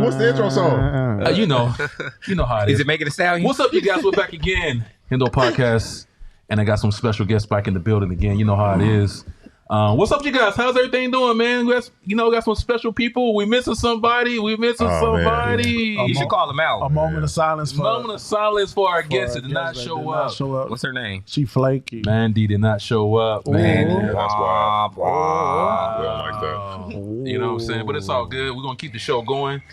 what's the intro song? You know how it is. Is it making a sound? What's up, you guys? We're back again, Hendo Podcast, and I got some special guests back in the building again. You know how it is. What's up, you guys? How's everything doing, man? Got some special people. We missing somebody. Man. You should call them out. A moment of silence for our guest that did not show up. What's her name? She flaky. Mandi did not show up, man. Yeah, that's wild. Wow. Yeah, like that. You know what I'm saying? But it's all good. We're going to keep the show going.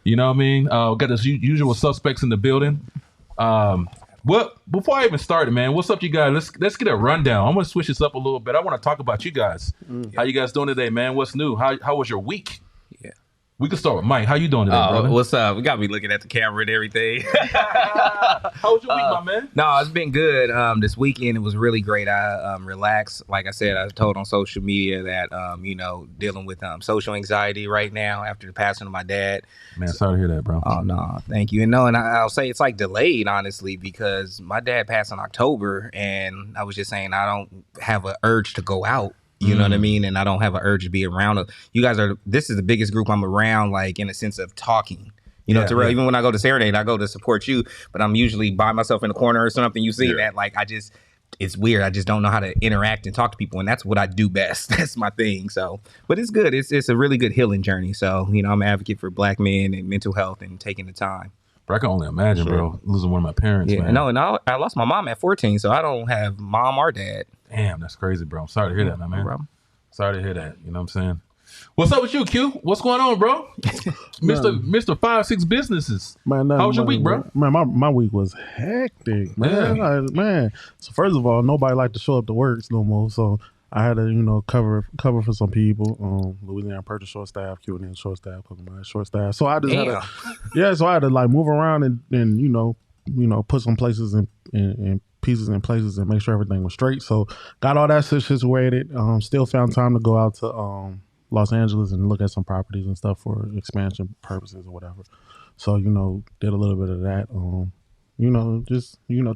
You know what I mean? Got the usual suspects in the building. Before I even started, man, what's up, you guys? Let's get a rundown. I'm going to switch this up a little bit. I want to talk about you guys. How you guys doing today, man? What's new? How was your week? Yeah. We can start with Mike. How you doing today, brother? What's up? We got me looking at the camera and everything. How was your week, my man? No, it's been good. This weekend, it was really great. I relaxed. Like I said, I told on social media that, dealing with social anxiety right now after the passing of my dad. Man, sorry to hear that, bro. Oh, no, thank you. And I'll say it's like delayed, honestly, because my dad passed in October, and I was just saying I don't have an urge to go out. You know what I mean? And I don't have an urge to be around. You guys this is the biggest group I'm around, like in a sense of talking. Terrell, even when I go to Serenade, I go to support you, but I'm usually by myself in the corner or something. You see that, like, it's weird. I just don't know how to interact and talk to people. And that's what I do best. That's my thing. So, but it's good. It's a really good healing journey. So, I'm an advocate for Black men and mental health and taking the time. Bro, I can only imagine, bro, losing one of my parents, man. No, and I lost my mom at 14, so I don't have mom or dad. Damn, that's crazy, bro. I'm sorry to hear that, man. Bro. Sorry to hear that. You know what I'm saying? What's up with you, Q? What's going on, bro? Mr. 5-6 businesses. Man, how was your week, bro? Man, my week was hectic, man. Man. So first of all, nobody liked to show up to work no more. So I had to, cover for some people. Louisiana Purchase short staff, Quinnton short staff, Coconut short staff. So I just had to like move around and put some places in pieces in places and make sure everything was straight. So got all that situated. Still found time to go out to Los Angeles and look at some properties and stuff for expansion purposes or whatever. So, did a little bit of that.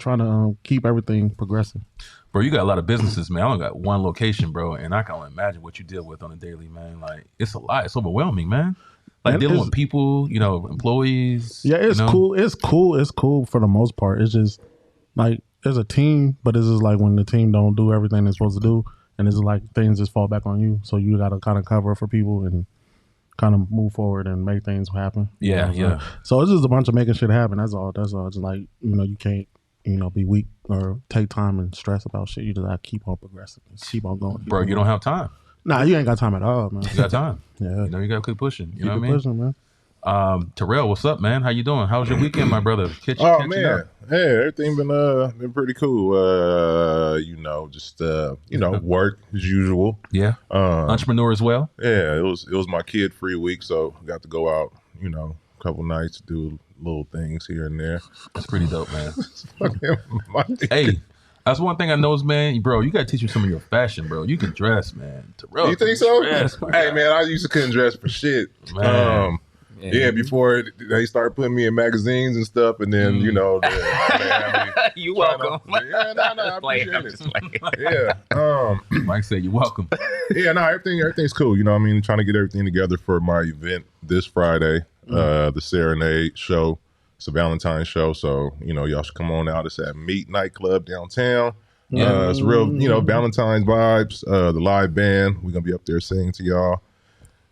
Trying to keep everything progressing. Bro, you got a lot of businesses, man. I only got one location, bro, and I can only imagine what you deal with on a daily, man. Like, it's a lot. It's overwhelming, man. Like dealing with people, employees. Yeah, it's cool. It's cool for the most part. It's just like there's a team, but it's just like when the team don't do everything they're supposed to do, and it's just like things just fall back on you. So you got to kind of cover for people and kind of move forward and make things happen. Yeah. So it's just a bunch of making shit happen. That's all. Just like, you can't, be weak or take time and stress about shit. You just got to keep on progressing. Keep on going. Bro, you don't have time. Nah, you ain't got time at all, man. You got time. Yeah. You got to keep pushing. You know what I mean? Pushing, man. Terrell, what's up, man? How you doing? How was your weekend, my brother? Man. Hey, everything been pretty cool. Just work as usual. Yeah. Entrepreneur as well. Yeah, it was my kid-free week, so got to go out, a couple nights, do little things here and there. That's pretty dope, man. Hey, that's one thing I know is, man, bro, you got to teach me some of your fashion, bro. You can dress, man. Terrell, you think so? Dress, hey, man, I used to couldn't dress for shit. Man. Yeah, before they started putting me in magazines and stuff, and then you welcome. I appreciate it. Yeah, Mike said you're welcome. Yeah, no, everything's cool. Trying to get everything together for my event this Friday, the Serenade show. It's a Valentine's show, so y'all should come on out. It's at Meet Nightclub downtown. It's real, Valentine's vibes. The live band, we're gonna be up there singing to y'all.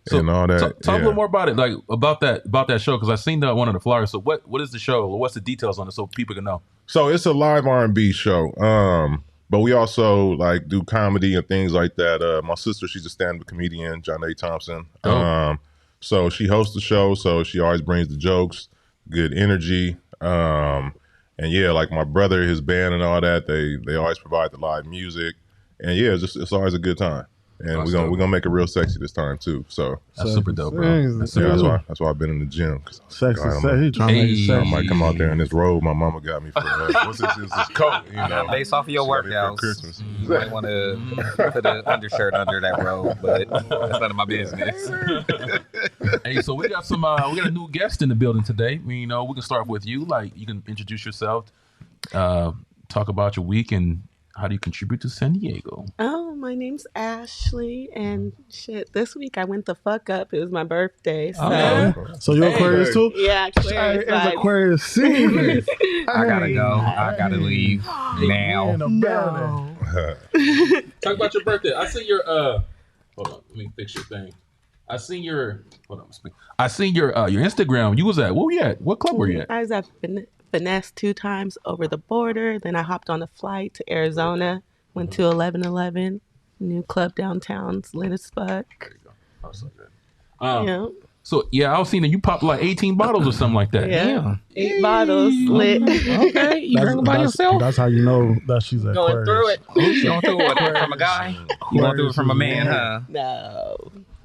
So and all that. Talk a little more about it, like about that show, because I seen that one of the flyers. So what is the show? What's the details on it so people can know? So it's a live R&B show, but we also like do comedy and things like that. My sister, she's a stand-up comedian, Thompson. So she hosts the show, so she always brings the jokes, good energy, and yeah, like my brother, his band, and all that. They always provide the live music, and yeah, it's always a good time. And we're gonna make it real sexy this time too. So that's super dope, bro. That's why I've been in the gym. Sexy. I might come out there in this robe my mama got me for what's this coat, based off of your workouts. Christmas. You might want to put an undershirt under that robe, but that's none of my business. Hey, so we got a new guest in the building today. We can start with you. Like, you can introduce yourself, talk about your week, and how do you contribute to San Diego? my name's Ashley, and shit, this week I went the fuck up. It was my birthday, so So you're Aquarius too? yeah, Aquarius It's vibes. Aquarius season. I gotta go. I gotta leave now. No. Talk about your birthday. I seen your hold on, let me fix your thing. I seen your Instagram. You was at what were you at? What club were you at? I was at Finesse 2 times over the border. Then I hopped on a flight to Arizona. Went to 1111, new club downtown. It's lit as fuck. There you go. Oh, so good. Yeah. So I was seeing that you popped like 18 bottles or something like that. Yeah. 8 bottles lit. Okay, you drink them by yourself. That's how you know that she's Aquarius. Going through it. You going through it from a guy? You going through it from a man, huh? No.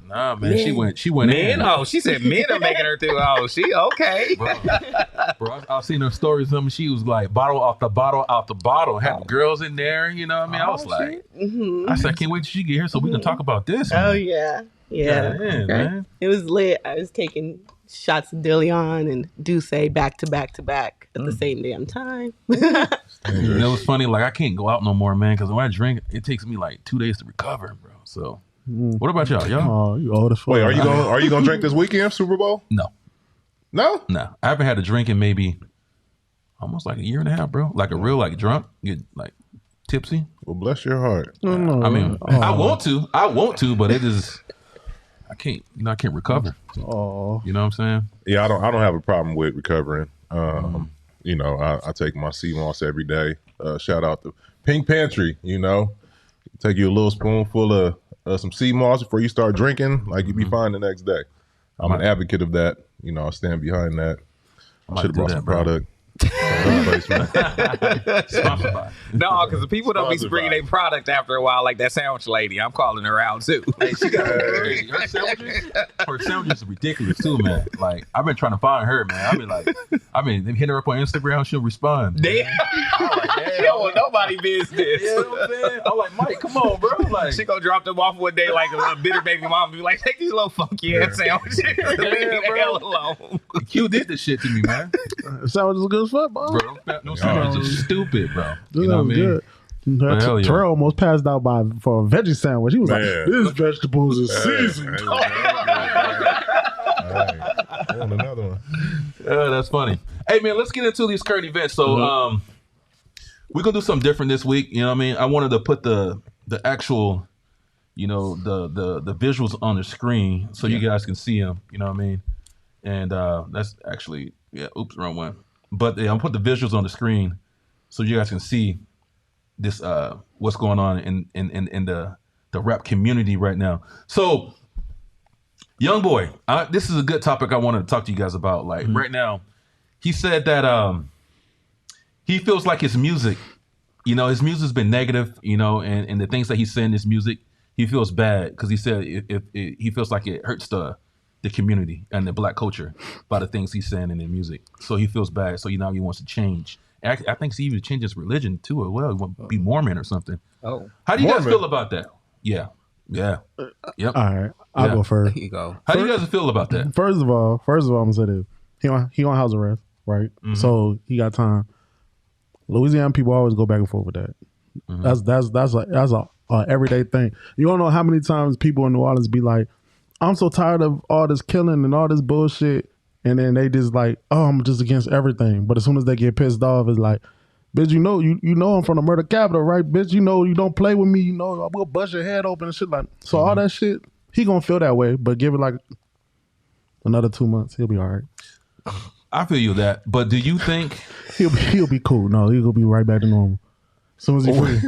Nah, man. She went Men? in. Oh, she said men are making her through. Oh, she okay. Bro, I seen her stories. Something she was like bottle out the bottle. Had the girls in there. You know what I mean? I was like, I said, I can't wait till she get here so we can talk about this. Man. Oh yeah. Yeah. Man. It was lit. I was taking shots of Dillion and Douce back to back to back at the same damn time. And it was funny. Like I can't go out no more, man, because when I drink, it takes me like 2 days to recover, bro. So. What about y'all? Oh, you old as fuck. Wait, are you gonna drink this weekend, Super Bowl? No. No? I haven't had a drink in maybe almost like a year and a half, bro. Like a real like drunk, get like tipsy. Well, bless your heart. I mean, I want to, but it is. I can't. I can't recover. Oh, You know what I'm saying? Yeah, I don't have a problem with recovering. I take my sea moss every day. Shout out to Pink Pantry. Take you a little spoonful of some sea moss before you start drinking. Like you'll be fine the next day. I'm an advocate of that. I stand behind that. I should have brought some product. Sponsored by. No, because the people don't be Sponsored bringing by. their product after a while, like that sandwich lady. I'm calling her out too. Hey, she got her sandwiches are ridiculous too, man. Like I've been trying to find her, man. I've been hitting her up on Instagram. She'll respond. Damn. She don't want nobody business. You know what I'm saying? I'm like, Mike, come on, bro. Like, She gonna drop them off one day like a bitter baby mom and be like, take these little funky ass sandwiches. Leave me the bro. hell alone. Q did this shit to me, man. sandwich is good as fuck, bro. Bro, no sandwiches are stupid, bro. This You know what I mean? good. Hell yeah. Terrell almost passed out for a veggie sandwich. He was like, Man. "This vegetables is seasoned." Hey, I want another one. That's funny. Hey, man, let's get into these current events. So, we're gonna do something different this week. You know what I mean? I wanted to put the actual, the visuals on the screen so you guys can see them. You know what I mean? And that's actually, oops, wrong one. But I'm put the visuals on the screen so you guys can see this what's going on in the rap community right now. So, young boy, this is a good topic I wanted to talk to you guys about. Like right now, he said that he feels like his music, his music's been negative, and the things that he's saying in his music, he feels bad because he said if he feels like it hurts the community and the black culture by the things he's saying in the music. So he feels bad. So now he wants to change. I think he even changed his religion too as well. He want to be Mormon or something. Oh. How do you guys Mormon? feel about that? Yeah. Yep. All right, I'll go first. Here you go. How do you guys feel about that? First of all, I'm gonna say this: he on house arrest, right? So he got time. Louisiana people always go back and forth with that. That's a everyday thing. You don't know how many times people in New Orleans be like, "I'm so tired of all this killing and all this bullshit," and then they just like, "Oh, I'm just against everything." But as soon as they get pissed off, it's like, "Bitch, you know I'm from the murder capital, right? Bitch, you don't play with me. I will bust your head open and shit like." So all that shit, he gonna feel that way. But give it like another 2 months, he'll be all right. I feel you that, but do you think He'll be cool. No, he'll be right back to normal. As soon as he free.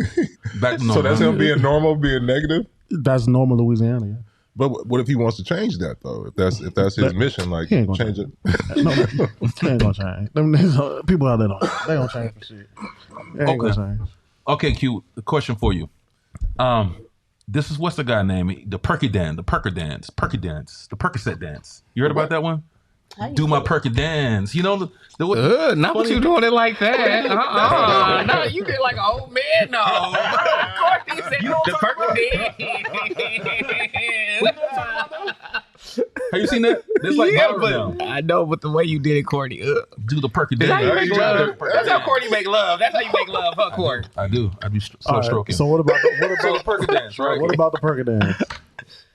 back to normal? So that's him being normal, being negative. That's normal Louisiana. Yeah. But what if he wants to change that though? If that's his mission, like he ain't gonna change it. No, he ain't gonna change. Them people out there they don't change for shit. They ain't gonna change. Okay, Q. A question for you. This is what's the guy name? The Perky dance, the Percocet dance. You heard about that one? Do my Perky dance. You know the Not what you doing it like that. No, you did like an old man. No. Courtney said the purple dance. Have you seen that? It's like viral now. I know, but the way you did it, Courtney. Do the perky That's how you dance. make love. That's how Courtney make love. That's how you make love, huh, Courtney? I do slow stroking. So what about the perky dance, right? What about the perky dance?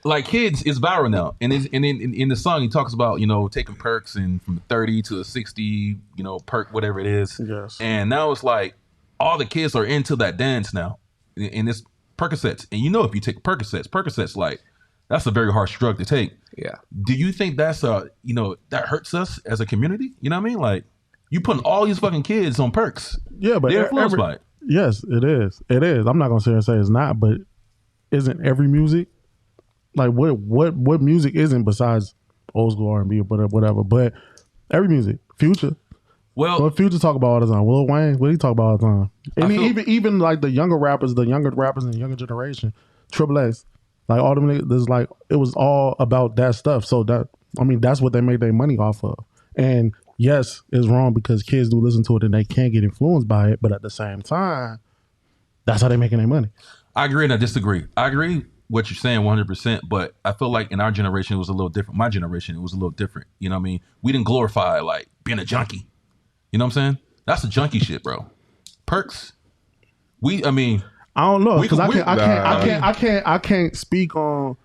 Like kids, it's viral now, and in the song he talks about taking perks and from 30 to a 60, perk whatever it is. Yes. And now it's like all the kids are into that dance now, and it's Percocets. And if you take Percocets like that's a very harsh drug to take. Yeah. Do you think that's that hurts us as a community? You know what I mean? Like you putting all these fucking kids on perks. Yeah, but they're influenced by it. Yes, it is. It is. I'm not gonna sit here and say it's not, but isn't every music? Like what music isn't besides old school R&B or whatever? But every music, Future. Well, what Future talk about all the time. Lil Wayne, what he talk about all the time. And even like the younger rappers in the younger generation, Triple X, like all them niggas, there's like it was all about that stuff. So that's what they make their money off of. And yes, it's wrong because kids do listen to it and they can't get influenced by it. But at the same time, that's how they making their money. I agree and I disagree. I agree what you're saying 100%, but I feel like in our generation it was a little different. My generation, it was a little different. You know what I mean? We didn't glorify like being a junkie. You know what I'm saying? That's the junkie shit, bro. Perks. I don't know because I can't speak on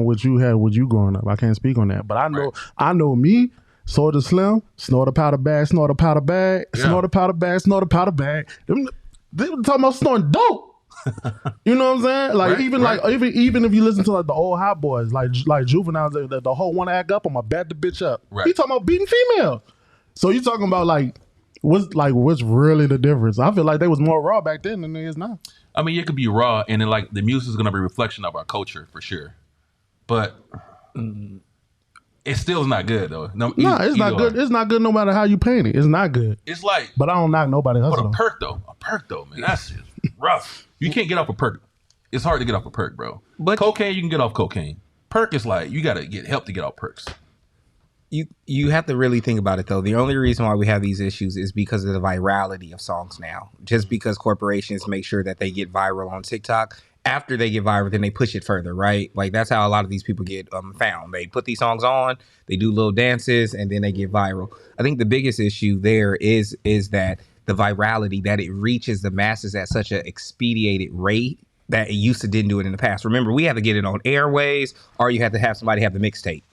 what you had with you growing up. I can't speak on that, but I know me. Soulja Slim, snort a powder bag, snort a powder bag, snort a powder bag, snort a powder bag. They were talking about snorting dope. You know what I'm saying? Like even if you listen to like the old hot boys, like Juvenile, the whole want to act up, I'ma bat the bitch up. Right. He talking about beating female. So you talking about what's really the difference? I feel like they was more raw back then than they is now. I mean, it could be raw, and then like the music is gonna be a reflection of our culture for sure, but it still is not good though. It's not good. It's not good no matter how you paint it. It's not good. It's like, but I don't knock nobody else. But a perk though, man, that's just rough. You can't get off a perk. It's hard to get off a perk, bro. But cocaine, you can get off cocaine. Perk is like you gotta get help to get off perks. You have to really think about it though. The only reason why we have these issues is because of the virality of songs now. Just because corporations make sure that they get viral on TikTok. After they get viral, then they push it further, right? Like that's how a lot of these people get found. They put these songs on, they do little dances, and then they get viral. I think the biggest issue there is that the virality, that it reaches the masses at such an expedited rate that it used to didn't do it in the past. Remember, we had to get it on airways, or you had to have somebody have the mixtape.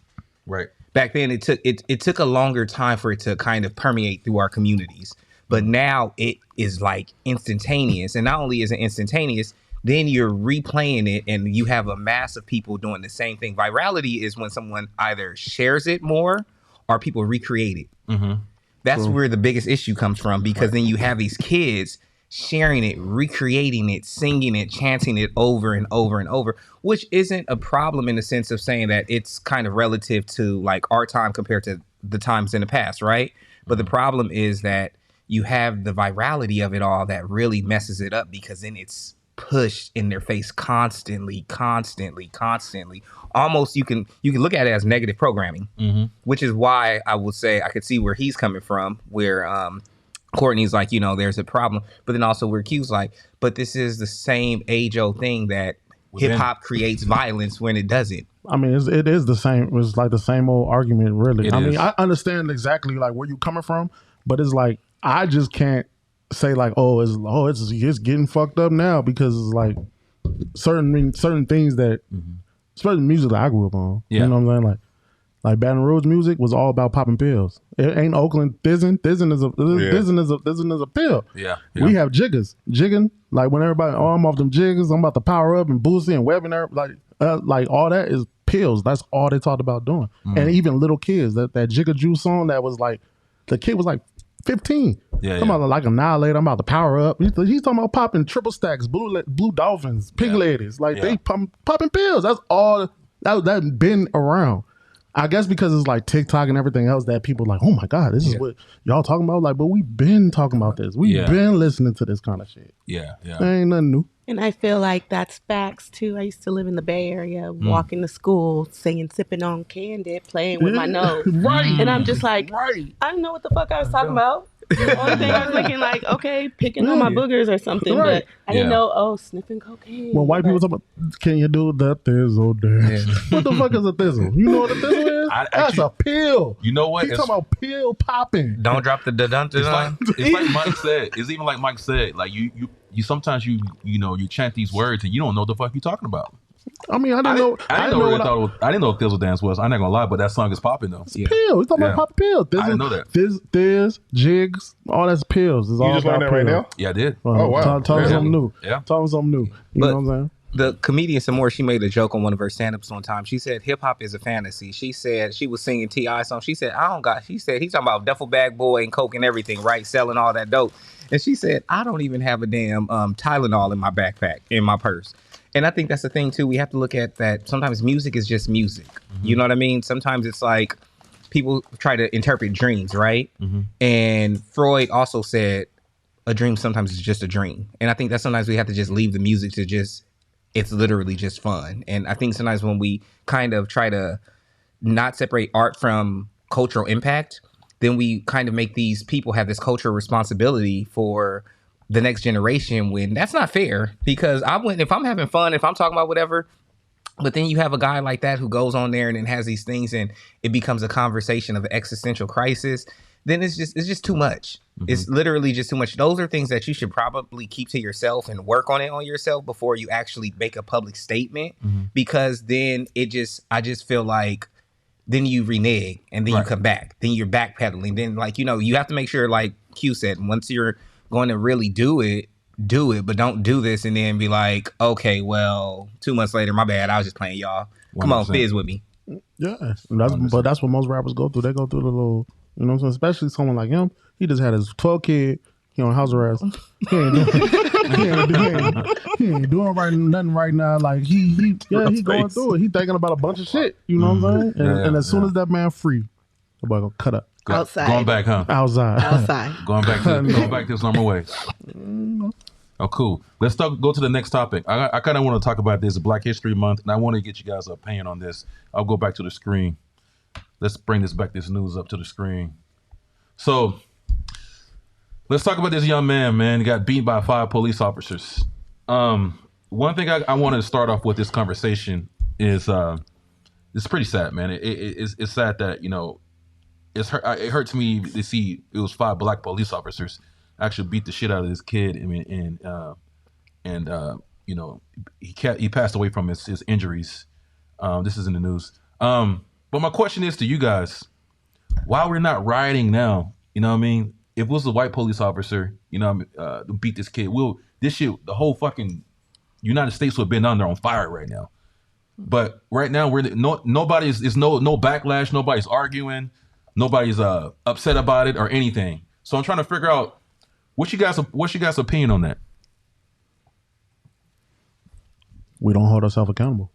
Right. Back then, it took a longer time for it to kind of permeate through our communities. But now it is like instantaneous. And not only is it instantaneous, then you're replaying it and you have a mass of people doing the same thing. Virality is when someone either shares it more or people recreate it. Mm-hmm. That's where the biggest issue comes from, because then you have these kids sharing it, recreating it, singing it, chanting it over and over and over, which isn't a problem in the sense of saying that it's kind of relative to like our time compared to the times in the past, right? But the problem is that you have the virality of it all that really messes it up, because then it's pushed in their face constantly. Almost you can look at it as negative programming, which is why I would say I could see where he's coming from, where Courtney's like, there's a problem, but then also where Q's like, but this is the same age-old thing that hip hop creates violence when it doesn't. I mean, it is the same. It's like the same old argument, really. I understand exactly like where you're coming from, but it's like I just can't say like, it's getting fucked up now, because it's like certain things that, especially music that I grew up on. Yeah. You know what I'm saying? Like Baton Rouge music was all about popping pills. It ain't Oakland thizzing. Thizzing is a pill. Yeah. We have jigging. Like when everybody, I'm off them jiggers. I'm about to power up and Boosie and Web and like all that is pills. That's all they talked about doing. And even little kids, that Jigga Juice song that was like, the kid was like 15. Talking about like Annihilator, I'm about to power up. He's talking about popping triple stacks, blue dolphins, pink ladies. Like they popping pills. That's all that been around. I guess because it's like TikTok and everything else that people like, oh my God, this is what y'all talking about. Like, but we've been talking about this. We've been listening to this kind of shit. Yeah. There ain't nothing new. And I feel like that's facts too. I used to live in the Bay Area, walking to school, sipping on Candid, playing with my nose. Right. And I'm just like, I don't know what the fuck I was talking about. The only thing I was thinking, like, okay, picking on my boogers or something, Right. but I didn't know, sniffing cocaine. When white people talk about, can you do the thizzle dance? What the fuck is a thizzle? You know what a thizzle is? That's a pill. You know what? He's talking about pill popping. Don't drop the dun. It's like Mike said. It's even like Mike said. Like you sometimes you chant these words and you don't know what the fuck you're talking about. I mean, I didn't know. I didn't know what Thizzle Dance was. I'm not gonna lie, but that song is popping though. It's pill. He's talking about pop pill. I didn't know that. Thizz, jigs, all that's pills. It's You all just about learned that right pills. now? Yeah, I did. Oh, wow. Tell me something new. Yeah. Tell me something new. You know what I'm saying? The comedian Samore, she made a joke on one of her stand-ups one time. She said hip hop is a fantasy. She said she was singing T.I. song. She said he's talking about duffel bag boy and coke and everything, right? Selling all that dope. And she said, I don't even have a damn Tylenol in my backpack, in my purse. And I think that's the thing too. We have to look at that. Sometimes music is just music. Mm-hmm. You know what I mean? Sometimes it's like people try to interpret dreams, right? Mm-hmm. And Freud also said a dream sometimes is just a dream. And I think that sometimes we have to just leave the music to just, it's literally just fun. And I think sometimes when we kind of try to not separate art from cultural impact, then we kind of make these people have this cultural responsibility for the next generation, when that's not fair. Because if I'm having fun, if I'm talking about whatever, but then you have a guy like that who goes on there and then has these things and it becomes a conversation of an existential crisis, then it's just too much. Mm-hmm. It's literally just too much. Those are things that you should probably keep to yourself and work on it on yourself before you actually make a public statement. Mm-hmm. Because then I just feel like then you renege and then you come back. Then you're backpedaling. Then you have to make sure, like Q said, once you're going to really do it, but don't do this and then be like, okay, well, 2 months later, my bad, I was just playing y'all. 100%. Come on, fizz with me. Yeah, but that's what most rappers go through. They go through the little, you know what I'm saying? Especially someone like him. He just had his 12 kid, he on house arrest. He ain't doing nothing right now. Like he going through it. He thinking about a bunch of shit. You know what I'm saying? And as soon as that man free, the boy gonna cut up. Outside. Going back, huh? Outside. Going back to his normal ways. Oh, cool. Let's go to the next topic. I kind of want to talk about this, Black History Month, and I want to get you guys' opinion on this. I'll go back to the screen. Let's bring this news up to the screen. So, let's talk about this young man. He got beat by 5 police officers. One thing I wanted to start off with this conversation is it's pretty sad, man. It's sad that, it hurts me to see it was 5 black police officers actually beat the shit out of this kid. I mean, he passed away from his injuries. This is in the news. But my question is to you guys: why we're not rioting now? You know what I mean? If it was a white police officer, who beat this kid, the whole fucking United States would have been under on fire right now. But right now, nobody's no backlash. Nobody's arguing. Nobody's upset about it or anything. So I'm trying to figure out what's you guys' opinion on that? We don't hold ourselves accountable.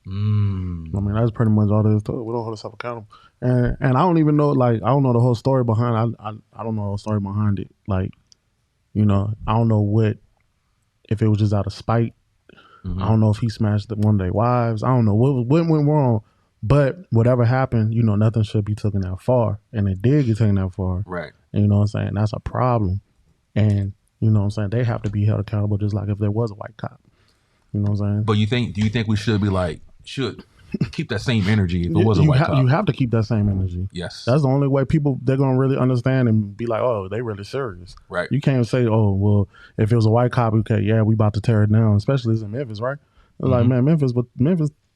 I mean, that's pretty much all there is to it. We don't hold ourselves accountable. And I don't even know, I don't know the whole story behind I don't know the whole story behind it. I don't know if it was just out of spite. Mm-hmm. I don't know if he smashed one of their wives. I don't know what went wrong. But whatever happened, nothing should be taken that far. And it did get taken that far. Right. And you know what I'm saying? That's a problem. And you know what I'm saying? They have to be held accountable just like if there was a white cop. You know what I'm saying? But do you think we should be should keep that same energy if it was a white cop? You have to keep that same energy. Yes. That's the only way they're going to really understand and be like, oh, they really serious. Right. You can't say, oh, well, if it was a white cop, okay, yeah, we about to tear it down, especially it's in Memphis, right? It's like, man, Memphis,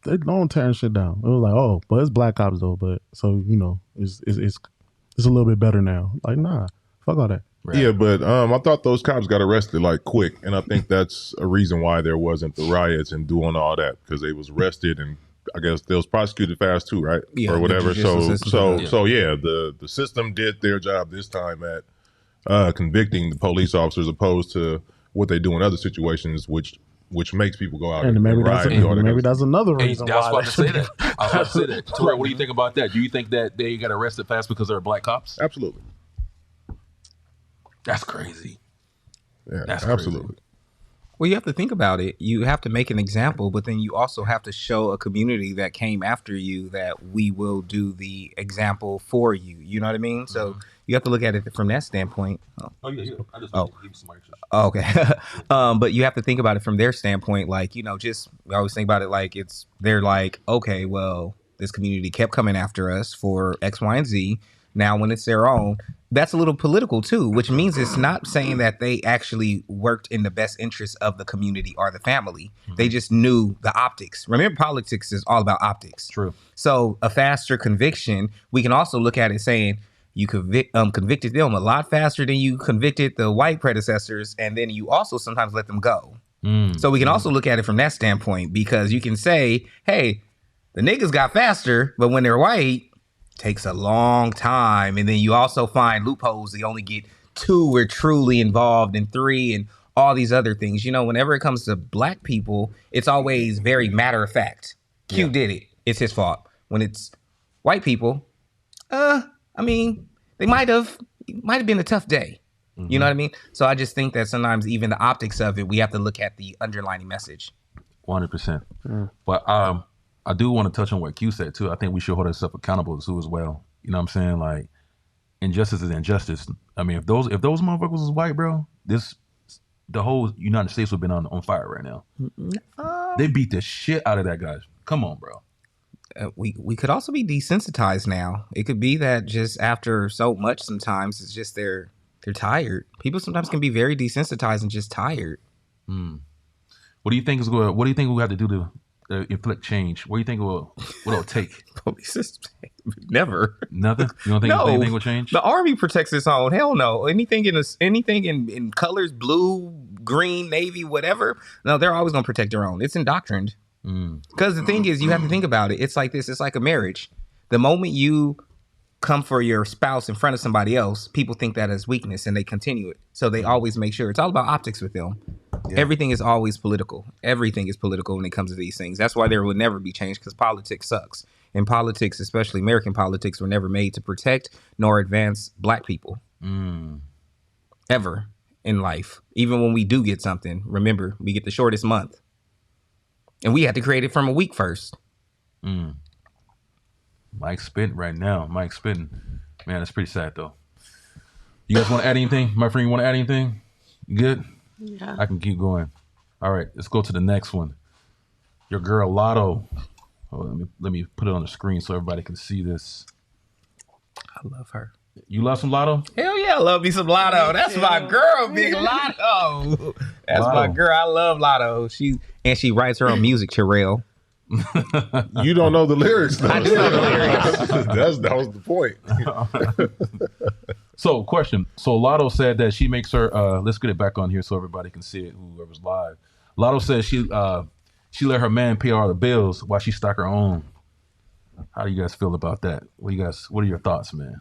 they don't tear shit down. It was like, oh, but it's black cops though. But so, it's a little bit better now. Like, nah, fuck all that. Right. Yeah, but I thought those cops got arrested quick, and I think that's a reason why there wasn't the riots and doing all that, because they was arrested and I guess they was prosecuted fast too, right? Yeah, or whatever. So the system did their job this time at convicting the police officers, opposed to what they do in other situations, which makes people go out and maybe riot. Maybe that's another reason. I was about to say that. Terrell, what do you think about that? Do you think that they got arrested fast because they're black cops? Absolutely. That's crazy. Yeah, that's absolutely. Crazy. Well, you have to think about it. You have to make an example, but then you also have to show a community that came after you that we will do the example for you. You know what I mean? So you have to look at it from that standpoint. Oh yeah. I just Oh. give you some extra. Okay. But you have to think about it from their standpoint. Like, you know, just I always think about it like they're like, okay, well, this community kept coming after us for X, Y, and Z. Now, when it's their own, that's a little political too, which means it's not saying that they actually worked in the best interest of the community or the family. They just knew the optics. Remember, politics is all about optics. True. So a faster conviction, we can also look at it saying you convicted them a lot faster than you convicted the white predecessors, and then you also sometimes let them go. So we can also look at it from that standpoint, because you can say, hey, the niggas got faster, but when they're white, takes a long time. And then you also find loopholes. They only get 2 were truly involved and 3 and all these other things. You know, whenever it comes to black people, it's always very matter of fact. Q did it. It's his fault. When it's white people, I mean, they might have been a tough day. You know what I mean? So I just think that sometimes even the optics of it, we have to look at the underlying message. 100%. But I do want to touch on what Q said too. I think we should hold ourselves accountable too as well. You know what I'm saying? Like, injustice is injustice. I mean, if those motherfuckers was white, bro, the whole United States would have been on fire right now. They beat the shit out of that guy. Come on, bro. We could also be desensitized now. It could be that just after so much, sometimes it's just they're tired. People sometimes can be very desensitized and just tired. What do you think we have to do to inflict change? What do you think what it'll take? Police system. Never. Nothing. You don't think anything will change? The army protects its own. Hell no. Anything in colors, blue, green, navy, whatever. No, they're always gonna protect their own. It's indoctrined. Because the thing is, you have to think about it. It's like this. It's like a marriage. The moment you come for your spouse in front of somebody else, people think that as weakness and they continue it. So they always make sure. It's all about optics with them. Yeah. Everything is always political. Everything is political when it comes to these things. That's why there will never be change, because politics sucks. And politics, especially American politics, were never made to protect nor advance black people. Ever in life. Even when we do get something, remember, we get the shortest month. And we had to create it from a week first. Mike's spitting right now. Mike's spitting. Man, that's pretty sad, though. You guys want to add anything? My friend, you want to add anything? You good? Yeah. I can keep going. All right, let's go to the next one. Your girl, Latto. Oh, let me put it on the screen so everybody can see this. I love her. You love some Latto? Hell yeah, I love me some Latto. That's my girl, big Latto. That's Latto. my girl. I love Latto. She writes her own music, Terrell. You don't know the lyrics, though. I do know the lyrics. That was the point. So, question. So, Latto said that she makes her. Let's get it back on here so everybody can see it. Whoever's live. Latto says she let her man pay all the bills while she stock her own. How do you guys feel about that? What are your thoughts, man?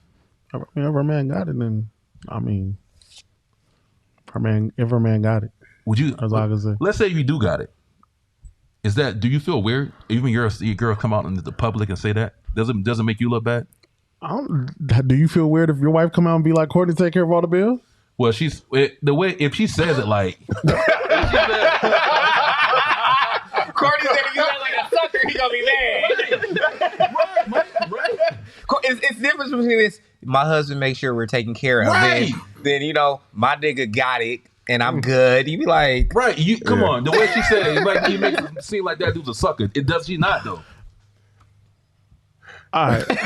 I mean, if her man got it, then I mean, if her man got it, Would you? as long as it. Let's say you do got it. Do you feel weird? Even your girl come out into the public and say that? Doesn't make you look bad? Do you feel weird if your wife come out and be like, Courtney, take care of all the bills? Well, if she says it like. Courtney's gonna be like a sucker. He gonna be mad. Right. It's different between this. My husband makes sure we're taken care of. Right. Then my nigga got it, and I'm good. You be like, right. You come on. The way she said it, like you make it seem like that dude's a sucker. It does she not though? All right. Because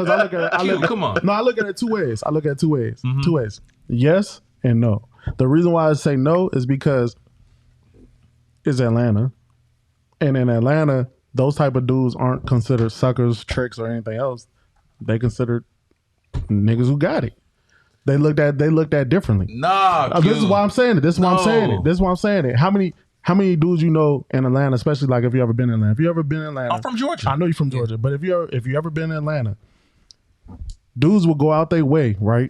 I look at it. Come on. No, I look at it two ways. Two ways. Yes and no. The reason why I say no is because it's Atlanta, and in Atlanta, those type of dudes aren't considered suckers, tricks, or anything else. They considered niggas who got it. They looked at differently. Nah, this is why I'm saying it. How many dudes you know in Atlanta, especially like if you ever been in Atlanta? If you ever been in Atlanta, I'm from Georgia. I know you're from Georgia, but if you ever been in Atlanta, dudes will go out their way, right?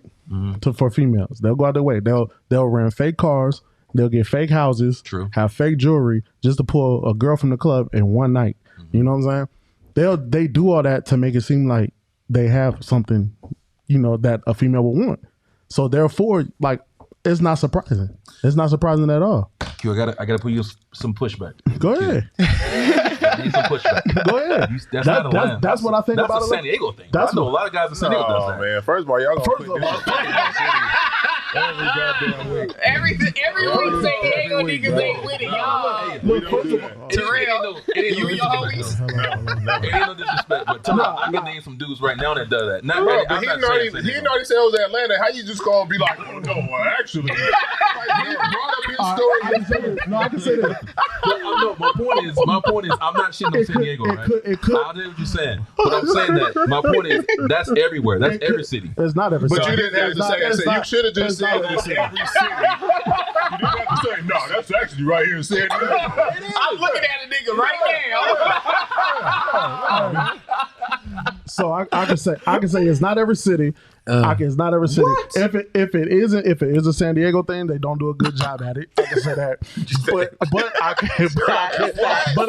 For females, they'll go out their way. They'll rent fake cars. They'll get fake houses. True. Have fake jewelry just to pull a girl from the club in one night. You know what I'm saying? They do all that to make it seem like they have something, that a female would want. So therefore, like It's not surprising. It's not surprising at all. Q, I gotta put you some pushback. Go ahead. I need some pushback. Go ahead. That's not Atlanta. That's what I think that's about a it. San Diego thing. That's I know what- a lot of guys in San Diego does Oh that. man, first of all, y'all gonna First put of this all- every goddamn week. Every week San Diego niggas ain't with it, y'all. We don't do that. Terrell, you and your homies. It ain't no disrespect, but tell me, I can name some dudes right now that does that. Not Bro, really. but I'm he not didn't saying already San Diego. said it was Atlanta. How you just gonna be like, oh no, well, actually, like, you brought up his story. I can say this. No, I can say this. No, my point is, I'm not shitting on San Diego, right? It could. I know what you're saying, but I'm saying that my point is that's everywhere. That's every city. It's not every But city. you didn't have It's to not- say that. it's So you not- should have just it's said not it was every city. You didn't have to say, no, that's actually right here in San Diego. I'm looking at a nigga right now. So I can say it's not every city. It's not every city. What? If it is a San Diego thing, they don't do a good job at it. I can say that. But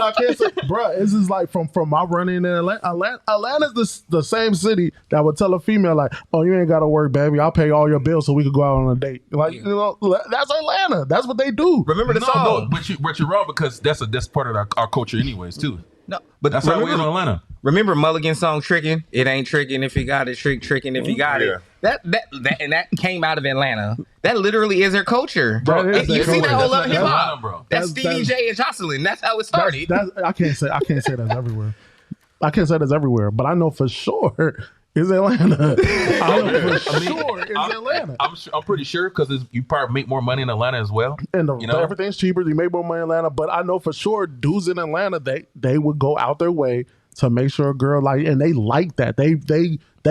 I can't say, bro. This is like from my running in Atlanta. Atlanta's the same city that would tell a female like, "Oh, you ain't got to work, baby. I'll pay all your bills so we could go out on a date." Like that's Atlanta. That's what they do. Remember the No, song? but you're wrong because that's part of our culture, anyways, too. No, but That's how we is in Atlanta. Remember Mulligan's song "Trickin'"? It ain't tricking if you got it, tricking if you got it. That came out of Atlanta. That literally is their culture. That is their You see that culture. whole love That's hip Atlanta, hop, bro. That's That's- Stevie J and Jocelyn. That's how it started. I can't say that's everywhere. I can't say that's everywhere, but I know for sure it's Atlanta. I know for sure it's Atlanta. I'm pretty sure because you probably make more money in Atlanta as well. And you know? everything's cheaper. You make more money in Atlanta, but I know for sure dudes in Atlanta they would go out their way to make sure a girl and they like that. They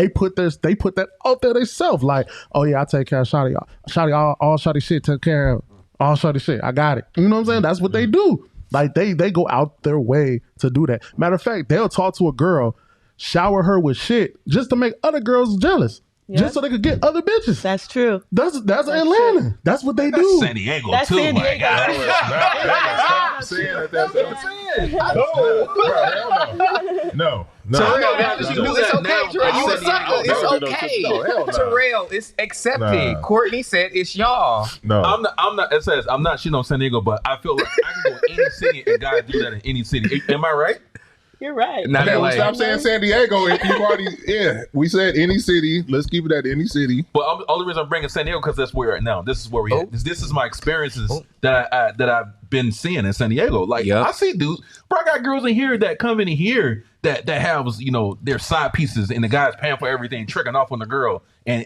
put that out there themselves. Like, oh yeah, I take care of Shawty. Shawty, all Shawty shit took care of. All Shawty shit, I got it. You know what I'm saying? That's what they do. Like they go out their way to do that. Matter of fact, they'll talk to a girl, shower her with shit just to make other girls jealous. Yeah. Just so they could get other bitches. That's true. That's Atlanta. true. That's what they That's do. San Diego That's too. San my Diego. God. Stop saying that. That's what I'm saying. No. Terrell, now it's that you do okay, that now, Terrell. You a I'm sucker. saying, It's no, okay. no, hell no. Terrell, it's accepted. Nah. Courtney said it's y'all. No. I'm not. It says I'm not shitting on San Diego, but I feel like I can go any city and guys do that in any city. Am I right? You're right. Not Okay, LA. well, stop saying San Diego. If you've already, we said any city. Let's keep it at any city. But only reason I'm bringing San Diego because that's where we're at now. This is where we at. This is my experiences that I've been seeing in San Diego. Like I see dudes, bro. I got girls in here that come in here that have their side pieces, and the guy's paying for everything, tricking off on the girl, and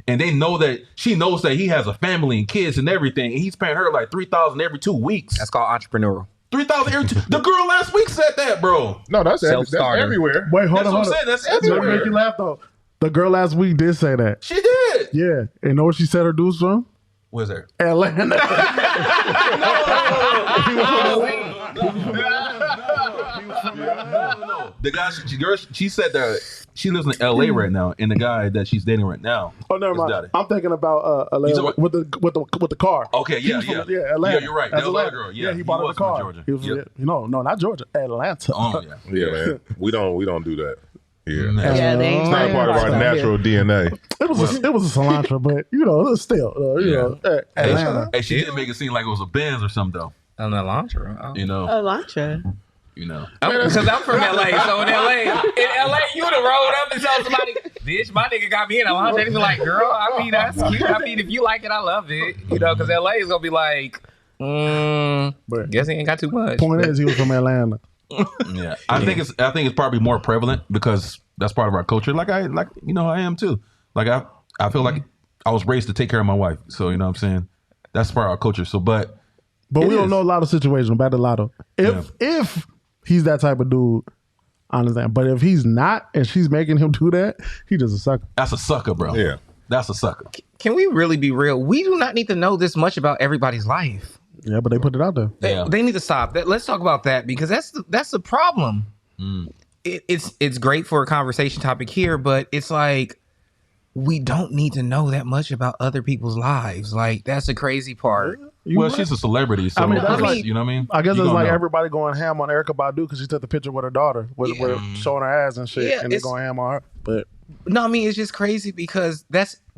they know that she knows that he has a family and kids and everything, and he's paying her like $3,000 every 2 weeks. That's called entrepreneurial. 3,000 every two. The girl last week said that, bro. No, that's Self-starter. everywhere. Wait, hold That's on, what I'm hold saying. on. That's Let me everywhere. make you laugh though. The girl last week did say that. She did. Yeah. And know where she said her dudes from? Where's there? Atlanta. No. The guy, she said that she lives in LA right now, and the guy that she's dating right now. Oh, never is mind. Dottie. I'm thinking about You Atlanta talking with the car. Okay, He yeah, was from- yeah. Atlanta. Yeah, you're right. That's That was Atlanta. other girl. Yeah, he he bought her the was from car. Georgia. He was from, Yep. no, not Georgia, Atlanta. Oh yeah. Yeah, man. We don't do that. Yeah. Yeah, they ain't It's not very part of our hard. natural DNA. It was a cilantro, but still, Atlanta. Hey, she didn't make it seem like it was a Benz or something though. On the launcher. Oh. Elantra. Because I'm from LA, so in LA, you would have rolled up and told somebody, bitch, my nigga got me in a launcher. They be like, girl, I mean, that's cute. I mean, if you like it, I love it. Because LA is going to be like, But guess he ain't got too much. point is, he was from Atlanta. Yeah, I think it's probably more prevalent because that's part of our culture. I am too. Like I feel like I was raised to take care of my wife, so you know what I'm saying. That's part of our culture. So, but we don't know a lot of situations. Back to Latto. If he's that type of dude, I understand. But if he's not, and she's making him do that, he just a sucker. that's a sucker, bro. Yeah. That's a sucker. Can we really be real? We do not need to know this much about everybody's life. Yeah, but they put it out there. Yeah. They need to stop. Let's talk about that because that's the problem. It's great for a conversation topic here, but it's like we don't need to know that much about other people's lives. Like that's the crazy part. Well, she's a celebrity, so I mean, that's like- you know what I mean. I guess You it's gonna like know. everybody going ham on Erykah Badu because she took the picture with her daughter, with showing her ass and shit, Yeah, and they're it's- going ham on her. But No, I mean it's just crazy because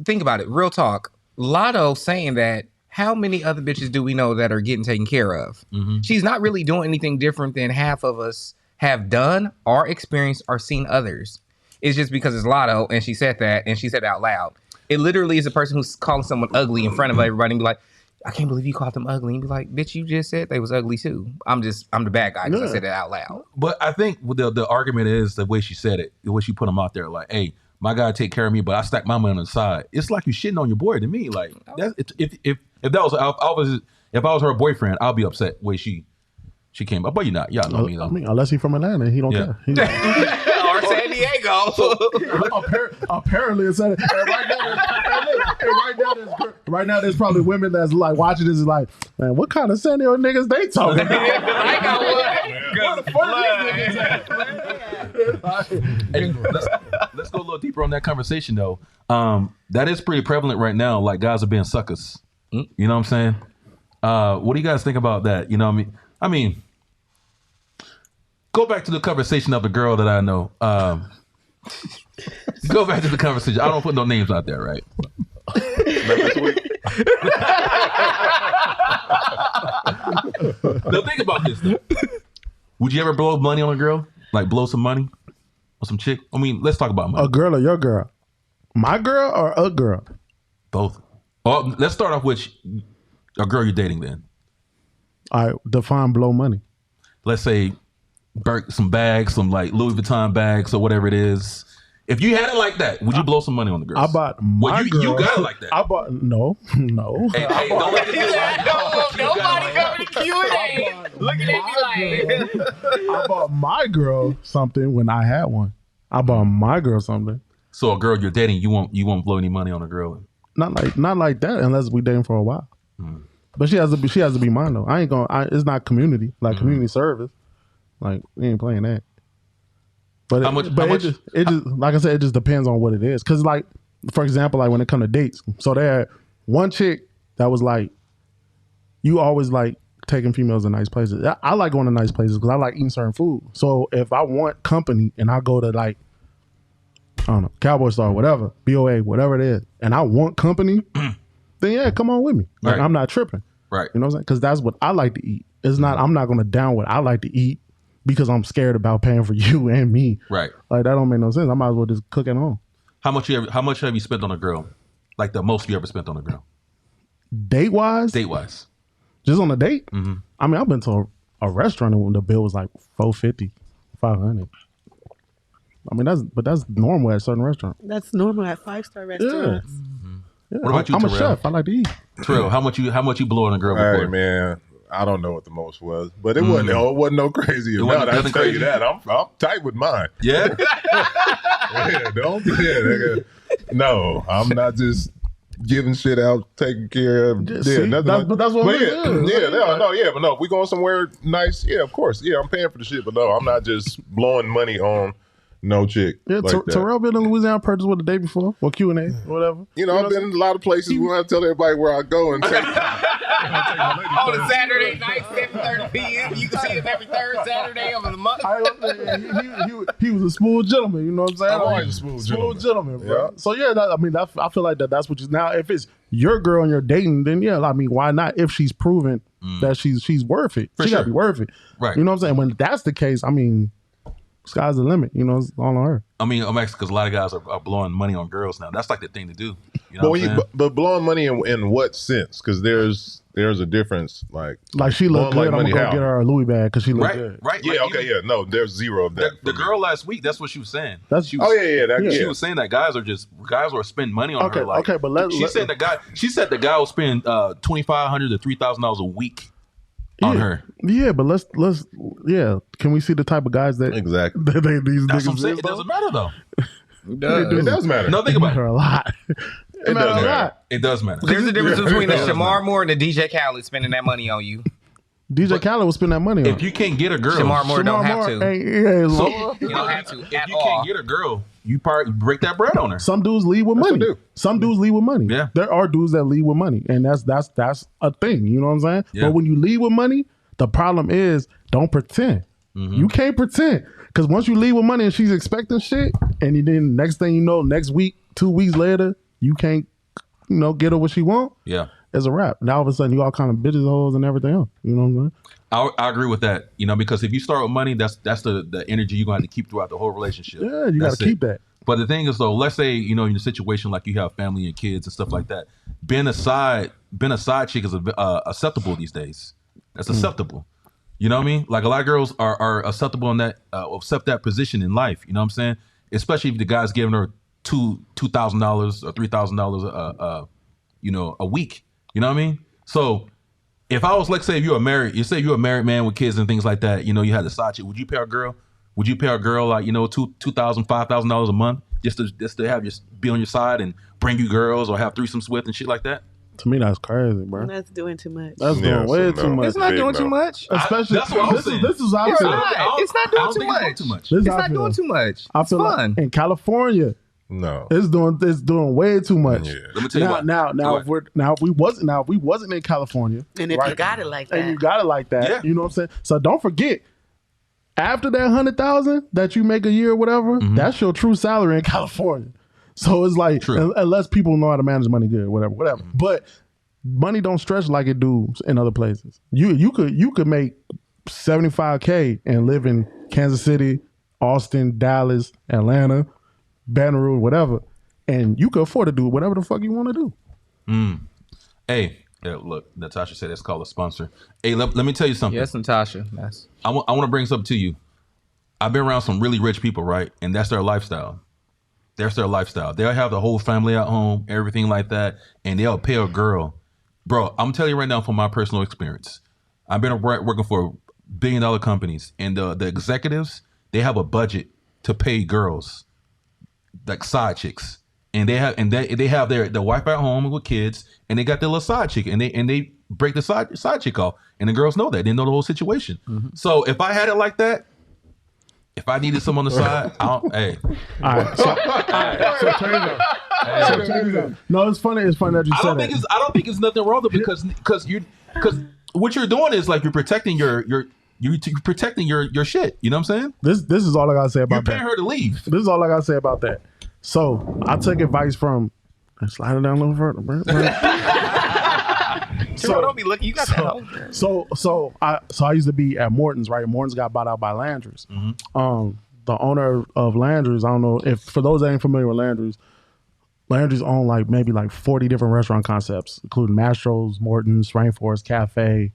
think about it. Real talk. Latto saying that, how many other bitches do we know that are getting taken care of? Mm-hmm. She's not really doing anything different than half of us have done or experienced or seen others. It's just because it's Latto and she said that and she said it out loud. It literally is a person who's calling someone ugly in front of everybody and be like, I can't believe you called them ugly. And be like, bitch, you just said they was ugly too. I'm the bad guy because I said it out loud. But I think the argument is the way she said it, the way she put them out there, like, hey, my guy take care of me, but I stack my money on the side. It's like you shitting on your boy to me. Like if that was if I was her boyfriend, I'll be upset the way she came up. But you're not. Y'all know me though. I mean, unless he's from Atlanta, he don't care. Or San Diego. Apparently, it's and right now there's probably women that's like watching this is like, man, what kind of San Diego niggas they talking about? I got Let's go a little deeper on that conversation though. That is pretty prevalent right now. Like guys are being suckers. You know what I'm saying? What do you guys think about that? You know what I mean? Go back to the conversation of the girl that I know. Go back to the conversation. I don't put no names out there, right? Now think about this though. Would you ever blow money on a girl? Like blow some money on some chick? I mean, let's talk about money. A girl or your girl? My girl or a girl? Both. Oh, let's start off with a girl you're dating then. All right, define blow money. Let's say some bags, some like Louis Vuitton bags or whatever it is. If you had it like that, would you blow some money on the girl? I bought my girl. You got it like that. I bought no. Hey, don't let this nobody coming to Q&A looking at me like. I bought my girl something when I had one. I bought my girl something. So a girl you're dating, you won't blow any money on a girl. Not like that unless we dating for a while. But she has to be mine though. I ain't gonna. It's not community community service. Like we ain't playing that. But it just like I said, it just depends on what it is. Cause like for example, like when it come to dates, so there had one chick that was like, you always like taking females to nice places. I like going to nice places because I like eating certain food. So if I want company and I go to like, I don't know, Cowboy Star, whatever, BOA, whatever it is, and I want company, then yeah, come on with me. Like I'm not tripping. Right. You know what I'm saying? Because that's what I like to eat. It's not, I'm not going to down what I like to eat because I'm scared about paying for you and me. Right. Like that don't make no sense. I might as well just cook at home. How much have you spent on a girl? Like the most you ever spent on a girl? Date wise? Just on a date? Mm-hmm. I mean, I've been to a restaurant and the bill was like $450, $500. I mean, that's normal at a certain restaurant. That's normal at 5-star restaurants. Yeah. What about you, I'm a Terrell? chef. I like to eat. Terrell, how much you blow on a girl before? Hey man, I don't know what the most was, but it wasn't no crazy amount. I wasn't tell crazy? you that. I'm tight with mine. Yeah. Nigga. No, I'm not just giving shit out, taking care of. See, nothing. but that's what we do. But no. If we going somewhere nice, yeah, of course, yeah, I'm paying for the shit. But no, I'm not just blowing money on no chick. Yeah, like that. Terrell been in Louisiana Purchase with the day before, or Q&A, whatever. I've been in a lot of places. We don't have to tell everybody where I go and take. On a Saturday night, 7:30 p.m. You can see him every third Saturday of the month. He was a smooth gentleman, you know what I'm saying? I'm always a smooth gentleman, bro. Yeah. So yeah, I feel like that's what you. Now, if it's your girl and you're dating, then yeah, I mean, why not? If she's proven that she's worth it, she gotta be worth it, right? You know what I'm saying? When that's the case, I mean, sky's the limit. You know, it's all on her. I mean, I'm actually because a lot of guys are blowing money on girls now. That's like the thing to do. You know but blowing money in what sense? Because there's a difference. Like she looked good. I'm gonna go get her a Louis bag because she looked good. Right. Yeah. Okay. Yeah. No, there's zero of that. The girl last week, that's what she was saying. She was saying that guys were spending money on her. Like, but she said the guy will spend $2,500 to $3,000 a week on her. Yeah, but let's can we see the type of guys that exactly these that's niggas what I'm saying. It doesn't matter though. It does matter. No, think about it. A lot. It does matter. It does matter. There's a difference between a Shamar Moore and a DJ Khaled spending that money on you. DJ Khaled will spend that money on. If you can't get a girl, Shamar Moore don't have to. You don't have to. If you can't get a girl, you probably break that bread on her. Some dudes lead with money. Some dudes lead with money. Yeah. There are dudes that lead with money, and that's a thing. You know what I'm saying? Yeah. But when you lead with money, the problem is don't pretend. Mm-hmm. You can't pretend because once you leave with money and she's expecting shit, and then next thing you know, next week, 2 weeks later, you can't get her what she want, Yeah. it's a wrap. Now all of a sudden you all kind of bitches, hoes, and everything else. You know what I'm saying? I agree with that. Because if you start with money, that's the energy you're going to have to keep throughout the whole relationship. Yeah, you got to keep that. But the thing is, though, let's say in a situation like you have family and kids and stuff like that, being a side chick is acceptable these days. That's acceptable. You know what I mean? Like a lot of girls are acceptable in that, accept that position in life. You know what I'm saying? Especially if the guy's giving her $2,000 or $3,000 a week. You know what I mean? So if I was like, say you're a married man with kids and things like that, you had a side chick, would you pay a girl? Would you pay a girl like $2,000, $5,000 a month just to have be on your side and bring you girls or have threesomes with and shit like that? To me, that's crazy, bro. That's doing too much. That's doing way too much. It's not doing too much. Especially that's what I'm saying. This is how I feel. It's not doing too much. It's not doing too much. I feel fun. like in California, no, it's doing way too much. Yeah. Let me tell you what. If we wasn't in California, and if you got it like that, and you got it like that, Yeah. you know what I'm saying. So don't forget, after that 100,000 that you make a year or whatever, that's your true salary in California. So it's like, unless people know how to manage money good, whatever. But money don't stretch like it do in other places. You could make $75K and live in Kansas City, Austin, Dallas, Atlanta, Baton Rouge, whatever, and you could afford to do whatever the fuck you want to do. Hey, look, Natasha said that's called a sponsor. Hey, let me tell you something. Yes, Natasha. Yes. I want to bring something to you. I've been around some really rich people, right? And that's their lifestyle. That's their lifestyle. They'll have the whole family at home, everything like that, and they'll pay a girl. Bro, I'm telling you right now from my personal experience. I've been working for billion-dollar companies, and the executives, they have a budget to pay girls, like side chicks. And they have their wife at home with kids, and they got their little side chick, and they break the side chick off, and the girls know that. They know the whole situation. So if I had it like that, if I needed some on the side, hey. All right. So check it out. No, it's funny. It's funny that you said that. I don't think it's nothing wrong with it because what you're doing is like you're protecting your shit. You know what I'm saying? This is all I gotta say about that. You're paying her to leave. This is all I gotta say about that. So I took advice from. Slide it down a little further, bro. Terrell, don't be looking. You got that. So I used to be at Morton's, right? Morton's got bought out by Landry's. The owner of Landry's, I don't know if for those that ain't familiar with Landry's own maybe 40 different restaurant concepts, including Mastro's, Morton's, Rainforest Cafe,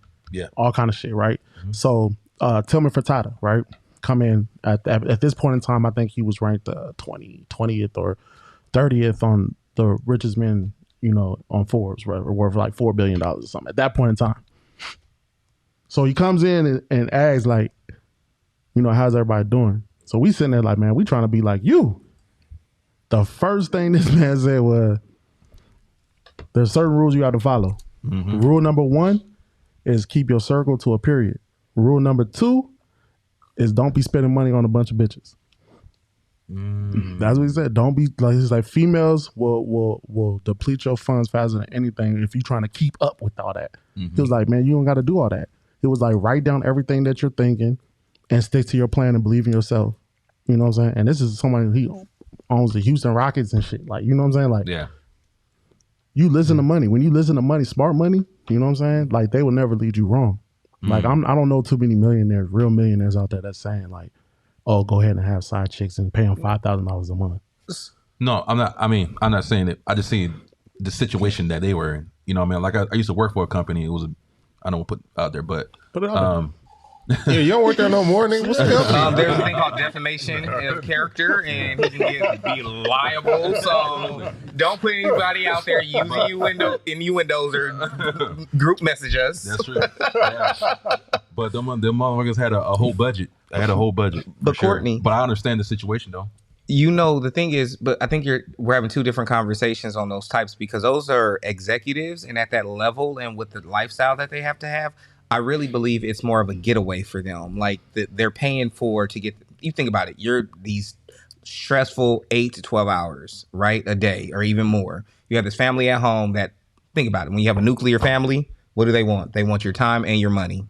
all kind of shit, right? So Tillman Furtado, right? Come in at this point in time, I think he was ranked 20th or 30th on the richest men, on Forbes, right? Worth like $4 billion or something at that point in time. So he comes in and asks how's everybody doing? So we sitting there like, man, we trying to be like you. The first thing this man said was, there's certain rules you have to follow. Rule number 1 is keep your circle to a period. Rule number 2 is don't be spending money on a bunch of bitches. That's what he said. Don't be he's like females will deplete your funds faster than anything if you're trying to keep up with all that. He was like, man, you don't got to do all that. It was like, write down everything that you're thinking and stick to your plan and believe in yourself. You know what I'm saying? And this is somebody he owns the Houston Rockets and shit. Like, you know what I'm saying? Like, yeah. You listen to money. When you listen to money, smart money, you know what I'm saying? Like, they will never lead you wrong. Like, I don't know too many millionaires, real millionaires out there that's saying like, oh, go ahead and have side chicks and pay them $5,000 a month. No, I'm not. I mean, I'm not saying it. I just see the situation that they were in. You know what I mean? Like I used to work for a company. It was I don't want to put it out there, but Put it out Yeah, you don't work there no more, nigga. What's the company? There's a thing called defamation of character, and he can be liable. So don't put anybody out there using innuendos or group message us. that's true. Yeah. But them motherfuckers had a whole budget. I had a whole budget. But sure. Courtney, But I understand the situation though. the thing is, but I think we're having two different conversations on those types, because those are executives, and at that level and with the lifestyle that they have to have, I really believe it's more of a getaway for them. Like they're paying to get, you think about it, you're these stressful 8 to 12 hours, right? A day or even more. You have this family at home that, think about it, when you have a nuclear family, what do they want? They want your time and your money.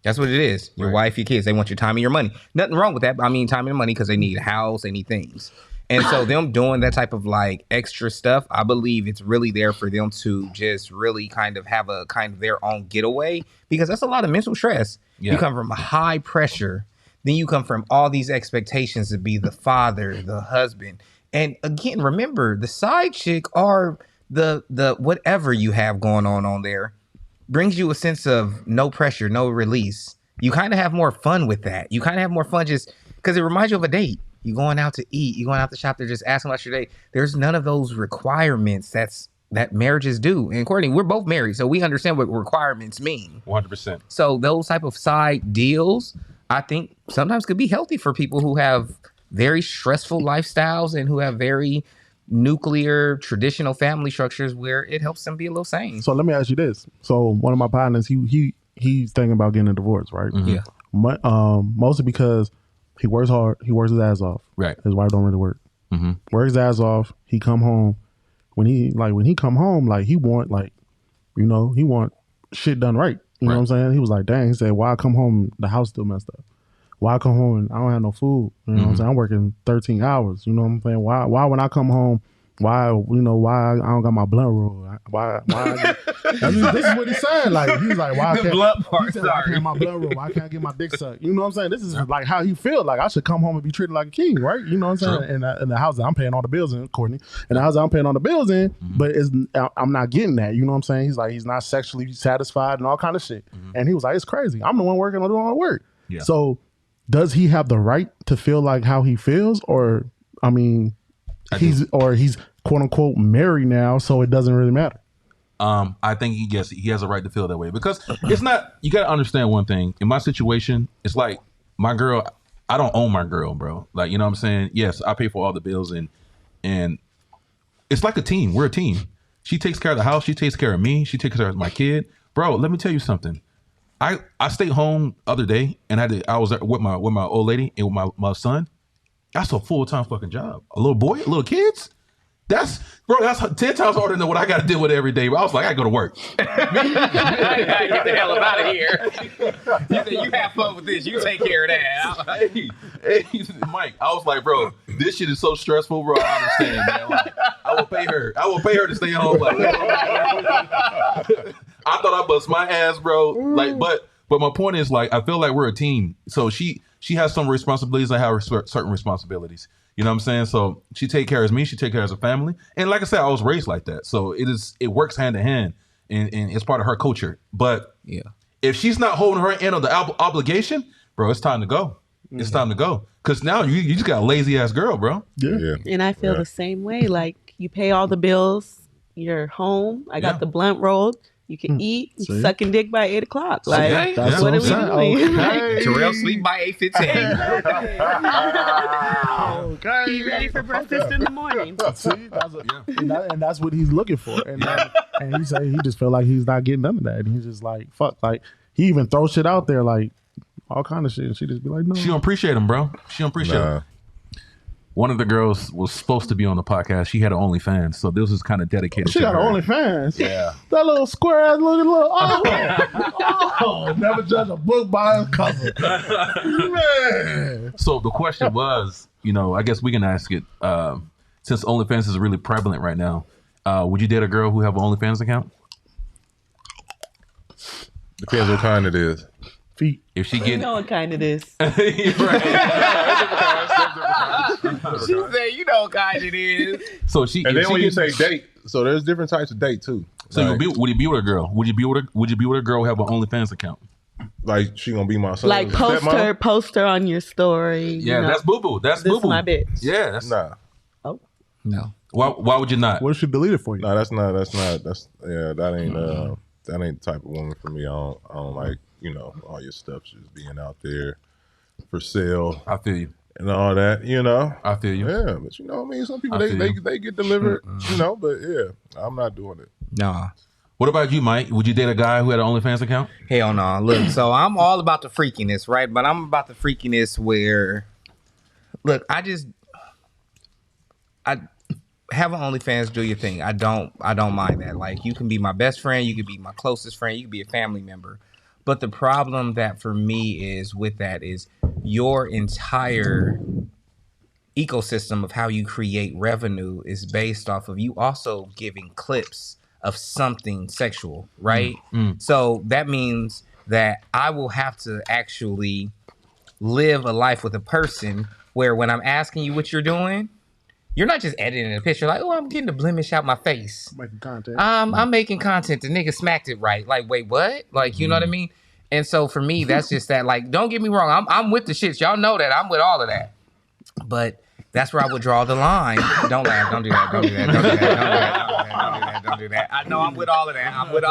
That's what it is. Your wife, your kids, they want your time and your money. Nothing wrong with that. I mean, time and money, because they need a house, they need things. And so them doing that type of like extra stuff, I believe it's really there for them to just really kind of have a kind of their own getaway, because that's a lot of mental stress. Yeah. You come from high pressure, then you come from all these expectations to be the father, the husband. And again, remember, the side chick or the whatever you have going on there brings you a sense of no pressure, no release. You kind of have more fun with that. You kind of have more fun just because it reminds you of a date. You going out to eat, you going out to shop, they're just asking about your day. There's none of those requirements that marriages do. And Courtney, we're both married, so we understand what requirements mean. 100%. So those type of side deals, I think sometimes could be healthy for people who have very stressful lifestyles and who have very nuclear traditional family structures where it helps them be a little sane. So let me ask you this. So one of my partners, he's thinking about getting a divorce, right? Mm-hmm. Yeah. Mostly because he works hard. He works his ass off. Right. His wife don't really work. Mm-hmm. Works his ass off. He come home. When he come home, like he want shit done right. You know what I'm saying? He was like, dang. He said, why I come home, the house still messed up. Why I come home and I don't have no food? You know what I'm saying? I'm working 13 hours. You know what I'm saying? Why when I come home, why I don't got my blunt roll? Why this is what he's saying. Like he's like, why I can't blunt part, he said, why I can't my blunt roll? Why I can't get my dick sucked? You know what I'm saying? This is like how he feel. Like I should come home and be treated like a king, right? You know what I'm saying? In the house that I'm paying all the bills in, Courtney. And the house that I'm paying all the bills in, but I'm not getting that. You know what I'm saying? He's like, he's not sexually satisfied and all kind of shit. And he was like, it's crazy. I'm the one working on doing all the work. Yeah. So does he have the right to feel like how he feels, or I mean, he's quote unquote married now, so it doesn't really matter? I think he has a right to feel that way, because it's not. You got to understand one thing. In my situation, it's like my girl. I don't own my girl, bro. Like, you know what I'm saying? Yes, I pay for all the bills, and it's like a team. We're a team. She takes care of the house. She takes care of me. She takes care of my kid, bro. Let me tell you something. I stayed home the other day, and I was with my old lady and with my son. That's a full-time fucking job. A little boy, little kids. That's 10 times harder than what I got to deal with every day. But I was like, I gotta go to work. I gotta get the hell up out of here. You said, you have fun with this. You take care of that. Hey, Mike, I was like, bro, this shit is so stressful, bro. I understand, man. Like, I will pay her to stay home. Like, I thought I bust my ass, bro. Like, but my point is, like, I feel like we're a team. So she has some responsibilities. I have certain responsibilities. You know what I'm saying? So she take care of me. She take care of her family. And like I said, I was raised like that. So it works hand in hand, and it's part of her culture. But yeah, if she's not holding her end of the obligation, bro, it's time to go. It's time to go. Because now you just got a lazy ass girl, bro. Yeah. And I feel the same way. Like, you pay all the bills. You're home. I got the blunt rolled. You can eat, sucking dick by 8 o'clock. Like, That's what are what I'm we doing? saying. Terrell sleep by 8:15. Okay. Be ready for breakfast in the morning. See, and that's what he's looking for. And he said he just felt like he's not getting none of that. And he's just like, fuck. Like, he even throws shit out there, like all kind of shit. And she just be like, no. She don't appreciate him, bro. She don't appreciate him. One of the girls was supposed to be on the podcast. She had an OnlyFans, so this is kind of dedicated. She to got her. an OnlyFans. Yeah. That little square ass looking little. Oh, never judge a book by its cover. Man. So the question was, I guess we can ask it. Since OnlyFans is really prevalent right now, would you date a girl who have an OnlyFans account? Depends what kind it is. Feet. If she You get, know what kind it is. She said, you know what kind it is. So she. And if then she when you get- say date, so there's different types of date too. so Like, would you be with a girl? Would you be with a girl who have an OnlyFans account? like she gonna be my son? Like, post her on your story. Yeah, that's boo boo. That's This boo boo. my bitch. Yeah. That's, Nah, No. Why would you not? What if she delete it for you? nah, that ain't the type of woman for me. I don't like all your stuff just being out there for sale I feel you. and all that. I feel you. Yeah, but what I mean, some people I they feel get delivered. But yeah, I'm not doing it. Nah. What about you, Mike? Would you date a guy who had an OnlyFans account? Hell no. Look, so I'm all about the freakiness, right? But I'm about the freakiness where, look, I have an OnlyFans, do your thing. I don't mind that. Like, you can be my best friend, you could be my closest friend, you could be a family member. But the problem that for me is with that is your entire ecosystem of how you create revenue is based off of you also giving clips of something sexual, right? So that means that I will have to actually live a life with a person where when I'm asking you what you're doing, you're not just editing a picture like, oh, I'm getting a blemish out my face. Making content. I'm making content. The nigga smacked it right. Like, wait, what? Like, you know what I mean? And so for me, that's just that. Like, don't get me wrong. I'm with the shits. Y'all know that. I'm with all of that. But that's where I would draw the line. Don't laugh. Don't do that. Don't do that. Don't do that. Don't do that. Don't do that. I know I'm with all of that. I'm with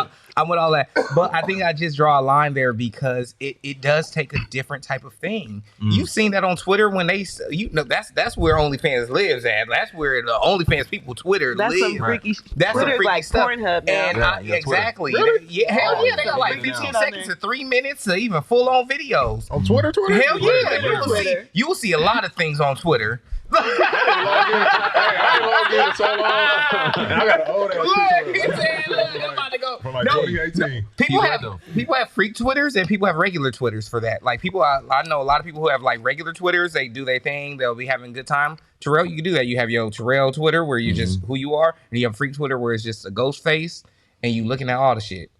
all that. But I think I just draw a line there because it does take a different type of thing. You've seen that on Twitter when that's where OnlyFans lives at. That's where the OnlyFans people Twitter live. That's some freaky. That's some freaky like stuff. Pornhub now. And exactly. Really? Yeah, hell yeah. They got like 15 on seconds there. to 3 minutes to even full on videos. On Twitter? Hell yeah. Twitter. You will see a lot of things on Twitter. I ain't logged in so long. I got an old ass picture I'm about to go. from like No, 2018. People have freak Twitters and people have regular Twitters for that. Like people, I know a lot of people who have like regular Twitters. They do their thing. They'll be having a good time. Terrell, you can do that. You have your Terrell Twitter where you just who you are, and you have freak Twitter where it's just a ghost face and you looking at all the shit.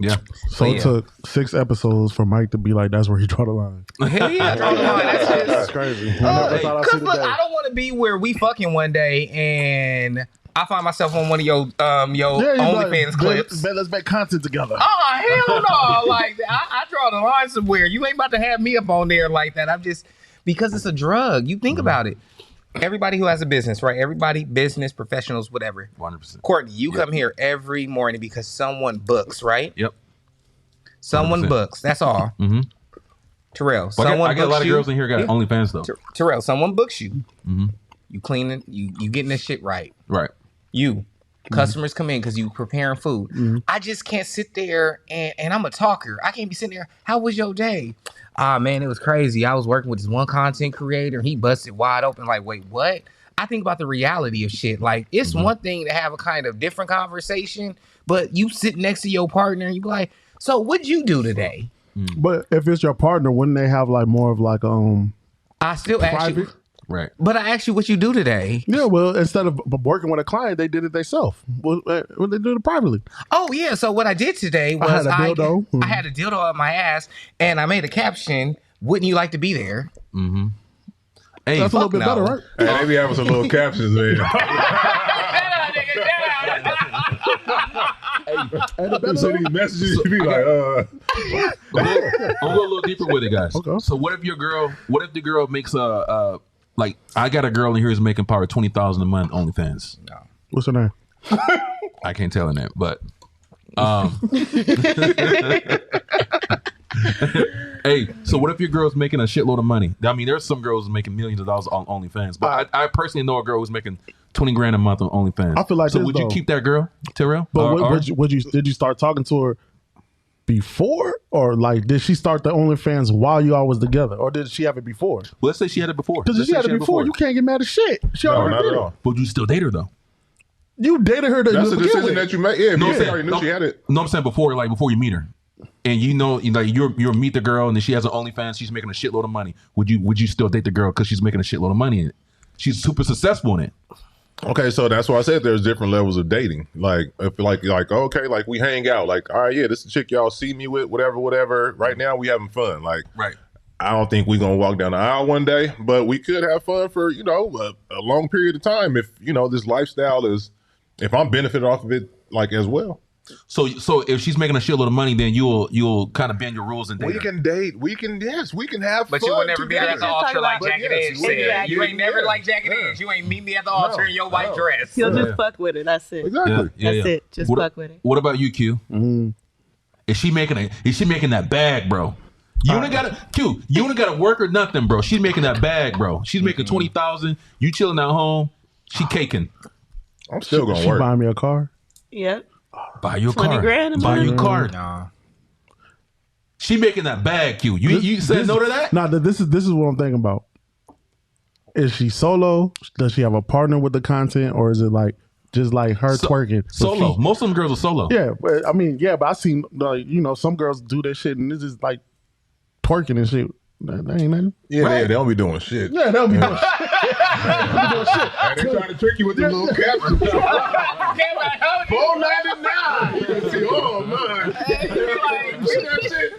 Yeah. So it took 6 episodes for Mike to be like, that's where he draw the line. Hell yeah, draw the line. That's crazy. I never thought I'd see Because the look, day. I don't want to be where we fucking one day and I find myself on one of your OnlyFans clips. Let's make content together. Oh hell no! Like I draw the line somewhere. You ain't about to have me up on there like that. I'm just because it's a drug. You think about it. Everybody who has a business, right? Everybody, business professionals, whatever. 100%. Courtney, you come here every morning because someone books, right? Yep. Someone 100%. books. That's all. Mm-hmm. Terrell, But someone I get a books lot of you. girls in here got OnlyFans though. Terrell, someone books you. Mm-hmm. You cleaning. You getting this shit right. Right. You. Customers come in because you preparing food. I just can't sit there and I'm a talker. I can't be sitting there. How was your day? Man, it was crazy. I was working with this one content creator. He busted wide open. Like, wait, what? I think about the reality of shit. Like, it's one thing to have a kind of different conversation, but you sit next to your partner and you be like, so what'd you do today? But if it's your partner, wouldn't they have like more of like I still ask you. private? Right. But I asked you what you do today. Yeah, well, instead of working with a client, they did it themselves. Well, they did it privately. Oh yeah. So what I did today was I had a dildo. I had a dildo up my ass and I made a caption. Wouldn't you like to be there? Mm-hmm. Hey, That's a little bit no. better, right? Hey, they be having some little captions there. So these messages you be like, I'll go a little deeper with it, guys. Okay. So what if the girl makes like I got a girl in here who's making probably $20,000 a month OnlyFans. What's her name? I can't tell her that, but hey, so what if your girl's making a shitload of money? I mean, there's some girls making millions of dollars on OnlyFans, but I personally know a girl who's making $20,000 a month on OnlyFans. I feel like so. this, Would you though. keep that girl, Terrell? But did you start talking to her before, or like did she start the OnlyFans while you all was together, or did she have it before? Well, let's say she had it before. Because if she had it before, you can't get mad at shit. She no, already not did at it. all. But you still date her though. You dated her to That's a begin decision with. that you make. Yeah, if No, you I'm saying- already knew she had it. No, I'm saying before you meet her, and you know, like you'll meet the girl, and then she has an OnlyFans. She's making a shitload of money. Would you still date the girl because she's making a shitload of money in it? She's super successful in it. Okay, so that's why I said there's different levels of dating. Like, if like okay, like we hang out. Like, all right, yeah, this is the chick y'all see me with, whatever. Right now, we having fun. Like, Right. I don't think we're gonna walk down the aisle one day, but we could have fun for a long period of time if this lifestyle is. If I'm benefiting off of it, like as well. So if she's making a shitload of money, then you'll kind of bend your rules and date We her. can date. We can have But fun you would never be at the together. altar like But Jack and yes, Edge we- said. Exactly. You ain't never Yeah. like Jack and Yeah. Edge. You ain't meet me at the altar in your white dress. He'll Yeah. just fuck with it. That's it. Exactly. That's it. Just fuck with it. What about you, Q? Is she making that bag, bro? You ain't gotta work or nothing, bro. She's making that bag, bro. She's making 20,000. You chilling at home. She caking. I'm still gonna She work. buying me a car. Yep. Buy your 20 car. grand a Buy month? your car. Nah. She making that bag, Q. You said no to that? Nah, this is what I'm thinking about. Is she solo? Does she have a partner with the content, or is it like just like her twerking? but Solo. she- Most of them girls are solo. Yeah, but I mean, but I seen some girls do that shit, and this is like twerking and shit. That ain't nothing. Yeah, they don't be doing shit. Yeah, that'll be doing shit. And they trying to trick you with the little caption. $4.99. Oh man. See that shit?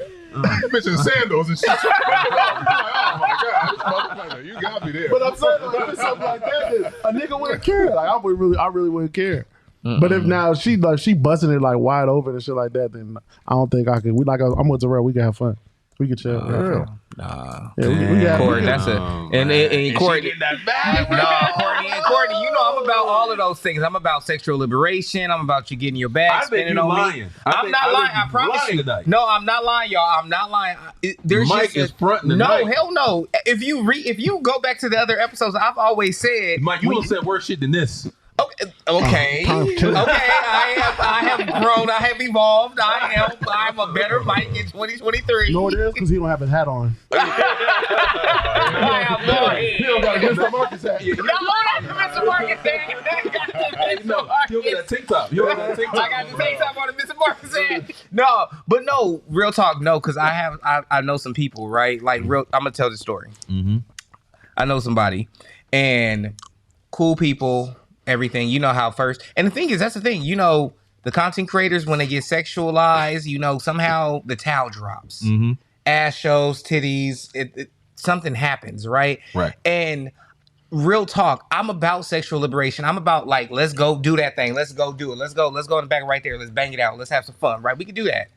Bitch in sandals and shit. Oh my God, you got me there. But I'm saying, like, if it's something like that, a nigga wouldn't care. Like, I really wouldn't care. But if now she busting it like wide open and shit like that, then I don't think I could. I'm with Terrell. We can have fun. We can chill. Nah. Yeah, Corey, that's a and Courtney. Courtney, you know I'm about all of those things. I'm about sexual liberation. I'm about you getting your bag spinning on me. I'm not lying. I promise you. No, I'm not lying, y'all. I'm not lying. There's Mike is fronting tonight. No, hell no. If you go back to the other episodes, I've always said, Mike, you would have said worse shit than this. Okay. I have grown. I have evolved. I'm a better Mike in 2023. No, it is because he don't have his hat on. I have no head. You don't got a Mr. Marcus hat. No, that's Mr. Marcus hat. You don't get a TikTok. You don't get a TikTok. I got the TikTok on the Mr. Marcus hat. No, real talk, no, because I know some people, right? Like, I'm gonna tell the story. Mm-hmm. I know somebody, and cool people. Everything, you know how first, and the thing is, that's the thing, you know, the content creators, when they get sexualized, you know, somehow the towel drops, ass shows, titties, something happens, right? And real talk, I'm about sexual liberation. I'm about, like, let's go do that thing, let's go do it, let's go in the back right there, let's bang it out, let's have some fun, right? We can do that.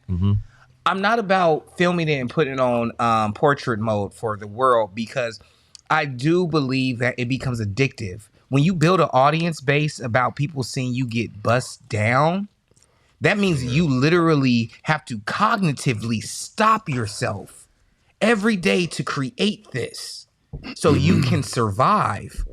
I'm not about filming it and putting it on portrait mode for the world, because I do believe that it becomes addictive. When you build an audience base about people seeing you get bust down, that means you literally have to cognitively stop yourself every day to create this so you can survive.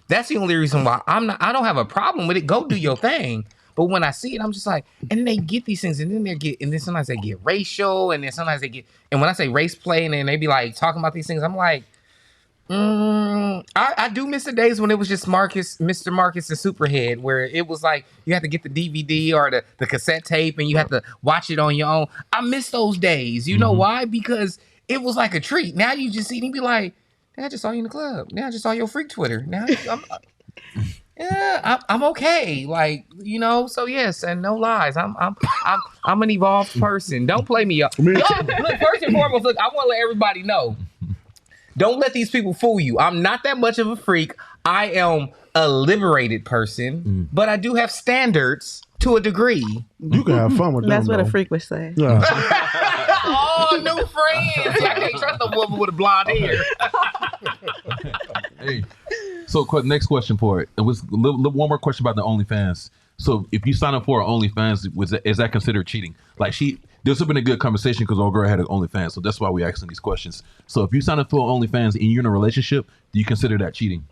That's the only reason why I don't have a problem with it. Go do your thing. But when I see it, I'm just like, and then they get these things, and then sometimes they get racial, and then sometimes they get, and when I say race play, and then they be like talking about these things, I'm like, I do miss the days when it was just Mr. Marcus and Superhead, where it was like you had to get the DVD or the cassette tape and you had to watch it on your own. I miss those days. You know why? Because it was like a treat. Now you just see it and be like, I just saw you in the club. Now I just saw your freak Twitter. Now I'm okay. Like, you know, so yes, and no lies. I'm an evolved person. Don't play me up. Look, first and foremost, I want to let everybody know. Don't let these people fool you. I'm not that much of a freak. I am a liberated person, but I do have standards to a degree. You can have fun with them. That's what a freak would say. Yeah. Oh, new friends. I can't trust a woman with a blonde hair. Hey, so next question for it. It was one more question about the OnlyFans. So if you sign up for an OnlyFans, is that considered cheating? Like this would have been a good conversation because old girl had an OnlyFans, so that's why we're asking these questions. So if you sign up for OnlyFans and you're in a relationship, do you consider that cheating?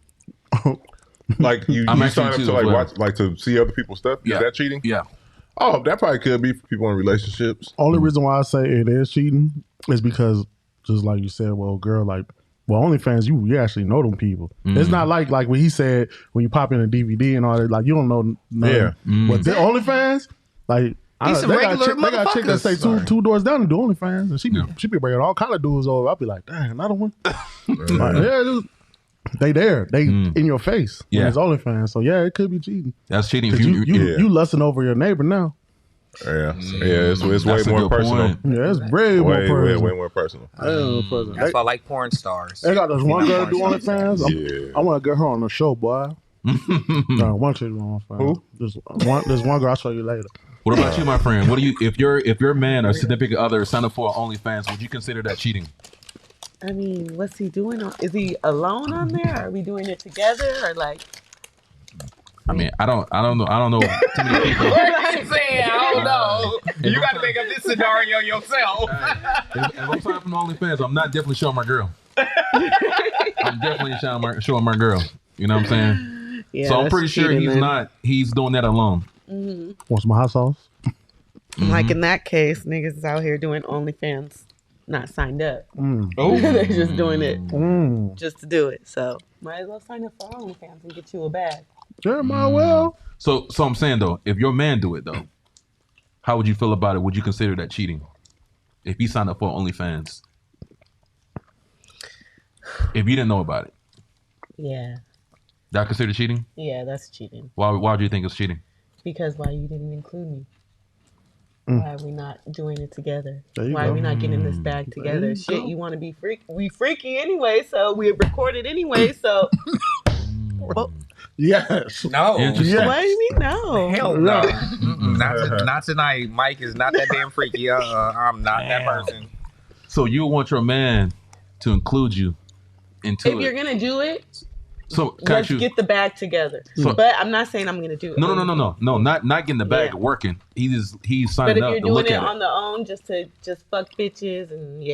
Like you sign up to like watch, like to see other people's stuff? Yeah. Is that cheating? Yeah. Oh, that probably could be for people in relationships. Only reason why I say it is cheating is because, just like you said, well, girl, like, well, OnlyFans, you actually know them people. It's not like when he said when you pop in a DVD and all that, like you don't know nothing. Yeah. But the OnlyFans, like. They got a chick that stay two doors down and do OnlyFans, and she be bringing all kind of dudes over. I'll be like, dang, another one. Like, they in your face. Yeah, it's OnlyFans. So yeah, it could be cheating. That's cheating. If you lusting over your neighbor now. Yeah, it's way more personal. Point. Yeah, it's way more personal. Way more personal. That's why I like porn stars. They got this one girl do OnlyFans. I want to get her on the show, boy. One chick on OnlyFans. Who? There's one girl. I'll show you later. What about you, my friend? What do you if your man or significant other signed up for OnlyFans, would you consider that cheating? I mean, what's he doing? Is he alone on there? Are we doing it together or like? I mean, I don't know too many people. What are you saying? I don't know. You got to make up this scenario yourself. If I'm signing up for OnlyFans, I'm not definitely showing my girl. I'm definitely showing my girl. You know what I'm saying? Yeah, so I'm pretty sure he's doing that alone. Want some hot sauce? Like in that case, niggas is out here doing OnlyFans, not signed up. Oh, They're just doing it just to do it. So might as well sign up for OnlyFans and get you a bag. Sure, might well. So I'm saying though, if your man do it though, how would you feel about it? Would you consider that cheating? If he signed up for OnlyFans, if you didn't know about it? Yeah. That considered cheating? Yeah, that's cheating. Why do you think it's cheating? Because why you didn't include me? Why are we not doing it together? There you Why go. are we not getting this bag together? you Shit, go. you want to be freaky? We freaky anyway, so we recorded anyway. So Yes. No. Interesting. Yeah. what do you mean no? Hell no. Not tonight. Mike is not that damn freaky. I'm not that person. So you want your man to include you into If you're gonna do it, so let's you, get the bag together. So- But I'm not saying I'm gonna do it. no, not getting the bag Yeah. working. He's But signing if up you're to doing look it at on it. the own, just to fuck bitches and No,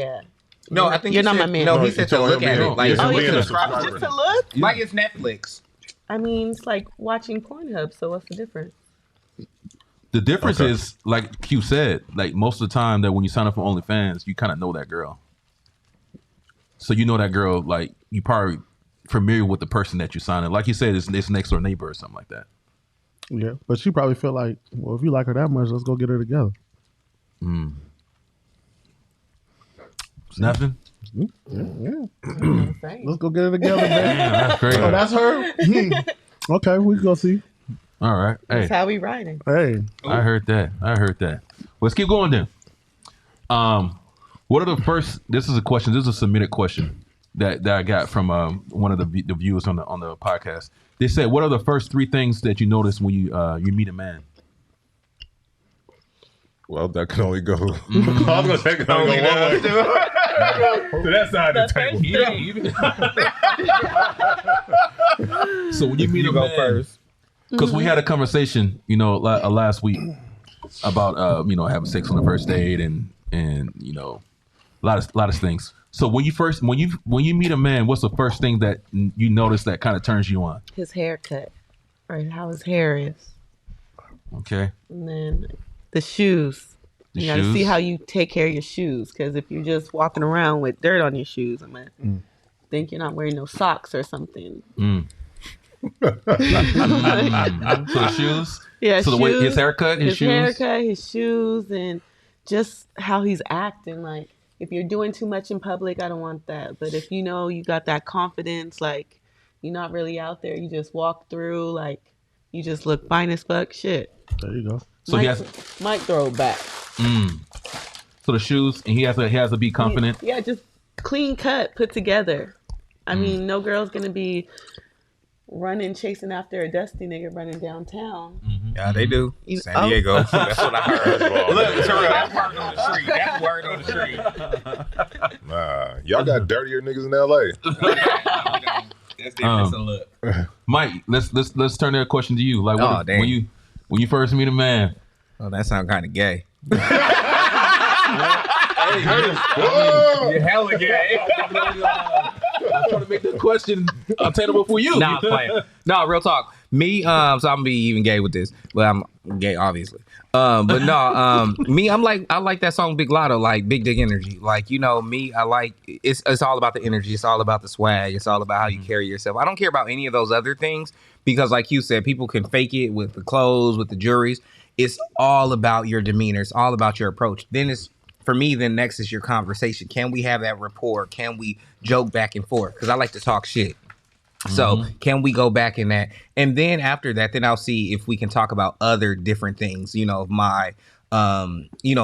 You're I think you're he not said, my man. No, No, he he said to told look him at being- it. Like, yeah, it's Oh, being you a just subscriber. to look? like it's Netflix. I mean, it's like watching Pornhub. So what's the difference? The difference Okay. is, like Q said, like most of the time that when you sign up for OnlyFans, you kind of know that girl. So you know that girl, like you probably familiar with the person that you sign up. Like you said, it's next door neighbor or something like that. Yeah, but she probably feel like, well, if you like her that much, let's go get her together. Nothing. Yeah, You know what I'm saying? let's go get her together, man. Yeah, that's great. Oh, that's her. Okay, we can go see. All right. Hey, That's how we riding. Hey, I heard that. Let's keep going then. What are the first? This is a question. This is a submitted question that I got from one of the viewers on the podcast. They said, "What are the first 3 things that you notice when you meet a man?" Well, that can only go. I was gonna say it can only go one way. To that side of the table. So when you meet a man, first. because we had a conversation, last week about having sex on the first date and a lot of things. So when you meet a man, what's the first thing that you notice that kind of turns you on? His haircut, or how his hair is, Okay. and then the shoes. The You gotta shoes? see how you take care of your shoes, because if you're just walking around with dirt on your shoes, I'm gonna think you're not wearing no socks or something. So the shoes. Yeah, So the way his haircut, his shoes. haircut, his shoes, and just how he's acting. Like, if you're doing too much in public, I don't want that. But if you got that confidence, like you're not really out there, you just walk through, like you just look fine as fuck. Shit, there you go. So he has. might throw it back. So the shoes, and he has to be confident. Yeah, just clean cut, put together. I mean, no girl's gonna be chasing after a dusty nigga running downtown. Yeah, they do. You- San Diego. That's what I heard. Well, Look, Terrell, that's word on the street. That's word on the street. Nah, y'all got dirtier niggas in LA. That's different. So look. Mike, let's turn that question to you. Like, Oh, dang. when you first meet a man, Oh, that sounds kind of gay. Whoa! You're hella gay. I'm trying to make the question attainable for you. Nah, I'm playing. No, real talk. Me, so I'm gonna be even gay with this, but I'm gay, obviously. But no, me, I like that song Big Latto, like Big Dick Energy. Like, me, I like it's all about the energy. It's all about the swag. It's all about how you carry yourself. I don't care about any of those other things because, like you said, people can fake it with the clothes, with the jewelries. It's all about your demeanor. It's all about your approach. Then next is your conversation. Can we have that rapport? Can we joke back and forth? Because I like to talk shit. So can we go back in that? And then after that, then I'll see if we can talk about other different things, my,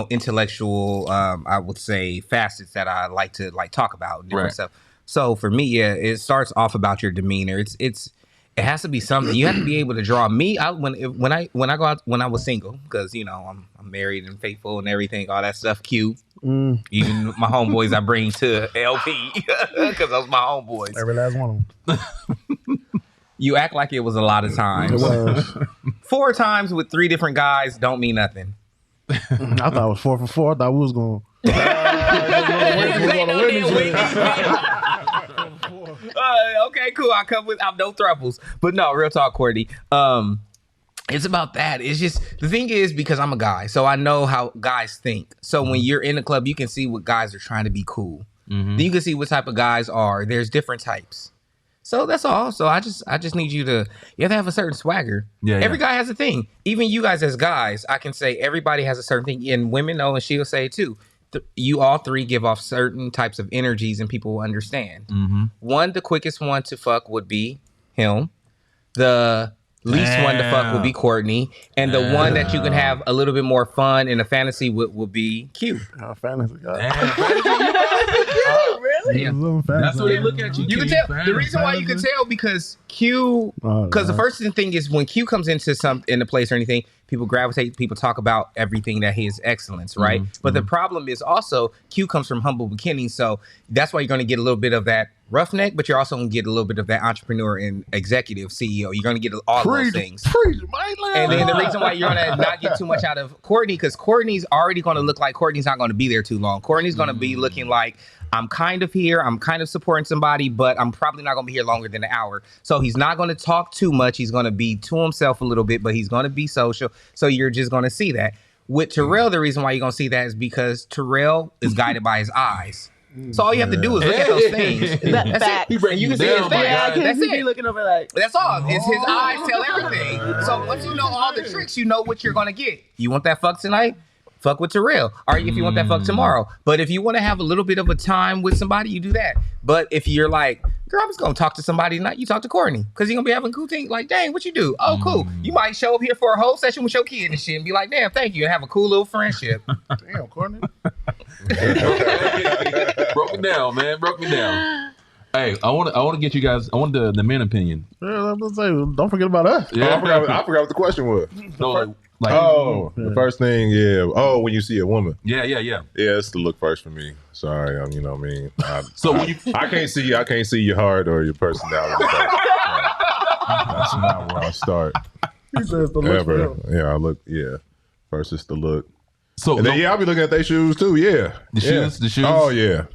intellectual, I would say facets that I like to talk about different Right. stuff. So for me, yeah, it starts off about your demeanor. It has to be something. You have to be able to draw me out when I go out when I was single, because I'm married and faithful and everything, all that stuff cute. Even my homeboys I bring to LP because those my homeboys. Every last one of them. You act like it was a lot of It times. was. 4 times with 3 different guys don't mean nothing. I thought it was 4 for 4. I thought we was going. Okay, cool. I'm no thruples. But no, real talk, Courtney. It's about that. It's just the thing is because I'm a guy, so I know how guys think. So when you're in a club, you can see what guys are trying to be cool. Then you can see what type of guys are. There's different types. So that's all. So I just need you have to have a certain swagger. Yeah, Every guy has a thing. Even you guys as guys, I can say everybody has a certain thing. And women know, and she'll say it too. You all 3 give off certain types of energies and people will understand. One, the quickest one to fuck would be him. The least one to fuck would be Courtney, and the one that you can have a little bit more fun in a fantasy would be Q. Fantasy guy. Really? Yeah. That's what they look at you. You can tell. The reason why you can tell because Q, because the first thing is when Q comes into a place or anything, people gravitate, people talk about everything that his excellence, right? But the problem is also Q comes from humble beginnings, so that's why you're going to get a little bit of that roughneck, but you're also going to get a little bit of that entrepreneur and executive CEO. You're going to get all those things. And then the reason why you're going to not get too much out of Courtney, because Courtney's already going to look like Courtney's not going to be there too long. Courtney's going to be looking like, I'm kind of here, I'm kind of supporting somebody, but I'm probably not going to be here longer than an hour. So he's not going to talk too much. He's going to be to himself a little bit, but he's going to be social. So you're just going to see that. With Terrell, the reason why you're going to see that is because Terrell is guided by his eyes. So all you have to do is look at those things. That's it. And you can see his face. That's it. Looking over like. That's all. It's his eyes tell everything. So once you know all the tricks, you know what you're going to get. You want that fuck tonight? Fuck with Terrell. Or if you want that fuck tomorrow. But if you want to have a little bit of a time with somebody, you do that. But if you're like, girl, I'm just going to talk to somebody tonight, you talk to Courtney. Because you're going to be having cool things. Like, dang, what you do? Oh, cool. You might show up here for a whole session with your kid and shit and be like, damn, thank you. And have a cool little friendship. Damn, Courtney. Broke me down, man. Broke me down. Hey, I want to get you guys. I want the men opinion. Yeah, I'm gonna say, don't forget about us. Yeah, I forgot what the question was. So, the first thing, when you see a woman. Yeah. It's the look first for me. Sorry, you know what I mean. When you, I can't see your heart or your personality. That's not where I start. He says the look for him. Yeah, I look. Yeah, first it's the look. So and then I'll be looking at their shoes too. Yeah, the shoes. Oh yeah,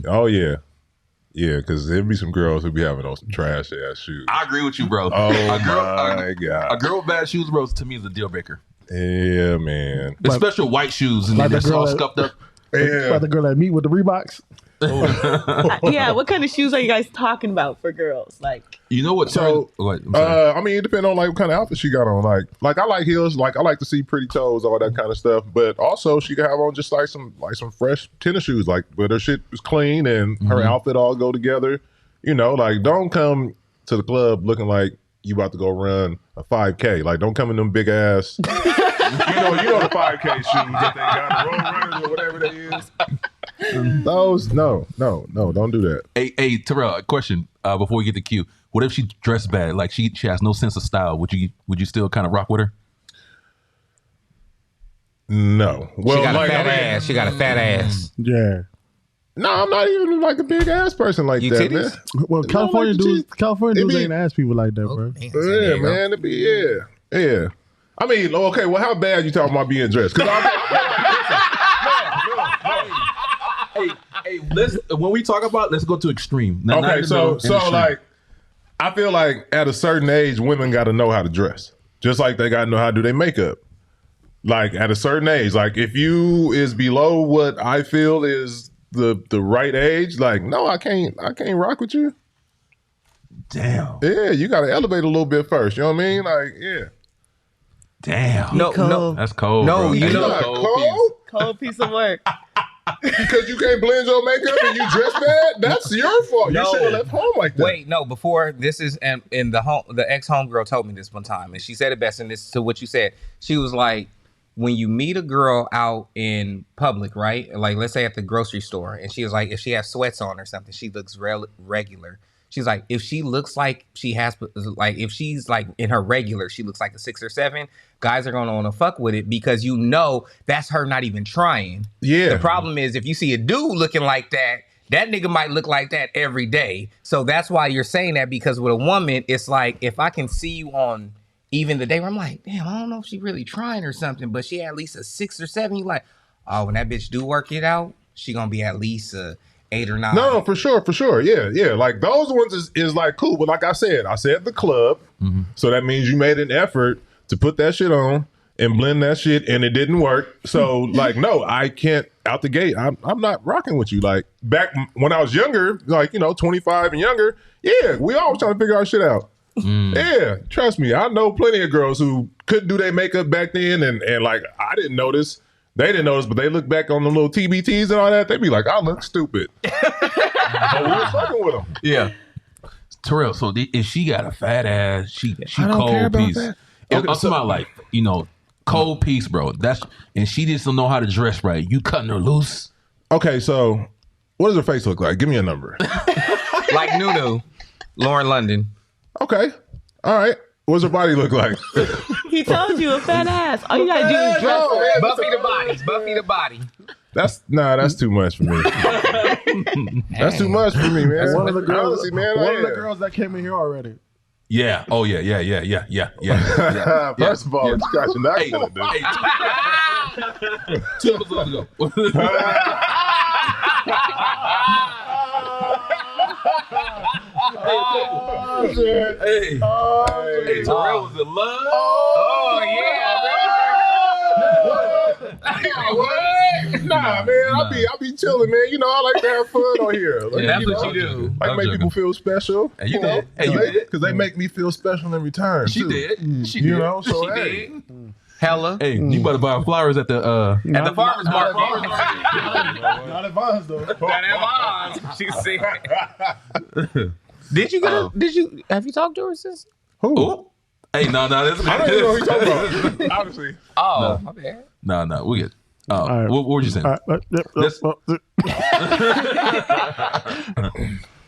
oh yeah. Yeah, because there'd be some girls who be having on some trash ass shoes. I agree with you, bro. Oh my God. A girl with bad shoes, bro, to me is a deal breaker. Yeah, man. Especially white shoes and they're all scuffed up. Yeah. Like the girl that meet with the Reeboks. Yeah, what kind of shoes are you guys talking about for girls? Like, you know what? So, I mean, it depends on like what kind of outfit she got on. Like I like heels. Like I like to see pretty toes, all that kind of stuff. But also, she could have on just like some fresh tennis shoes, like but her shit is clean and her outfit all go together. You know, like don't come to the club looking like you about to go run a 5K. Like don't come in them big ass. you know the 5K shoes that they got, the road runners or whatever they is. Those, no, don't do that. Hey, Terrell, a question before we get to Q. What if she dressed bad? Like she has no sense of style. Would you still kind of rock with her? No. Well, she got a fat ass. She got a fat ass. Yeah. No, I'm not even like a big ass person like that, man. Well, California dudes ain't ass people like that, bro. Yeah, man. It'd be yeah. I mean, okay. Well, how bad you talking about being dressed? Because Hey, when we talk about, let's go to extreme. Okay, so like, I feel like at a certain age, women got to know how to dress, just like they got to know how to do their makeup. Like at a certain age, like if you is below what I feel is the right age, like no, I can't rock with you. Damn. Yeah, you got to elevate a little bit first. You know what I mean? Like, yeah. Damn. No, that's cold. No, bro. you know, cold piece of work. Because you can't blend your makeup and you dress bad, that's your fault. You should have left home like that. Wait, no. Before this is, and the ex homegirl told me this one time, and she said it best. And this to what you said. She was like, when you meet a girl out in public, right? Like let's say at the grocery store, and she was like, if she has sweats on or something, she looks regular. She's like, if she looks like she has, like, if she's like in her regular, she looks like a 6 or 7, guys are going to want to fuck with it because you know that's her not even trying. Yeah. The problem is if you see a dude looking like that nigga might look like that every day. So that's why you're saying that, because with a woman, it's like, if I can see you on even the day where I'm like, damn, I don't know if she really trying or something, but she at least a 6 or 7, you like, oh, when that bitch do work it out, she going to be at least a 8 or 9. No, for sure. Yeah. Like those ones is like cool. But like I said the club. Mm-hmm. So that means you made an effort to put that shit on and blend that shit and it didn't work. So like, no, I can't out the gate. I'm not rocking with you. Like back when I was younger, like, 25 and younger. Yeah, we always trying to figure our shit out. Yeah, trust me. I know plenty of girls who couldn't do their makeup back then. And like, I didn't notice. They didn't notice, but they look back on the little TBTs and all that. They be like, I look stupid. But we was fucking with them. Yeah. Terrell, so if she got a fat ass, she I don't care cold about piece. that. I'm Okay, talking about like, cold piece, bro. And she just don't know how to dress right. You cutting her loose. Okay, so what does her face look like? Give me a number. Like Nunu, Lauren London. Okay. All right. What does her body look like? He told you a fat ass. All you gotta do is dress her. Buffy the body. Buffy the body. That's too much for me. That's too much for me, man. One of the girls, Honestly, man, one of the girls that came in here already. Yeah. Oh yeah. First of all, yeah. you got your not gonna do. Hey, 2 episodes ago. Hey, Terrell was in love. Oh Nah, man, I be chilling, man. You know, I like to have fun on here. Like, That's what you do. I make people feel special. And you did. And you did. Because they make me feel special in return. She too. did. She You did. know, so She hey. did. Hella. Hey, you better buy flowers at the At the farmer's market. Not advised though. That am She said. Did you get have you talked to her since? Who? Oh. Hey, no, this I don't even know who you're talking about. Obviously. Oh, my bad. No, we get. right. What were you saying?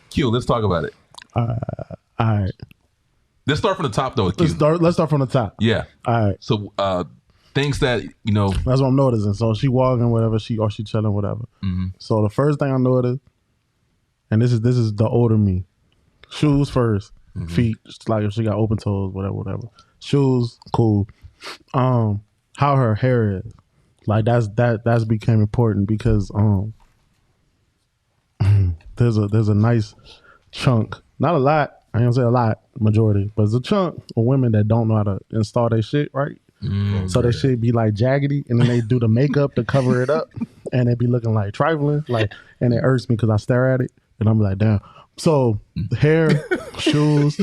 Q, let's talk about it. All right. Let's start from the top though. Q. Let's start from the top. Yeah. All right. So things that That's what I'm noticing. So she walking, whatever, she chilling, whatever. Mm-hmm. So the first thing I noticed, and this is the older me, shoes first, feet, like if she got open toes, whatever. Shoes, cool. How her hair is, like that's became important because there's a nice chunk, not a lot. I ain't gonna say a lot, majority, but it's a chunk of women that don't know how to install their shit right. So they shit be like jaggedy, and then they do the makeup to cover it up, and it be looking like trifling, and it irks me because I stare at it, and I'm like, damn. So hair, shoes,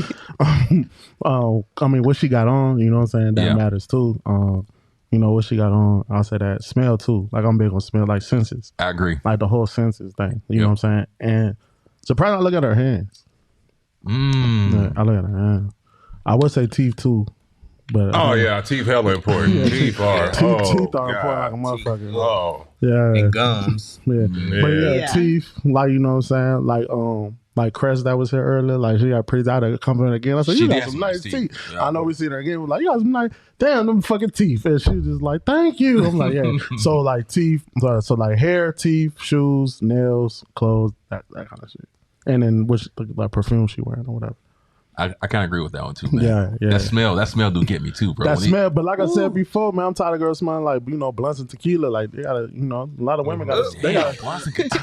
what she got on, you know what I'm saying? That matters too. What she got on, I'll say that. Smell too. Like I'm big on smell, like senses. I agree. Like the whole senses thing. You know what I'm saying? And surprised I look at her hands. Yeah, I look at her hands. I would say teeth too. But yeah, teeth hella important. Teeth are teeth are important like a motherfucker. Oh. Yeah. And gums. Yeah. But Yeah. teeth, like you know what I'm saying? Like Crest that was here earlier, like she got pretty out of compliment again. I said, She you got did some some nice nice teeth. teeth. Yeah. I know we seen her again. We're like, you got some nice, damn, them fucking teeth. And she was just like, thank you. I'm like, yeah. So like teeth, so like hair, teeth, shoes, nails, clothes, that kind of shit. And then which like perfume she wearing or whatever. I kind of agree with that one too, man. Yeah. That smell do get me too, bro. That smell, but like I said before, man, I'm tired of girls smelling like, blunts and tequila. Like they gotta, a lot of women gotta, they gotta.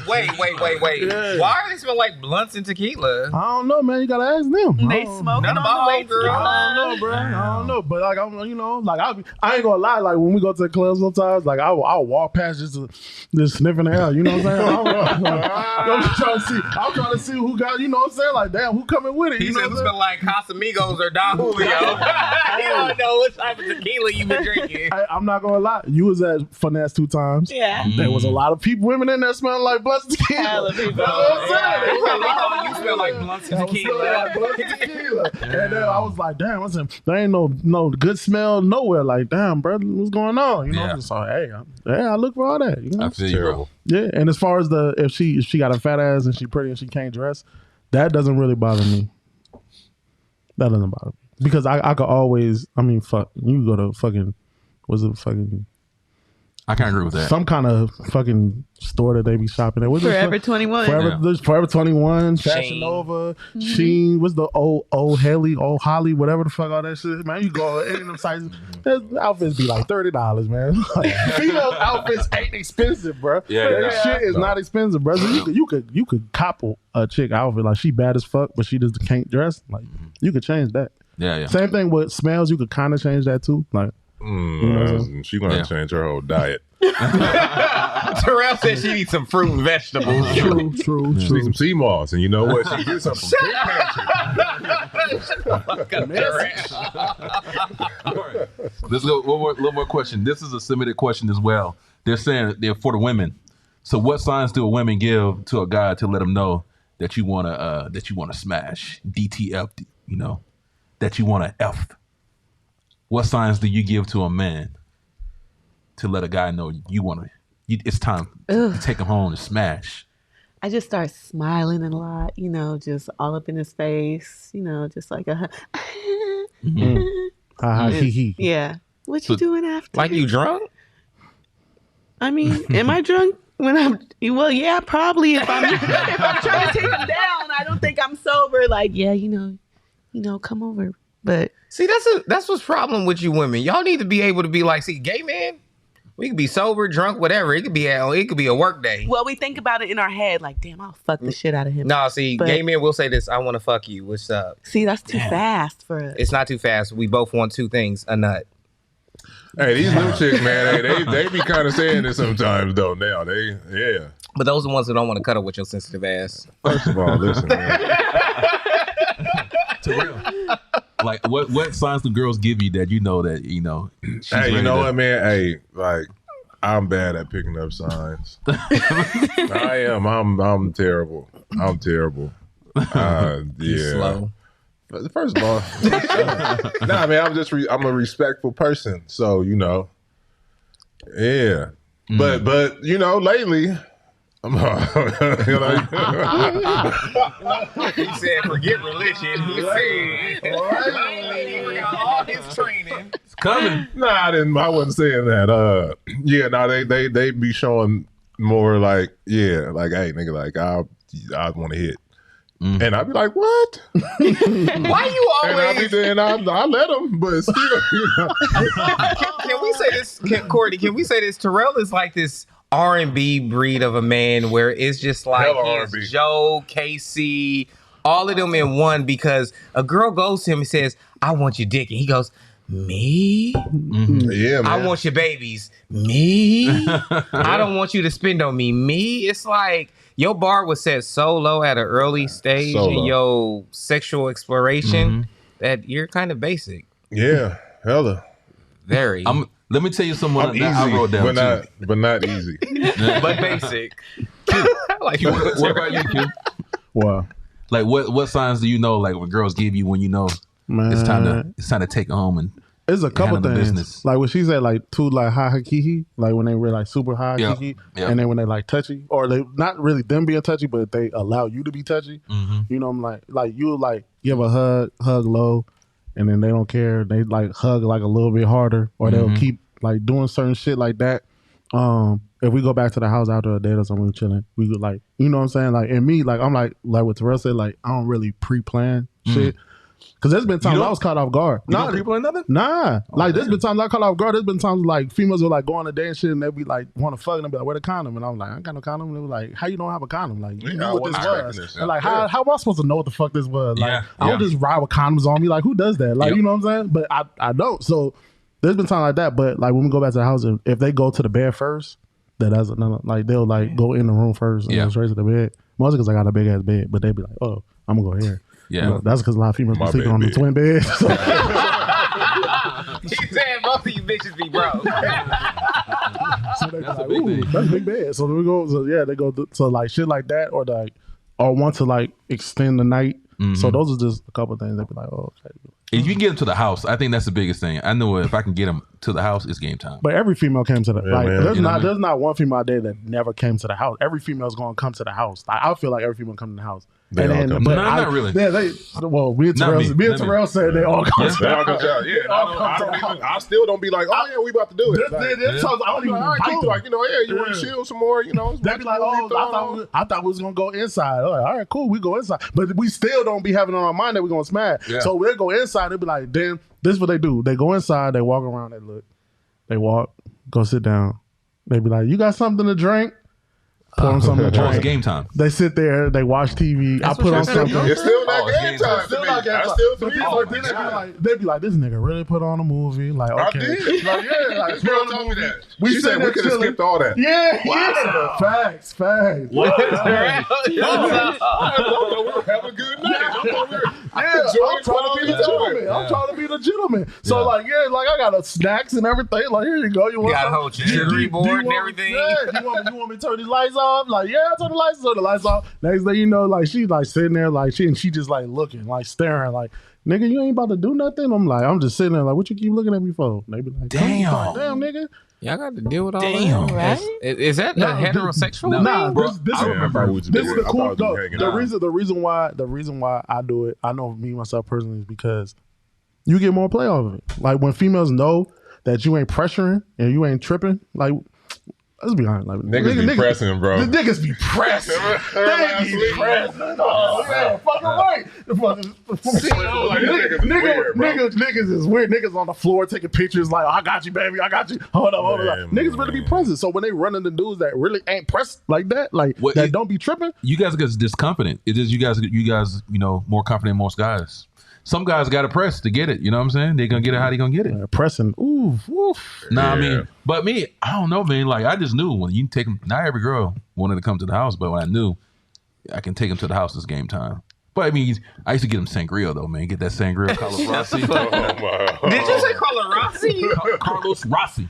Wait. Yeah. Why are they smell like blunts and tequila? I don't know, man. You gotta ask them. They smoking None on of my the way to homegirls. the I don't know, bro. I don't know, but like I ain't gonna lie. Like when we go to the club, sometimes like I'll walk past just sniffing the air. You know what I'm saying? I'm trying to see who got. You know what I'm saying? Like damn, who coming with it? He You know says it what I'm smell like Casamigos or Don Julio. You don't know what type of tequila you been drinking. I'm not gonna lie. You was at Finesse 2 times. Yeah. There was a lot of women in there smelling like blunts and tequila. Hella people. That's what I'm saying. There was a lot of You smell like blunts and I was smelling tequila. like blunts and tequila. And then I was like, damn, there ain't no good smell nowhere. Like, damn, bro, what's going on? You know, Yeah. so hey, I look for all that. You know? I feel you, bro. Yeah, and as far as if she got a fat ass and she pretty and she can't dress, that doesn't really bother me. That doesn't bother me because I could always. I mean, fuck, you go to fucking I can't agree with that. some kind of fucking store that they be shopping at. What's it? Forever 21. Forever 21, Fashion Sheen. Nova, Sheen. What's the old Holly, whatever the fuck all that shit, man. You go any of them sizes, there's outfits be like $30, man. Female outfits ain't expensive, bro. That shit is not expensive, bro. So you could cop a chick outfit like she bad as fuck, but she just can't dress. Like you could change that. Yeah. Same thing with smells. You could kind of change that too. Like She's gonna change her whole diet. Terrell said she needs some fruit and vegetables. true. She needs some sea moss, and you know what? She gets something from Big Pantry. All right. Let's go. One little more question. This is a submitted question as well. They're saying they're for the women. So what signs do a women give to a guy to let him know that you wanna smash, DTF, that you wanna F. What signs do you give to a man to let a guy know it's time to take him home and smash? I just start smiling a lot, just all up in his face, just like a yeah. What you doing after? Like you drunk? I mean, am I drunk when I'm? Well, yeah, probably. If I'm trying to take him down, I don't think I'm sober. Like, yeah, come over. But see, that's what's problem with you women. Y'all need to be able to be like, see, gay man. We could be sober, drunk, whatever. It could be a work day. Well, we think about it in our head, like, damn, I'll fuck the shit out of him. No, see, gay men will say this: I want to fuck you. What's up? See, that's too fast for us. It's not too fast. We both want two things: a nut. Hey, these new chicks, man, they be kind of saying this sometimes, though. Now But those are the ones that don't want to cuddle with your sensitive ass. First of all, listen, man. Terrell, like what signs do girls give you that she's Hey, you know ready what, man? Hey, like I'm bad at picking up signs. I am. I'm terrible. I'm terrible. Yeah. Slow. First of all, nah, man. I'm a respectful person, so yeah. But lately. He said, "Forget religion." He said, "Lately, he forgot all his training." It's coming. Nah, I wasn't saying that. They be showing more like, hey, nigga, like I want to hit. And I'd be like, what? Why you always? And I let them, but still, Can we say this, Courtney? Can we say this? Terrell is like this R&B breed of a man where it's just like he's Joe, Casey, all of them in one, because a girl goes to him and says, I want your dick. And he goes, me? Yeah, man. I want your babies. Me? I don't want you to spend on me. Me? It's like your bar was set so low at an early stage in your sexual exploration that you're kind of basic. Yeah, hella. Very. Let me tell you someone that I wrote down but not easy. But basic. Like, what about you, Q? Wow. Like what signs do you know, like, when girls give you when you know it's time to take it home and it's a couple handle things. Business. Like when she said like too like high kiki, like when they were like super high kiki, and then when they like touchy, or they not really them being touchy, but they allow you to be touchy. You know, I'm like you like give a hug low, and then they don't care. They like hug like a little bit harder, or they'll keep like doing certain shit like that. If we go back to the house after a date or something, we chilling, we could like, you know what I'm saying? Like, and me, like I'm like what Terrell said, like I don't really pre-plan shit. Cause there's been times I was caught off guard. You don't pre-plan nothing? Nah. Like there's been times I caught off guard. There's been times like females will like go on a date and shit, and they be like want to fuck, and they be like, where the condom? And I'm like, I ain't got no condom. And they be like, how you don't have a condom? Like you knew what this was. And like how am I supposed to know what the fuck this was? Like I don't just ride with condoms on me. Like who does that? Like you know what I'm saying? But I don't. So there's been times like that. But like when we go back to the house, if they go to the bed first, that's another, like they'll like go in the room first and go straight to the bed. Mostly because I got a big ass bed, but they be like, oh, I'm gonna go here. Yeah, you know, that's because a lot of females be sleeping on the twin bed. So. He said most of you bitches be broke. So they that's like, a big thing. That's a big bed. So we go. So yeah, they go to like shit like that, or want to like extend the night. So those are just a couple of things. They be like, oh, okay. If you can get them to the house, I think that's the biggest thing. I know if I can get them to the house, it's game time. But every female came to the there's not one female out there that never came to the house. Every female's gonna come to the house. Like, I feel like every female come to the house. They all come. But not really. Me and Terrell said they all come. They all come out. Yeah, I still don't be like, oh yeah, we about to do it. I don't even invite them. Like, you want to chill some more? You know, they be like, oh, I thought we was gonna go inside. Like, all right, cool, we go inside, but we still don't be having on our mind that we're gonna smash. Yeah. So we'll go inside. They'll be like, damn, this is what they do. They go inside. They walk around. They look. They walk. Go sit down. They be like, you got something to drink? Pour them something to drink. It's game time. They sit there. They watch TV. I put on something. It's still not game time. Still not game time. They be like, this nigga really put on a movie. Like, okay. I did. Like, yeah. Like, this girl told me that. She said we could have skipped all that. Yeah. Wow. Facts. What? I thought we were having a good night. I'm trying to be legitimate. woman. So like I got snacks and everything. Like here you go. You want got a whole charcuterie board and everything. Yeah, you want me to turn these lights off? Like turn the lights off. Next thing you know, like she's like sitting there, like she just like looking, like staring, like nigga, you ain't about to do nothing. I'm just sitting there like, what you keep looking at me for? They be like, damn nigga. Y'all got to deal with all Damn, that. right? Is that heterosexual? Nah, Bro, this I remember is the cool. The reason why I do it, I know me myself personally, is because you get more play off of it. Like when females know that you ain't pressuring and you ain't tripping, like. Let's be honest. Like, niggas be pressing, bro. The niggas be pressing. They be pressing. Oh, yeah, fucking right. Niggas is weird. Niggas on the floor taking pictures like, I got you, baby. I got you. Hold up. Niggas really be pressing. So when they run into dudes that really ain't pressed like that, like that don't be tripping. You guys get just confident. It is you guys, more confident than most guys. Some guys got to press to get it. You know what I'm saying? They're going to get it how they going to get it. Pressing. Oof. Nah, I mean, but me, I don't know, man. Like, I just knew when you take them, not every girl wanted to come to the house, but when I knew I can take them to the house, it's game time. But I mean, I used to get them sangria, though, man. Get that sangria, Carlos Rossi. Did you say Carlos Rossi? Carlos Rossi.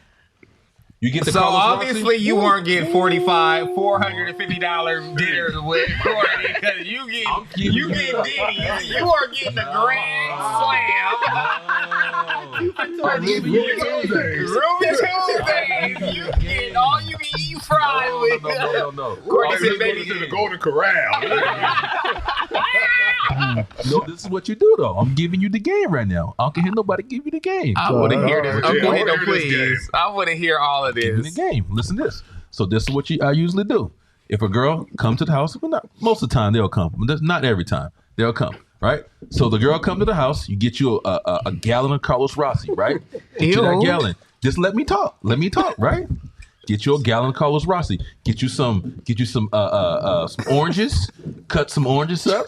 You get the so Carlos obviously Rossi? you weren't getting $450 dinners with Courtney because you get Diddy. You weren't getting the Grand Slam. Ruby Tuesdays. You get all you can eat fries with. No. Courtney said, baby, to the Golden Corral. No, this is what you do, though. I'm giving you the game right now. I can't hear nobody give you the game. I want to hear this. Uncle Hendo, please. I want to hear all of this. Give you the game. Listen to this. So this is what I usually do. If a girl comes to the house, most of the time they'll come. But not every time. They'll come, right? So the girl come to the house. You get you a gallon of Carlos Rossi, right? Get you that gallon. Just let me talk. Right? Get you a gallon of Carlos Rossi. Get you some oranges. Cut some oranges up.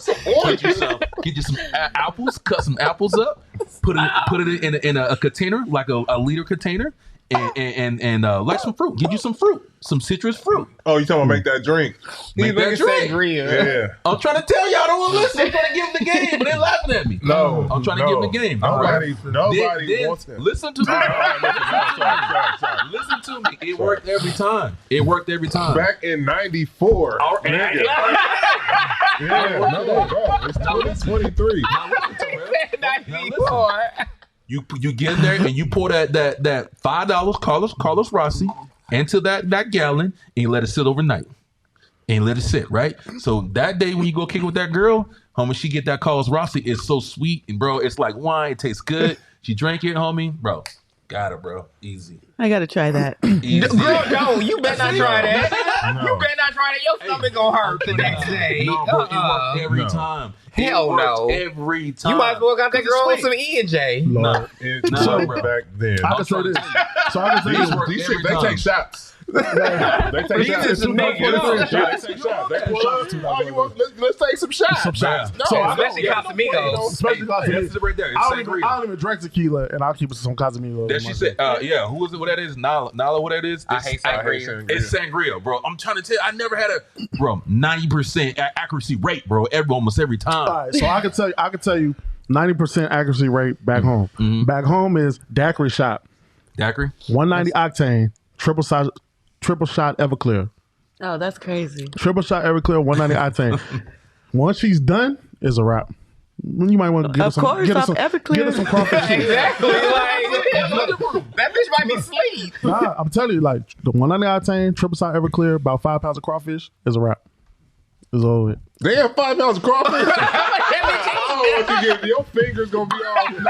Get you some apples. Cut some apples up. Put it in a container, like a liter container, and like some fruit. Get you some fruit, some citrus fruit. Oh, you talking about make that drink? Make that drink. Yeah. I'm trying to tell y'all, don't want to listen. I'm trying to give them the game, but they're laughing at me. No, I'm trying to give them the game. Nobody wants that. Listen to me. Listen to me. It worked every time. Back in '94. It's 2023. 94. You get in there and you pour that $5 Carlos Rossi into that gallon and you let it sit overnight. And let it sit, right? So that day when you go kick it with that girl, homie, she get that Carlos Rossi. It's so sweet and bro, it's like wine. It tastes good. She drank it, homie, bro. Got it, bro. Easy. I gotta try that. Easy. Girl, no, you better not try that. You better not try that. Your stomach gonna hurt the next day. No, bro, it worked every time. Hell no. Every time. You might as well got that girl with some E&J. No, bro. Back then. I can say this. So I can say this. These chicks, they take shots. They take shots. They take shots. They pull up. Oh, you want? Let's take some shots. No, especially Casamigos. Especially Casamigos. Right there. I don't even drink tequila, and I'll keep some Casamigos. That she said, yeah. Who is it? What that is? Nala. What that is? I hate sangria. It's sangria, bro. I'm trying to tell you, I never had 90% accuracy rate, bro. Almost every time. All right, so I can tell you 90% accuracy rate back home. Mm-hmm. Back home is daiquiri shot. Daiquiri? 190 octane, triple shot Everclear. Oh, that's crazy. Triple shot Everclear, 190 octane. Once she's done, it's a wrap. You might want to get her some crawfish. Exactly. That bitch might be asleep. Nah, I'm telling you, like the 190 octane, triple shot Everclear, about 5 pounds of crawfish is a wrap. It's over with. They have 5 pounds of crawfish. Your fingers gonna be all. No, 5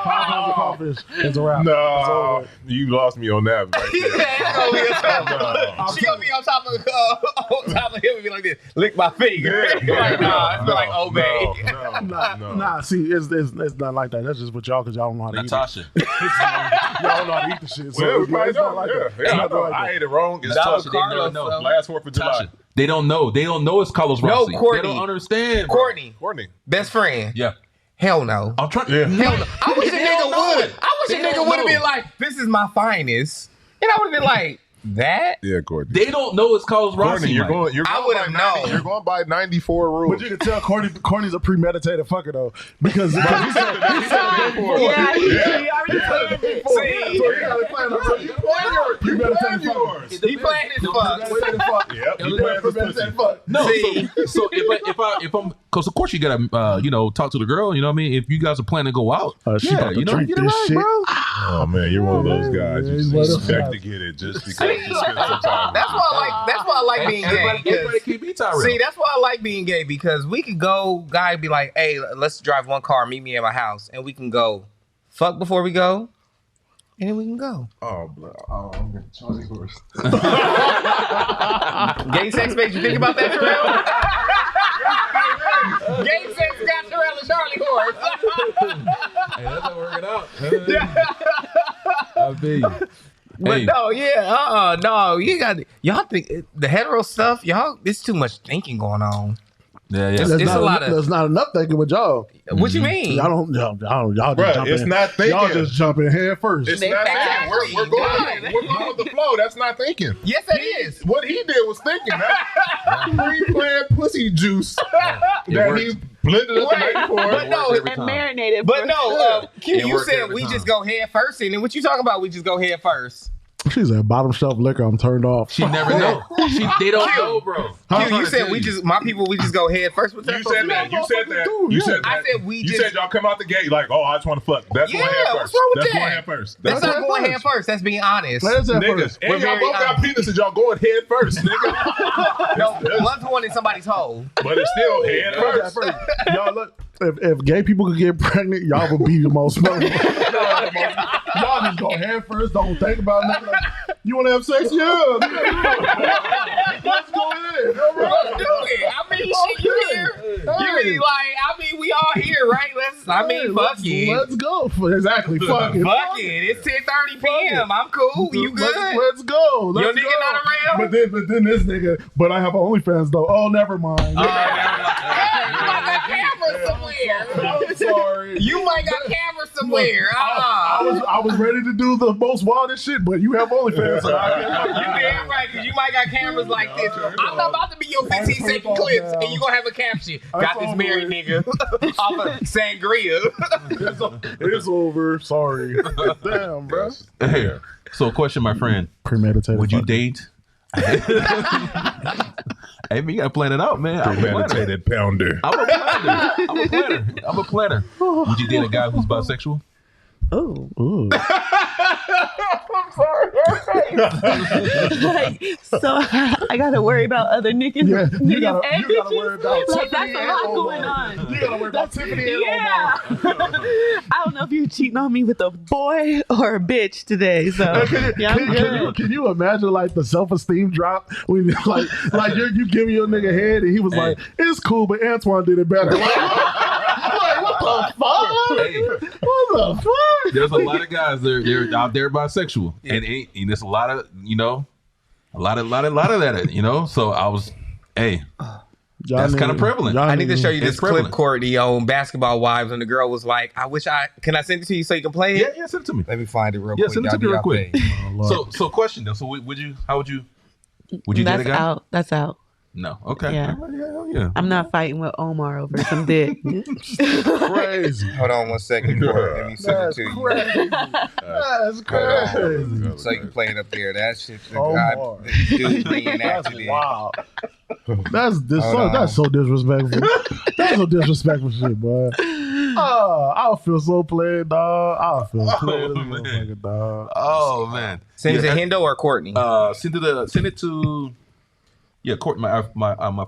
pounds of crawfish is a wrap. No, you lost me on that. Right She gonna be on top of him and be like this. Lick my finger. Like, nah, it's like obey. Nah. See, it's not like that. That's just what y'all, because y'all don't know how to Natasha. eat it. Y'all don't know how to eat the shit. So everybody it's not like that. I ate it wrong. It's Natasha, they never know. Last 4th of July. They don't know. They don't know it's Carlos Rossi. No, Courtney. They don't understand. Courtney. Best friend. Yeah. Hell no. I'm trying. Yeah. Hell no. I wish a nigga would. I wish a nigga would have been like, this is my finest. And I would have been like, That? Yeah, Courtney. They don't know it's called Courtney, Rossi. you're Mike. going. You're I going would've by 90, known. You're going by 94 rules. But you can tell Courtney's a premeditated fucker though, because He said that before. Yeah, he Yeah. already planned it. See, so you gotta plan on You plan yours. he playing his fuck. Yep. You plan this pussy. No, See. so if I'm, because of course you gotta talk to the girl. You know what I mean? If you guys are planning to go out, She about to drink get it this right, shit. bro. Oh man, you're one of those guys. Yeah, You he's just one of those expect guys. to get it just because you spent some time. That's why I like being gay. Everybody can't be Tyrell. See, that's why I like being gay, because we could go, guy be like, hey, let's drive one car, meet me at my house, and we can go fuck before we go, and then we can go. Oh, I'm gonna Charlie horse. Gay sex makes you think about that, Terrell? Gay sex got Terrell and Charlie horse. Hey, that's not working out. I feel you. But Hey. no, no, you got y'all think the hetero stuff, y'all. It's too much thinking going on. Yeah. It's There's a lot of. there's not enough thinking with y'all. What you mean? Y'all just Bruh, jump it's in. not thinking. Y'all just jump in head first. It's They not fast. thinking. We're going with the flow. That's not thinking. Yes, it is. What he did was thinking. That's pre-planned pussy juice that he blended up the night before. But no, Every And time. marinated. but for- no. Q, It you works said every we time. just go head first, and then what you talking about? We just go head first. She said bottom shelf liquor. I'm turned off. She never know. They don't know, bro. Q, you said we just go head first. What's that You supposed said to that. mean? You said that. You said that. I said we You just. said y'all come out the gate like, oh, I just want to fuck. That's going Yeah, head what's first. wrong with That's that? going head first. That's going not going head first. That's being honest. Let's have Niggas, first. and We're y'all very both got honest. penises. Y'all going head first, nigga. No, one's going in somebody's hole. But it's still head Let's have first. first. Y'all look. If gay people could get pregnant, y'all would be the most. Y'all just go head first. Don't think about nothing. Like, you want to have sex? Yeah. Let's go in. Let's do it. I mean, shit, you here? You really like? I mean, we all here, right? Fuck it. Let's go. Exactly. Fuck it. Fuck it. It's 10:30 p.m. I'm cool. You good? Let's go. Your Let's nigga go. not around? But then this nigga. But I have OnlyFans though. Oh, never mind. Hey, you might got cameras somewhere. I'm sorry. You might got cameras somewhere. I was ready to do the most wildest shit, but you have OnlyFans. So I can't You damn right, because you might got cameras like this. I'm not about to be your 15-second clips, and you gonna have a caption. Got this married nigga off of Sangria. It's over. Sorry. Damn, bro. Hey, so question, my friend. Premeditated. Would you fucking. date? Hey, man, you gotta plan it out, man. I'm a planner. Premeditated pounder. I'm a planner. Would you date a guy who's bisexual? Oh. Ooh. Like, so I gotta worry about other niggas. Yeah, you niggas gotta- and you gotta bitches. worry about like Tiffany that's a and lot Omar. going on. You gotta worry about Tiffany and Yeah. I don't know if you're cheating on me with a boy or a bitch today. So yeah, I'm good. Can you imagine like the self-esteem drop when like you giving your nigga head and he was like, it's cool, but Antoine did it better. Like, what the fuck? Hey, What the fuck? there's a lot of guys they're out there bisexual, and there's a lot of a lot of that, So I was, that's kind of prevalent. y'all I need to niggas- show you this It's prevalent. clip, Courtney, on Basketball Wives, and the girl was like, can I send it to you so you can play it? Yeah, send it to me. Let me find it real Yeah, quick. send it to Y'all me do real y'all quick. thing. Oh, Lord. So question though. So would you date a That's guy? out. That's out. No. Okay. Yeah. Yeah. I'm not fighting with Omar over some dick. Crazy. Hold on one second, Courtney. Let me send it That's to you. crazy. That's crazy. So you can play it up there. That shit, the Oh, guy, Lord. the dude That's reenacted it. wild. Hold on. That's so disrespectful. That's so disrespectful shit, boy. Oh, I feel so played, dog. I feel played, man. motherfucker, dog. Oh man. Send it to Yeah, Hendo or Courtney? send it to Courtney, my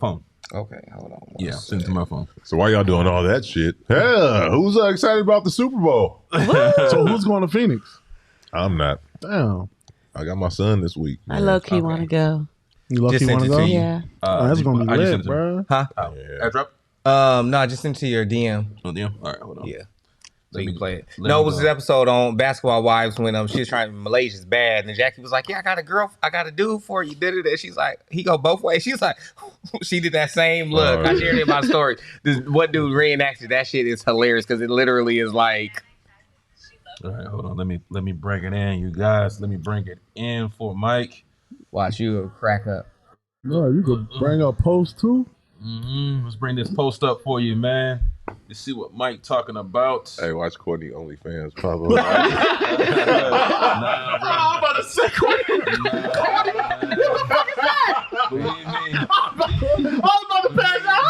phone. Okay, hold on. Yeah, send it to my phone. So why y'all doing all that shit? Yeah, who's excited about the Super Bowl? So who's going to Phoenix? I'm not. Damn. I got my son this week. I low key want to go. You lucky Just want to sent it go? to you. Yeah. Oh, that's going to I be just lit, sent it to me. bro. Huh? AirDrop? No, just send it to your DM. Oh, damn. All right, hold on. Yeah. So Let you me can play it. let No, me it was go. this episode on Basketball Wives when she was trying Malaysia's bad, and Jackie was like, "Yeah, I got a dude for you." Did it? And she's like, "He go both ways." She's like, she did that same look. I shared it in my story. What dude reenacted that shit is hilarious because it literally is like. All right, hold on. Let me bring it in, you guys. Let me bring it in for Mike. Watch you crack up. No, you could bring up post too. Let's bring this post up for you, man. Let's see what Mike talking about. Hey, watch Courtney OnlyFans pop up. I'm about to say Courtney. What do you mean? I was about to pass out.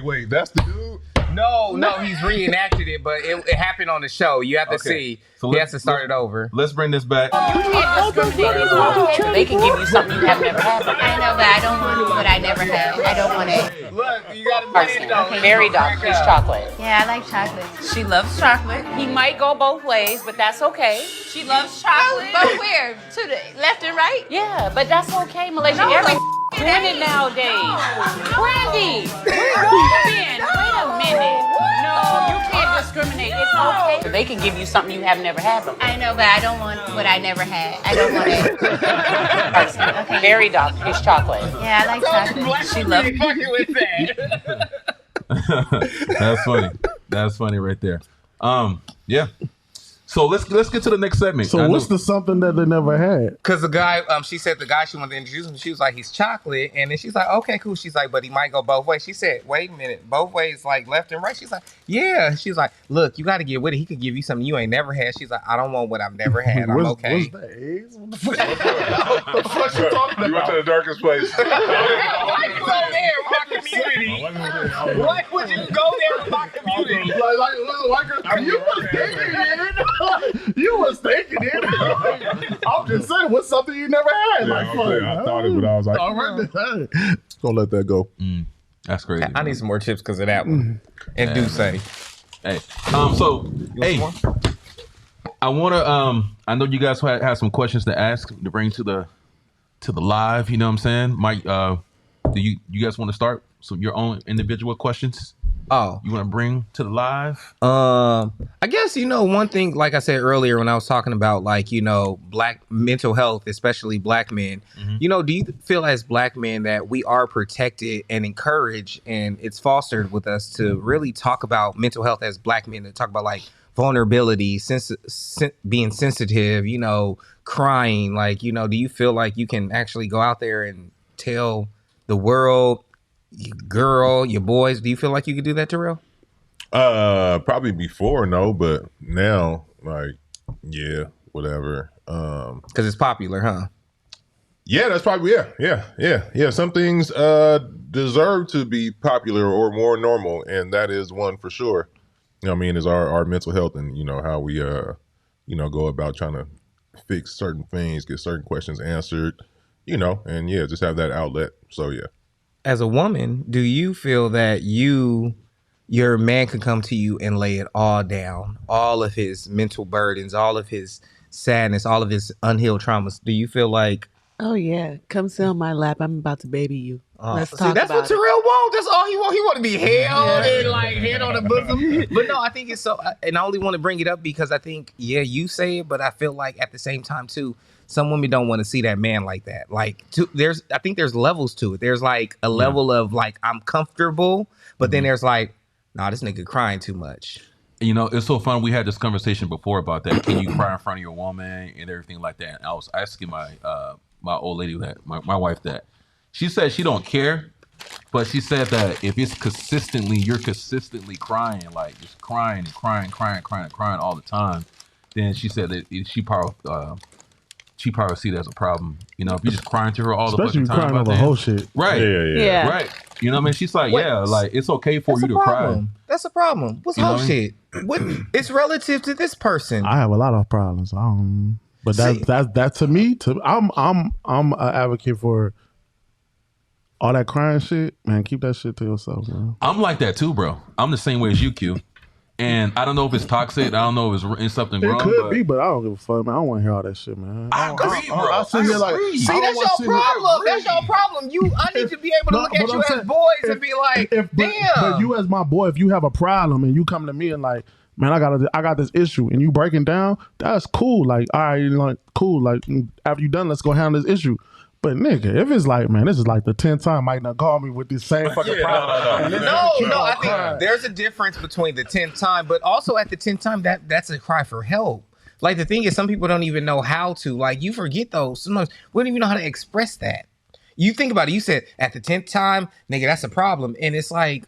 Wait. That's the dude. No, he's reenacted it, but it happened on the show. You have to see. So he has to start it over. Let's bring this back. You can't discriminate. They can give you something you have never had. I know, but I don't want what I never had. I don't want it. Look, you gotta put it though. Very dark. It's chocolate. Yeah, I like chocolate. She loves chocolate. He might go both ways, but that's okay. She loves chocolate. But where? To the left and right? Yeah, but that's okay, Malaysia. Every doing it nowadays. Brandy, where you been? Wait a minute. No, you can't discriminate. It's okay. They can give you something you have never had before. I know, but I don't want what I never had. I don't want it. Okay. Very dark. It's chocolate. Yeah, I like chocolate. She loves fucking with that. That's funny. That's funny right there. Yeah. So let's get to the next segment. So what's the something that they never had? Because the guy, she said the guy she wanted to introduce him, she was like, he's chocolate. And then she's like, okay, cool. She's like, but he might go both ways. She said, wait a minute, both ways, like left and right? She's like, yeah. She's like, look, you got to get with it. He could give you something you ain't never had. She's like, I don't want what I've never had. I'm okay. What's that? AIDS? What the fuck you talking about? You went to the darkest place. Why you go there with my community? Why would you go there with my community? You was thinking it. You was thinking it. I'm just saying, what's something you never had? Yeah, I thought it, but I was like, all right, gonna let that go. That's crazy. I need some more chips because of that one. And do say. Hey. So hey, I wanna I know you guys have some questions to ask to bring to the live, you know what I'm saying? Mike, do you guys want to start some your own individual questions? Oh, you want to bring to the live? I guess, one thing, like I said earlier when I was talking about, like, black mental health, especially black men, do you feel as black men that we are protected and encouraged and it's fostered with us to really talk about mental health as black men, to talk about like vulnerability, being sensitive, crying, like, do you feel like you can actually go out there and tell the world, your girl, your boys, do you feel like you could do that, Terrell? Probably before, no, but now, like, yeah, whatever. Because it's popular, huh? Yeah, that's probably yeah. Some things deserve to be popular or more normal, and that is one for sure. Is our mental health and how we go about trying to fix certain things, get certain questions answered, and just have that outlet. So yeah. As a woman, do you feel that your man could come to you and lay it all down, all of his mental burdens, all of his sadness, all of his unhealed traumas? Do you feel like, oh yeah, come sit on my lap. I'm about to baby you. Let's talk that's about what Terrell wants. That's all he wants. He want to be held and like head on the bosom. But no, I think it's so. And I only want to bring it up because I think, yeah, you say it, but I feel like at the same time too, some women don't want to see that man like that. Like, I think there's levels to it. There's like a level of like, I'm comfortable, but then there's like, nah, this nigga crying too much. It's so fun. We had this conversation before about that. Can you cry in front of your woman and everything like that? And I was asking my old lady that, my wife that. She said she don't care, but she said that if it's you're consistently crying, like just crying and crying all the time, then she said that she probably see that as a problem. If you're just crying to her all the fucking time, crying over whole shit, right? Yeah. Right. You know what I mean? She's like, like it's okay for you to cry. That's a problem. What's whole shit? What? It's relative to this person. I have a lot of problems. But that to me, I'm an advocate for all that crying shit. Man, keep that shit to yourself, man. I'm like that too, bro. I'm the same way as you, Q. And I don't know if it's toxic. I don't know if it's something wrong. It could be, but I don't give a fuck, man. I don't want to hear all that shit, man. I agree, bro. I sit here like, see, that's your problem. That's your problem. I need to be able to look at you as boys and be like, damn. But you as my boy, if you have a problem and you come to me and like, man, I got this issue, and you breaking down, that's cool. Like, all right, like, cool. Like, after you done, let's go handle this issue. But nigga, if it's like, man, this is like the 10th time Mike done called me with this same fucking problem. No, I think there's a difference between the 10th time, but also at the 10th time, that's a cry for help. Like the thing is, some people don't even know how to. Like you forget those. Sometimes we don't even know how to express that. You think about it. You said at the 10th time, nigga, that's a problem. And it's like,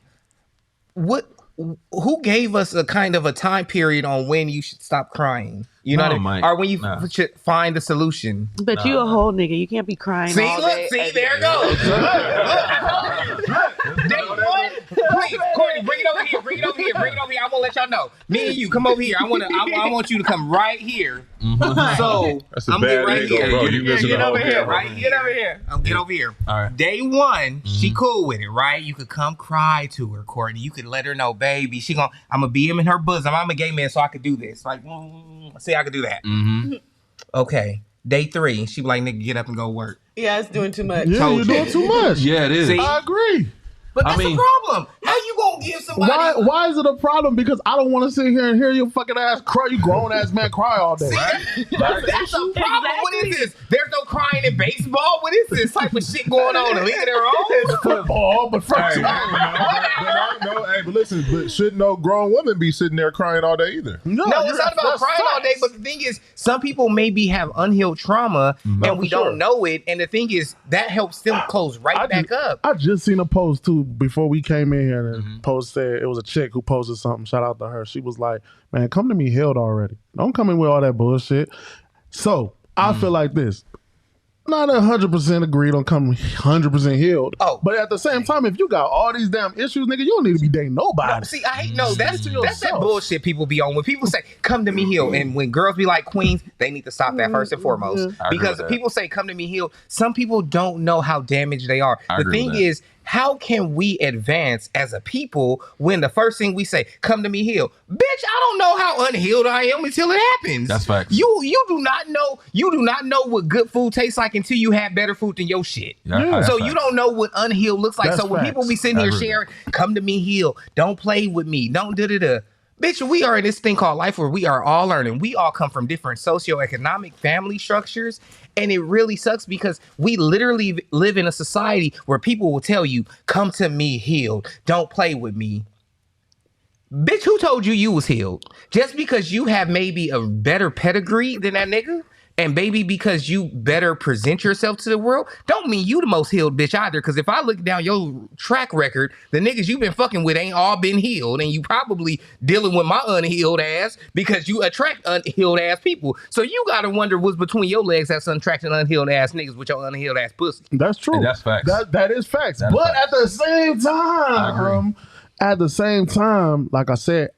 what? Who gave us a kind of a time period on when you should stop crying? You know what I mean? Or when you should find a solution. But you a whole nigga. You can't be crying all day. See, there it goes. Day one, please, Courtney, bring it over here. Bring it over here. I'm gonna let y'all know. Me and you, come over here. I want you to come right here. So That's a I'm bad right angle, here. bro. You missing Get the whole over here, camera. right? Get over here. Get over here. All right. Day one, she cool with it, right? You could come cry to her, Courtney. You could let her know, baby. I'm gonna be in her bosom. I'm a gay man, so I could do this. Like, see, I could do that. Okay. Day 3, she be like, nigga, get up and go work. Yeah, it's doing too much. Yeah, you're doing too much. Yeah, it is. See? I agree. But that's a problem. How you gonna give somebody? Why is it a problem? Because I don't want to sit here and hear your fucking ass cry. You grown ass man cry all day. That's a problem. What is this? There's no crying in baseball. What is this type of shit going on in the league of their own? Football, but first, But listen, but shouldn't no grown woman be sitting there crying all day either? No, it's not about crying all day. But the thing is, some people maybe have unhealed trauma and we don't know it. And the thing is, that helps them close back up. I just seen a post too before we came in here. And the post said it was a chick who posted something. Shout out to her. She was like, "Man, come to me healed already. Don't come in with all that bullshit." So I feel like this. Not 100% agreed on coming 100% healed. But at the same time, if you got all these damn issues, nigga, you don't need to be dating nobody. No, see, I hate that's that bullshit people be on. When people say, come to me healed, and when girls be like queens, they need to stop that first and foremost. Because people say, come to me healed, some people don't know how damaged they are. The thing is, how can we advance as a people when the first thing we say, come to me healed? Bitch, I don't know how unhealed I am until it happens. That's facts. You do not know what good food tastes like until you have better food than your shit. So you don't know what unhealed looks like. So when people be sitting here sharing, come to me healed, don't play with me, don't da-da-da. Bitch, we are in this thing called life where we are all learning. We all come from different socioeconomic family structures. And it really sucks because we literally live in a society where people will tell you, come to me healed. Don't play with me. Bitch, who told you was healed? Just because you have maybe a better pedigree than that nigga? And baby, because you better present yourself to the world, don't mean you the most healed bitch either. Because if I look down your track record, the niggas you been fucking with ain't all been healed. And you probably dealing with my unhealed ass because you attract unhealed ass people. So you got to wonder what's between your legs that's attracting unhealed ass niggas with your unhealed ass pussy. That's true. And that's facts. That is facts. But at the same time, like I said,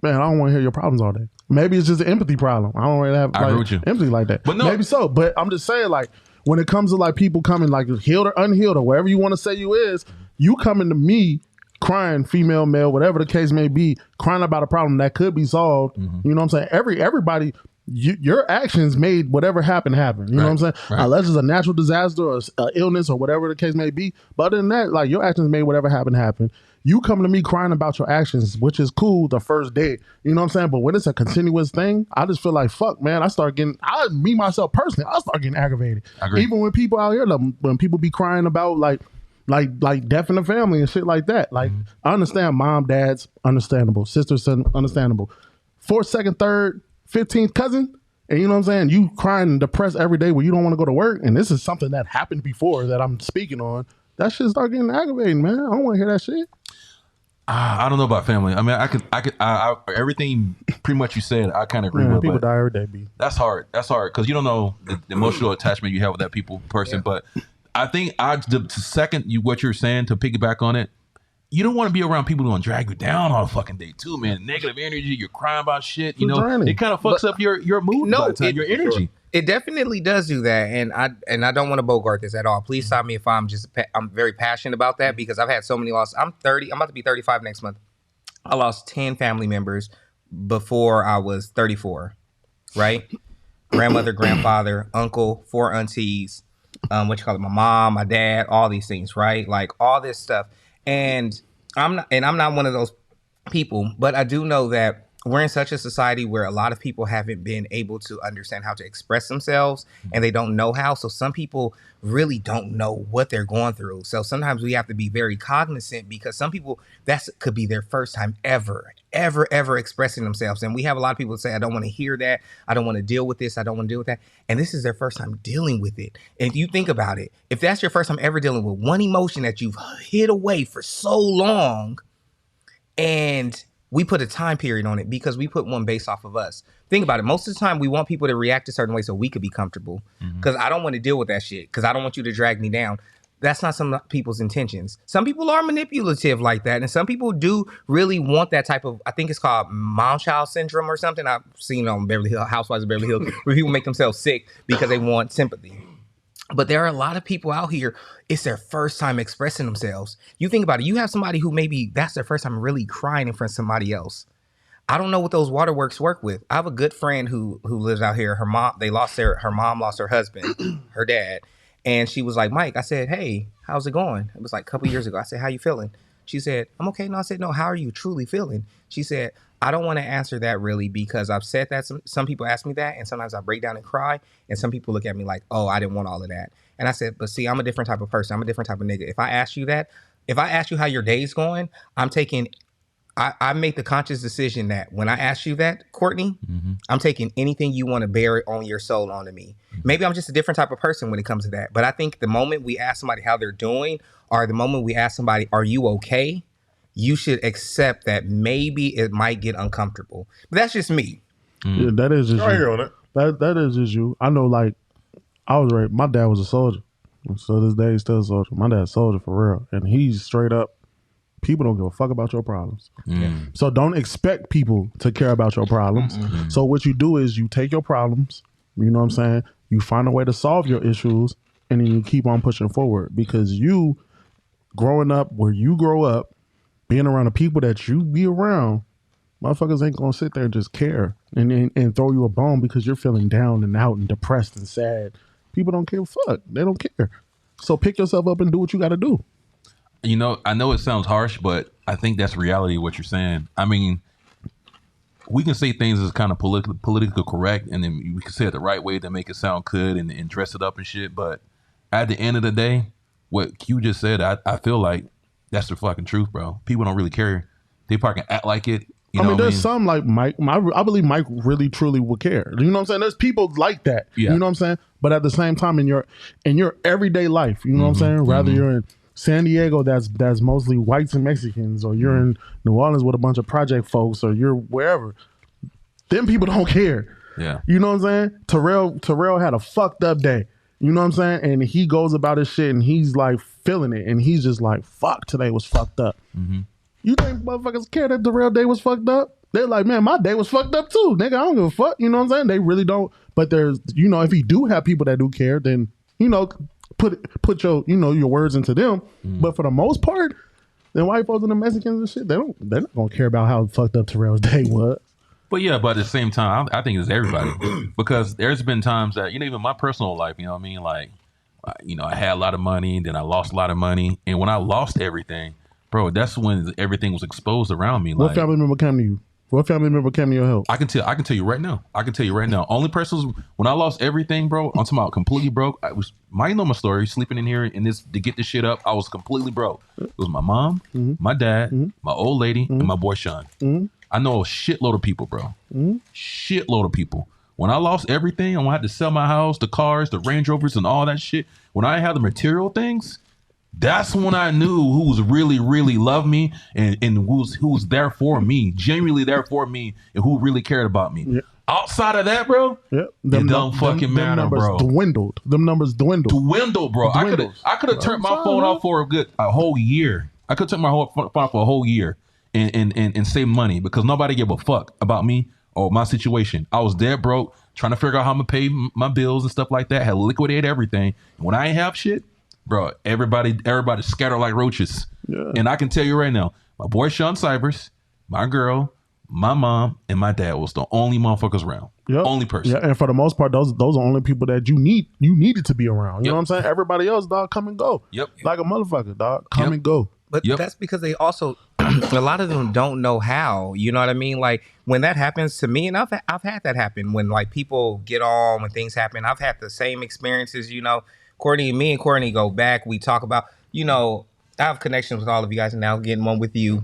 man, I don't want to hear your problems all day. Maybe it's just an empathy problem. I don't really have empathy like that. But no. Maybe so. But I'm just saying, like, when it comes to like people coming like healed or unhealed or wherever you want to say you is, you coming to me crying, female, male, whatever the case may be, crying about a problem that could be solved. You know what I'm saying? Everybody, your actions made whatever happened happen. You know what I'm saying? Unless it's a natural disaster or an illness or whatever the case may be. But other than that, like your actions made whatever happened happen. You come to me crying about your actions, which is cool the first day. You know what I'm saying? But when it's a continuous thing, I just feel like, fuck, man, I start getting aggravated. Even when people out here, when people be crying about like death in the family and shit like that. Like, I understand mom, dad's understandable. Sister, son, understandable. 4th, 2nd, 3rd, 15th cousin. And you know what I'm saying? You crying and depressed every day where you don't want to go to work. And this is something that happened before that I'm speaking on. That shit start getting aggravating, man. I don't want to hear that shit. I don't know about family. I mean, I everything pretty much you said, I kind of agree with. People die every day, B. That's hard. That's hard because you don't know the emotional attachment you have with that person. But I think the second what you're saying, to piggyback on it, you don't want to be around people who gonna drag you down all the fucking day too, man. Negative energy, you're crying about shit. You know, it kind of fucks up your mood, your energy. It definitely does do that, and I don't want to bogart this at all. Please stop me if I'm very passionate about that because I've had so many losses. I'm 30. I'm about to be 35 next month. I lost 10 family members before I was 34. Right, grandmother, grandfather, uncle, 4 aunties, my mom, my dad, all these things. Right, like all this stuff, and I'm not one of those people, but I do know that we're in such a society where a lot of people haven't been able to understand how to express themselves, and they don't know how. So some people really don't know what they're going through. So sometimes we have to be very cognizant, because some people, that could be their first time ever expressing themselves. And we have a lot of people say, I don't want to hear that. I don't want to deal with this. I don't want to deal with that. And this is their first time dealing with it. And if you think about it, if that's your first time ever dealing with one emotion that you've hid away for so long, and we put a time period on it because we put one based off of us. Think about it. Most of the time, we want people to react a certain way so we could be comfortable. Because I don't want to deal with that shit. Because I don't want you to drag me down. That's not some people's intentions. Some people are manipulative like that. And some people do really want that type of, I think it's called mom child syndrome or something. I've seen on Beverly Hills, Housewives of Beverly Hills, where people make themselves sick because they want sympathy. But there are a lot of people out here, it's their first time expressing themselves. You think about it, you have somebody who maybe that's their first time really crying in front of somebody else. I don't know what those waterworks work with. I have a good friend who lives out here. Her mom lost her husband, her dad. And she was like, Mike, I said, hey, how's it going? It was like a couple years ago. I said, how you feeling? She said, I'm okay. No, I said, no, how are you truly feeling? She said, I don't want to answer that really, because I've said that some people ask me that, and sometimes I break down and cry, and some people look at me like, oh, I didn't want all of that. And I said, but see, I'm a different type of person. I'm a different type of nigga. If I ask you how your day's going, I make the conscious decision that when I ask you that, Courtney, I'm taking anything you want to bear on your soul onto me. Maybe I'm just a different type of person when it comes to that. But I think the moment we ask somebody how they're doing, or the moment we ask somebody, are you okay? You should accept that maybe it might get uncomfortable. But that's just me. Yeah, that is just Right you. here on it. That is just you. I know, like, I was right. My dad was a soldier. So this day he's still a soldier. My dad's a soldier for real. And he's straight up, people don't give a fuck about your problems. So don't expect people to care about your problems. So what you do is you take your problems, you know what I'm saying? You find a way to solve your issues, and then you keep on pushing forward. Because you, growing up where you grow up, being around the people that you be around, motherfuckers ain't gonna sit there and just care and throw you a bone because you're feeling down and out and depressed and sad. People don't give a fuck. They don't care. So pick yourself up and do what you got to do. You know, I know it sounds harsh, but I think that's reality of what you're saying. I mean, we can say things as kind of politically correct, and then we can say it the right way to make it sound good and dress it up and shit. But at the end of the day, what Q just said, I feel like that's the fucking truth, bro. People don't really care. They probably can act like it. You know there's some like Mike. I believe Mike really truly would care. You know what I'm saying? There's people like that. Yeah. You know what I'm saying? But at the same time, in your everyday life, you know what I'm saying? Rather you're in San Diego, that's mostly whites and Mexicans, or you're in New Orleans with a bunch of project folks, or you're wherever. Them people don't care. Yeah. You know what I'm saying? Terrell had a fucked up day. You know what I'm saying? And he goes about his shit and he's like feeling it, and he's just like, fuck, today was fucked up. You think motherfuckers care that Terrell day was fucked up? They're like, man, my day was fucked up too. Nigga, I don't give a fuck. You know what I'm saying? They really don't. But there's, you know, if you do have people that do care, then, you know, put your, you know, your words into them. But for the most part, the white folks and the Mexicans and shit, they're not gonna care about how fucked up Terrell's day was. But yeah, but at the same time, I think it's everybody. Because there's been times that, you know, even my personal life, you know what I mean? Like, you know, I had a lot of money, then I lost a lot of money. And when I lost everything, bro, that's when everything was exposed around me. What like, family member came to you? What family member came to your help? I can tell you right now. Only person when I lost everything, bro, I'm talking about completely broke. Might know my story, sleeping in here and this to get this shit up. I was completely broke. It was my mom, my dad, my old lady, and my boy Sean. I know a shitload of people, bro. Shitload of people. When I lost everything, and when I had to sell my house, the cars, the Range Rovers, and all that shit. When I had the material things, that's when I knew who was really, really loved me and who was there for me, genuinely there for me, and who really cared about me. Yep. Outside of that, bro, it don't fucking matter, bro. Them numbers dwindled, bro. I could have turned my phone off for a whole year. I could have turned my phone off for a whole year and save money because nobody gave a fuck about me or my situation. I was dead broke, trying to figure out how I'm gonna pay my bills and stuff like that. Had liquidated everything. And when I ain't have shit, bro, everybody scattered like roaches. Yeah. And I can tell you right now, my boy Sean Cybers, my girl, my mom, and my dad was the only motherfuckers around. Yep. Only person. Yeah, and for the most part, those are only people that you needed to be around. You know what I'm saying? Everybody else, dog, come and go. Yep. Like a motherfucker, dog, come and go. But that's because they also a lot of them don't know how. You know what I mean? Like when that happens to me, and I've had that happen when like people get on when things happen. I've had the same experiences. You know, me and Courtney go back. We talk about. You know, I have connections with all of you guys, and now getting one with you.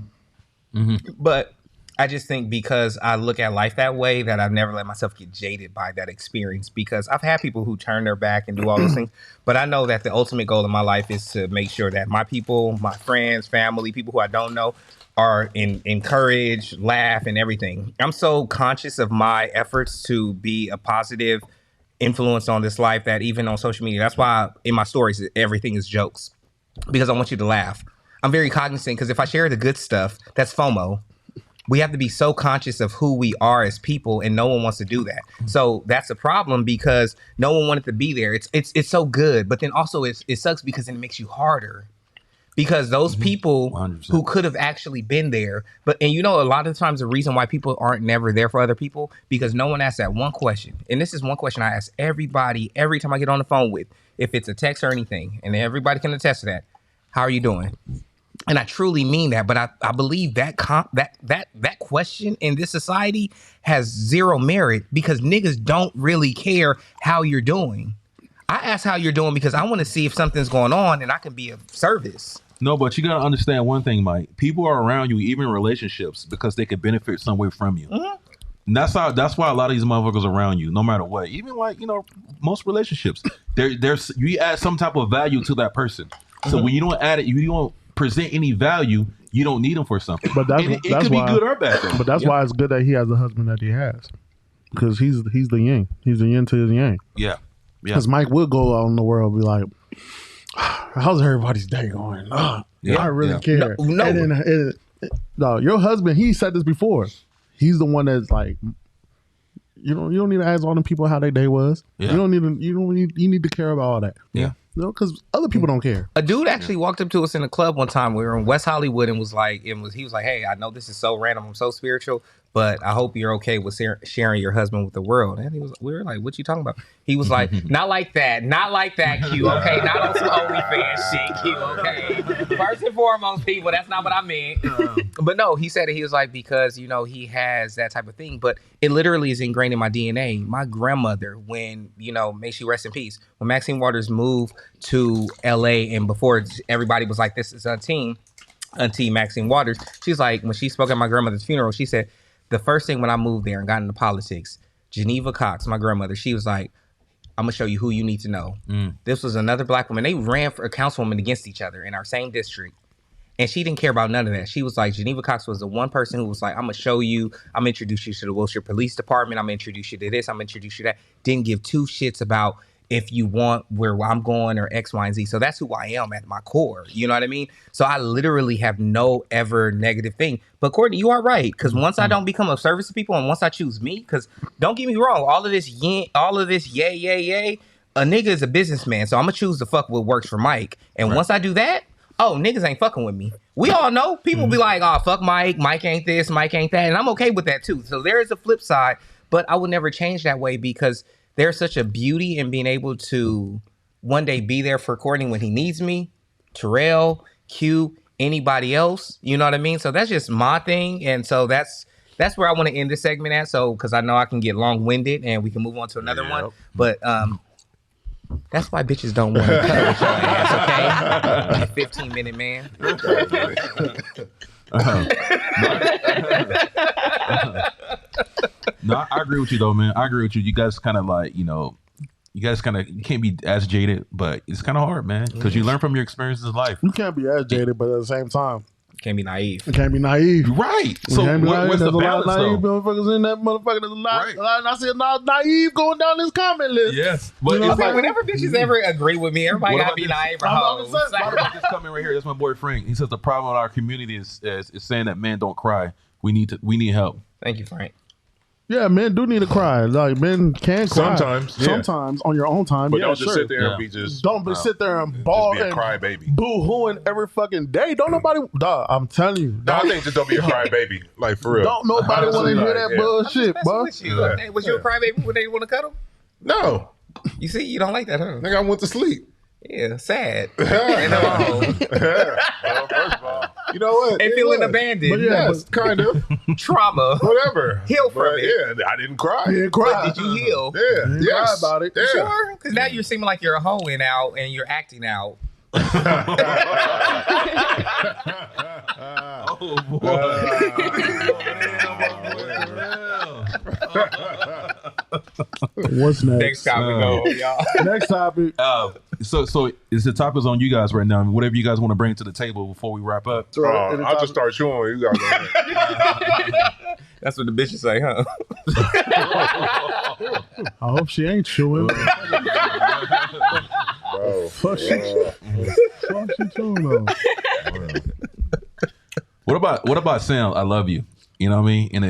But I just think because I look at life that way that I've never let myself get jaded by that experience, because I've had people who turn their back and do all those things. But I know that the ultimate goal of my life is to make sure that my people, my friends, family, people who I don't know are encouraged, laugh, and everything. I'm so conscious of my efforts to be a positive influence on this life that even on social media, that's why in my stories, everything is jokes, because I want you to laugh. I'm very cognizant because if I share the good stuff, that's FOMO. We have to be so conscious of who we are as people, and no one wants to do that. So that's a problem because no one wanted to be there. It's so good, but then also it sucks because then it makes you harder. Because those people 100%. Who could have actually been there, and you know, a lot of times the reason why people aren't never there for other people, because no one asks that one question. And this is one question I ask everybody every time I get on the phone with, if it's a text or anything, and everybody can attest to that. How are you doing? And I truly mean that, but I believe that question in this society has zero merit because niggas don't really care how you're doing. I ask how you're doing because I want to see if something's going on and I can be of service. No, but you got to understand one thing, Mike. People are around you, even in relationships, because they could benefit some way from you. And that's why a lot of these motherfuckers are around you, no matter what. Even like, you know, most relationships, there's you add some type of value to that person. So when you don't add it, you don't present any value, you don't need them for something. But it could be good or bad though. But that's why it's good that he has the husband that he has, because he's the yin. He's the yin to his yang. Yeah. Because Mike would go out in the world and be like, how's everybody's day going? I really care. No. And then, no, your husband, he said this before. He's the one that's like, you don't need to ask all them people how their day was. You need to care about all that. Yeah. You know, because other people don't care. A dude actually walked up to us in a club one time. We were in West Hollywood and he was like, hey, I know this is so random, I'm so spiritual, but I hope you're okay with sharing your husband with the world. And we were like, what you talking about? He was like, not like that, Q, okay? Not on some OnlyFans shit, Q, okay? First and foremost, people, that's not what I meant. But no, he said it, he was like, because, you know, he has that type of thing, but it literally is ingrained in my DNA. My grandmother, when, you know, may she rest in peace, when Maxine Waters moved to LA, and before everybody was like, this is Auntie Maxine Waters, she's like, when she spoke at my grandmother's funeral, she said, the first thing when I moved there and got into politics, Geneva Cox, my grandmother, she was like, I'm gonna show you who you need to know. This was another black woman. They ran for a councilwoman against each other in our same district. And she didn't care about none of that. She was like, Geneva Cox was the one person who was like, I'm gonna show you, I'm gonna introduce you to the Wilshire Police Department, I'm gonna introduce you to this, I'm gonna introduce you to that. Didn't give two shits about if you want where I'm going or X, Y, and Z. So that's who I am at my core. You know what I mean? So I literally have no ever negative thing. But Courtney, you are right. Because once I don't become of service to people and once I choose me, because don't get me wrong, all of this yay, a nigga is a businessman. So I'm going to choose the fuck what works for Mike. And once I do that, niggas ain't fucking with me. We all know. People be like, fuck Mike. Mike ain't this, Mike ain't that. And I'm okay with that too. So there is a flip side. But I would never change that way because there's such a beauty in being able to one day be there for Courtney when he needs me, Terrell, Q, anybody else. You know what I mean? So that's just my thing. And so that's where I want to end this segment at. So, because I know I can get long-winded and we can move on to another one. But that's why bitches don't want to cut with your ass, okay? 15-minute man. No, I agree with you though, man. I agree with you. You guys kind of like, you know, you can't be as jaded, but it's kind of hard, man, because you learn from your experiences in life. You can't be as jaded, but at the same time, you can't be naive. You can't be naive. Right. So what's the balance, though? There's a lot of naive motherfuckers in that motherfucker. There's a lot, and I see a lot of naive going down this comment list. Yes. But it's like, whenever bitches ever agree with me, everybody gotta be naive or hoes. What about this comment right here? That's my boy Frank. He says the problem with our community is saying that men don't cry. We need help. Thank you, Frank. Yeah, men do need to cry. Like, men can cry. Sometimes on your own time. But don't just sit there and be just... Don't sit there and bawl just be a and crybaby. boo-hooing every fucking day. Don't nobody... Dog, I'm telling you. No, I think just don't be a crybaby. Like, for real. Don't nobody want to hear that bullshit, bro. Was you a crybaby when they want to cuddle? No. You see, you don't like that, huh? I think I went to sleep. Yeah, sad. Well, first of all, You know what? And feeling abandoned. But yeah, Yes, kind of. Trauma. Whatever. Heal from it. Yeah, I didn't cry. You didn't cry. But did you heal? Yeah. You didn't cry about it. Yeah. Sure. Because now you're seeming like you're hoeing out and you're acting out. Oh boy. What's next? Next topic, go, y'all. Next topic. So is the topic on you guys right now? Whatever you guys want to bring to the table before we wrap up. I'll just start chewing. You guys go ahead. That's what the bitches say, huh? I hope she ain't chewing. Bro. Fuck she chewing though. What about saying I love you? You know what I mean? And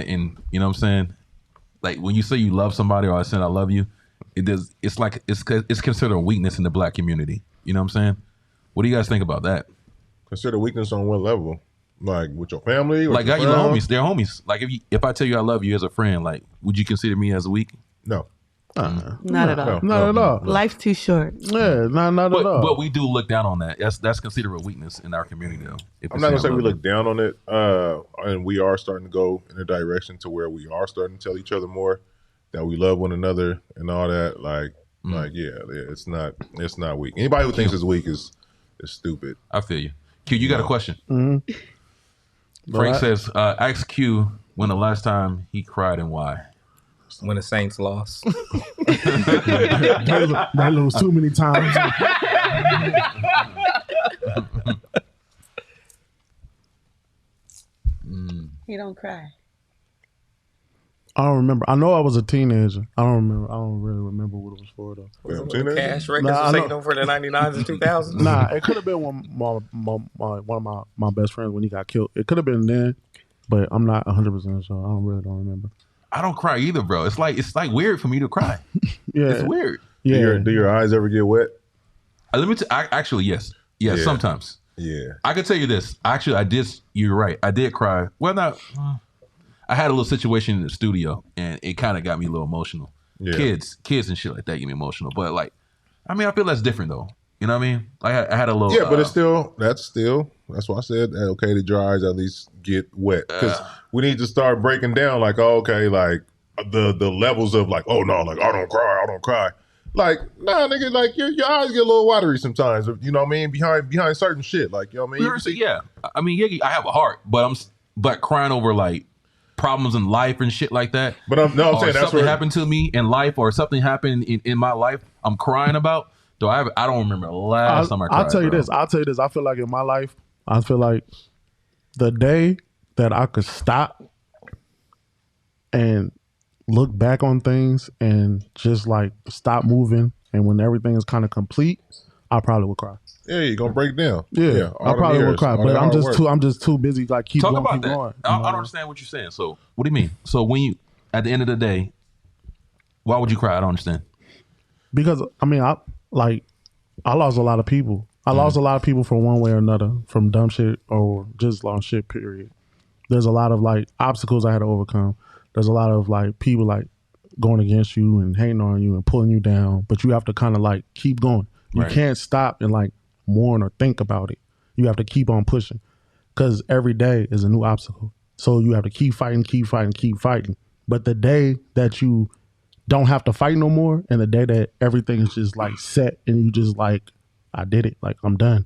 you know what I'm saying? Like when you say you love somebody or I said I love you, it's like it's considered a weakness in the black community. You know what I'm saying? What do you guys think about that? Consider weakness on what level? Like with your family? Like your got your homies, they're homies. Like if I tell you I love you as a friend, like would you consider me as weak? No. Not at all. Not at all. Life's too short. Yeah, not at all. But we do look down on that. That's considered a weakness in our community, though. I'm not gonna say we look down on it, and we are starting to go in a direction to where we are starting to tell each other more that we love one another and all that. Like it's not weak. Anybody who thinks it's weak is stupid. I feel you. Q, you got a question? Mm-hmm. Frank says, ask Q when the last time he cried and why. When the Saints lost. They lose too many times. He don't cry. I don't remember. I know I was a teenager. I don't remember. I don't really remember what it was for though. Cash records was taking over the 99s and 2000s. Nah, it could have been one of my best friends when he got killed. It could have been then, but I'm not 100% sure. I don't remember. I don't cry either, bro. It's like weird for me to cry. Yeah, it's weird. Yeah. Do your eyes ever get wet? Actually, yes. Yeah, sometimes. Yeah. I can tell you this. Actually, I did. You're right. I did cry. Well, not. I had a little situation in the studio, and it kind of got me a little emotional. Yeah. Kids and shit like that get me emotional. But like, I mean, I feel that's different though. You know what I mean? I had a little. Yeah, but that's why I said okay. The your eyes at least get wet because we need to start breaking down like like the levels of like I don't cry. Like nah, nigga, like your eyes get a little watery sometimes. You know what I mean? Behind certain shit, like you know what I mean. Yeah, I mean, I have a heart, but crying over like problems in life and shit like that. But I'm saying that's something happened to me in life or something happened in my life. I'm crying about. Though I don't remember the last time I cried. I'll tell you this. I feel like in my life, I feel like the day that I could stop and look back on things and just like stop moving, and when everything is kind of complete, I probably would cry. Yeah, you're gonna break down. Yeah, I probably would cry, but I'm just too busy. Like keep talk going, about keep that. going. I don't understand what you're saying. So what do you mean? So when you at the end of the day, why would you cry? I don't understand. Because I mean, I lost a lot of people. I lost a lot of people from one way or another, from dumb shit or just long shit, period. There's a lot of like obstacles I had to overcome. There's a lot of like people like going against you and hating on you and pulling you down, but you have to kind of like keep going. You can't stop and like mourn or think about it. You have to keep on pushing because every day is a new obstacle. So you have to keep fighting. But the day that you don't have to fight no more, and the day that everything is just like set and you just like, I did it, like I'm done,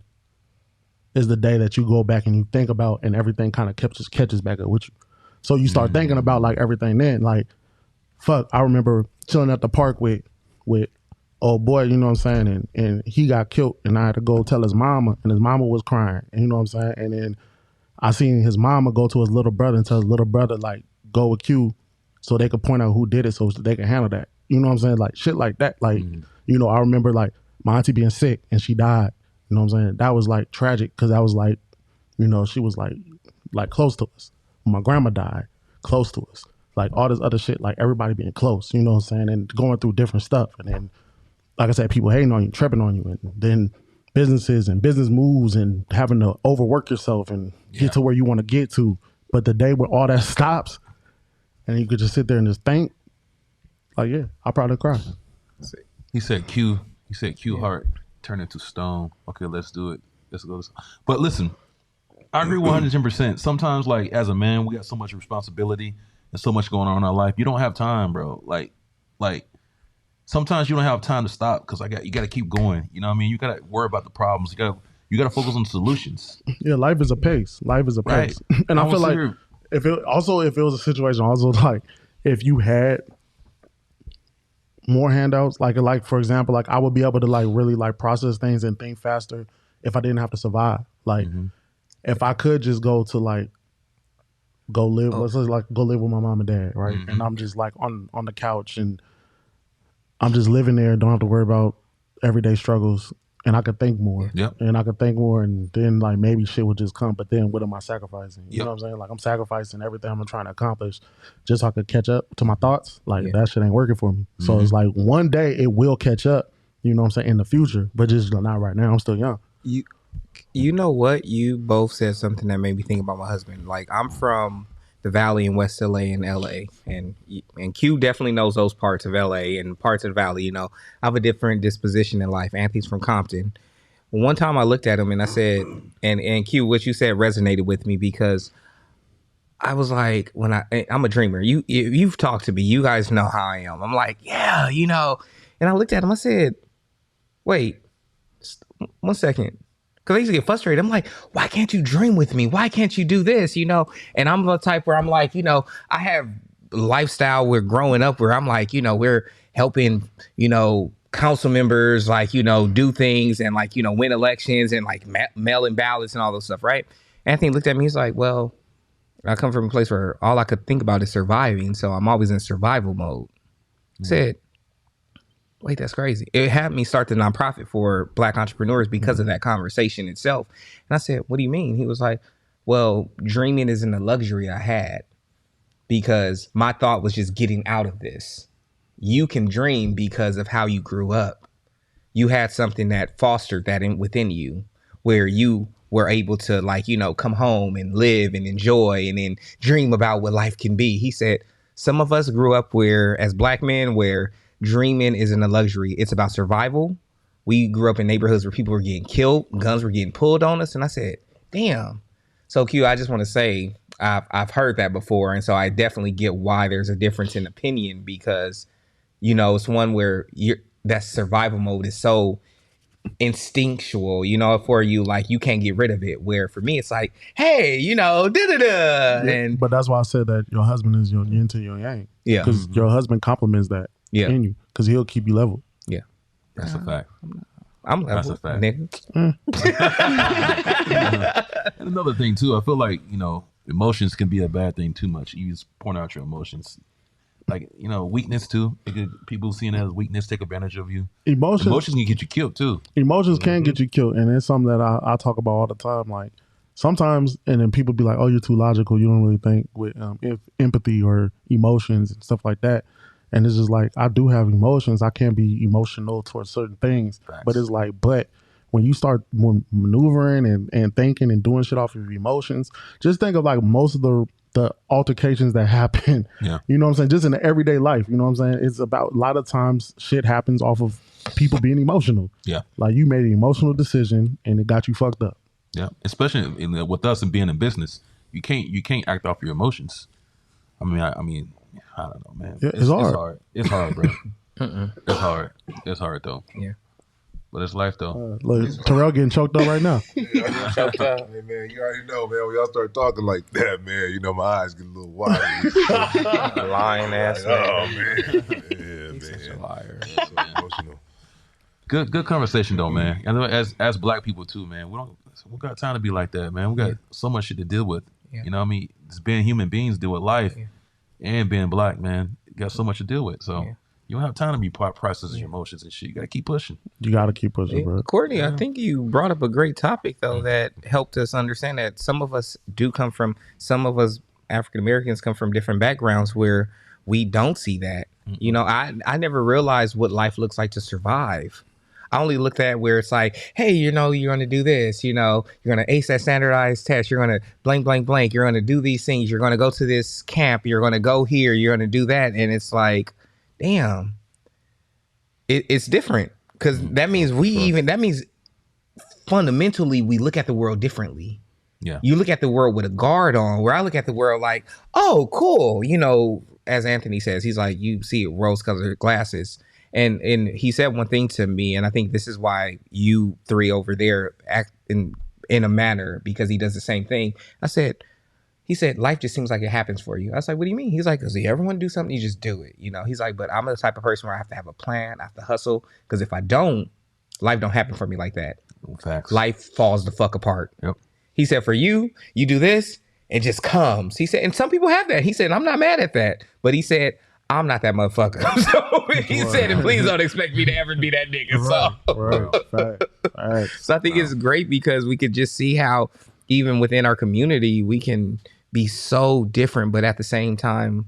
is the day that you go back and you think about and everything kind of catches back up with you. So you start thinking about like everything then, like, fuck, I remember chilling at the park with old boy, you know what I'm saying? And he got killed and I had to go tell his mama and his mama was crying, and you know what I'm saying? And then I seen his mama go to his little brother and tell his little brother like, go with Q so they could point out who did it so they can handle that. You know what I'm saying? Like shit like that. Like, you know, I remember like my auntie being sick and she died. You know what I'm saying? That was like tragic because I was like, you know, she was like close to us. When my grandma died, close to us. Like all this other shit, like everybody being close, you know what I'm saying? And going through different stuff. And then, like I said, people hating on you, tripping on you. And then businesses and business moves and having to overwork yourself and get to where you want to get to. But the day where all that stops and you could just sit there and just think, like, yeah, I'll probably cry. He said Q heart turned into stone. Okay, let's do it. Let's go. But listen, I agree 110%. Sometimes, like, as a man, we got so much responsibility and so much going on in our life. You don't have time, bro. Like sometimes you don't have time to stop because you got to keep going. You know what I mean? You got to worry about the problems. You got to focus on the solutions. Yeah, life is a pace. Life is a pace. Right. And I feel like if it was a situation also like if you had more handouts, like for example, like I would be able to like really like process things and think faster if I didn't have to survive. Like if I could just go to like go live with my mom and dad, right? And I'm just like on the couch and I'm just living there, don't have to worry about everyday struggles, and I could think more. Yep. And I could think more, and then like maybe shit would just come. But then what am I sacrificing? You know what I'm saying? Like I'm sacrificing everything I'm trying to accomplish just so I could catch up to my thoughts. Like that shit ain't working for me. So it's like one day it will catch up, you know what I'm saying, in the future, but just not right now. I'm still young. You know what? You both said something that made me think about my husband. Like I'm from the Valley in West LA and LA, and Q definitely knows those parts of LA and parts of the Valley. You know, I have a different disposition in life. Anthony's from Compton. One time I looked at him and I said, and Q, what you said resonated with me because I was like, I'm a dreamer. You've talked to me. You guys know how I am. I'm like, yeah, you know. And I looked at him. I said, wait, 1 second. Because I used to get frustrated. I'm like, why can't you dream with me? Why can't you do this? You know, and I'm the type where I'm like, you know, I have lifestyle where growing up where I'm like, you know, we're helping, you know, council members, like, you know, do things and like, you know, win elections and like mail in ballots and all those stuff. Right. Anthony looked at me. He's like, well, I come from a place where all I could think about is surviving. So I'm always in survival mode. I said, wait, that's crazy. It had me start the nonprofit for Black entrepreneurs because of that conversation itself. And I said, what do you mean? He was like, well, dreaming isn't a luxury I had because my thought was just getting out of this. You can dream because of how you grew up. You had something that fostered that within you where you were able to like, you know, come home and live and enjoy and then dream about what life can be. He said, some of us grew up where as Black men where dreaming isn't a luxury. It's about survival. We grew up in neighborhoods where people were getting killed, guns were getting pulled on us. And I said, damn. So Q, I just want to say I've heard that before. And so I definitely get why there's a difference in opinion because, you know, it's one where that survival mode is so instinctual, you know, for you, like you can't get rid of it. Where for me, it's like, hey, you know, and but that's why I said that your husband is your yin to your yang. Yeah. Because your husband complements that. Yeah. In you, because he'll keep you level. Yeah, that's a fact. I'm level. That's a fact. Nigga. And another thing too, I feel like, you know, emotions can be a bad thing too much. You just point out your emotions, like, you know, weakness too. People seeing it as weakness take advantage of you. Emotions can get you killed too. Emotions can get you killed, and it's something that I talk about all the time. Like sometimes, and then people be like, "Oh, you're too logical. You don't really think with empathy or emotions and stuff like that." And it's just like, I do have emotions. I can be emotional towards certain things. Facts. But it's like, when you start maneuvering and thinking and doing shit off of your emotions, just think of like most of the altercations that happen, you know what I'm saying? Just in the everyday life, you know what I'm saying? It's about a lot of times shit happens off of people being emotional. Yeah. Like you made an emotional decision and it got you fucked up. Yeah. Especially with us and being in business, you can't act off your emotions. I mean, I don't know, man. Yeah, it's hard. It's hard, bro. It's hard. It's hard though. Yeah. But it's life though. Look, Terrell getting choked up right now. Choked up. Hey, man, you already know, man. When y'all start talking like that, man, you know my eyes get a little wide. Lying ass man. Oh man. Yeah, He's man. such a liar. So emotional. Good conversation though, man. I know as Black people too, man. We got time to be like that, man. We got so much shit to deal with. Yeah. You know what I mean? Just being human beings deal with life. Yeah. And being Black, man, you got so much to deal with. So you don't have time to be processing your emotions and shit. You got to keep pushing. You got to keep pushing, bro. Courtney, I think you brought up a great topic, though, that helped us understand that some of us African Americans come from different backgrounds where we don't see that. Mm-hmm. You know, I never realized what life looks like to survive. I only looked at where it's like, hey, you know, you're going to do this, you know, you're going to ace that standardized test. You're going to blank, blank, blank. You're going to do these things. You're going to go to this camp. You're going to go here. You're going to do that. And it's like, damn, it's different because that means fundamentally we look at the world differently. Yeah. You look at the world with a guard on, where I look at the world like, oh, cool. You know, as Anthony says, he's like, you see it rose-colored glasses. And he said one thing to me, and I think this is why you three over there act in a manner, because he does the same thing. He said, life just seems like it happens for you. I was like, what do you mean? He's like, because if everyone do something, you just do it. You know, he's like, but I'm the type of person where I have to have a plan. I have to hustle. Because if I don't, life don't happen for me like that. Facts. Life falls the fuck apart. Yep. He said, for you, you do this, it just comes. He said, and some people have that. He said, I'm not mad at that. But he said, I'm not that motherfucker. So he said, and please don't expect me to ever be that nigga. So I think it's great because we could just see how even within our community, we can be so different, but at the same time,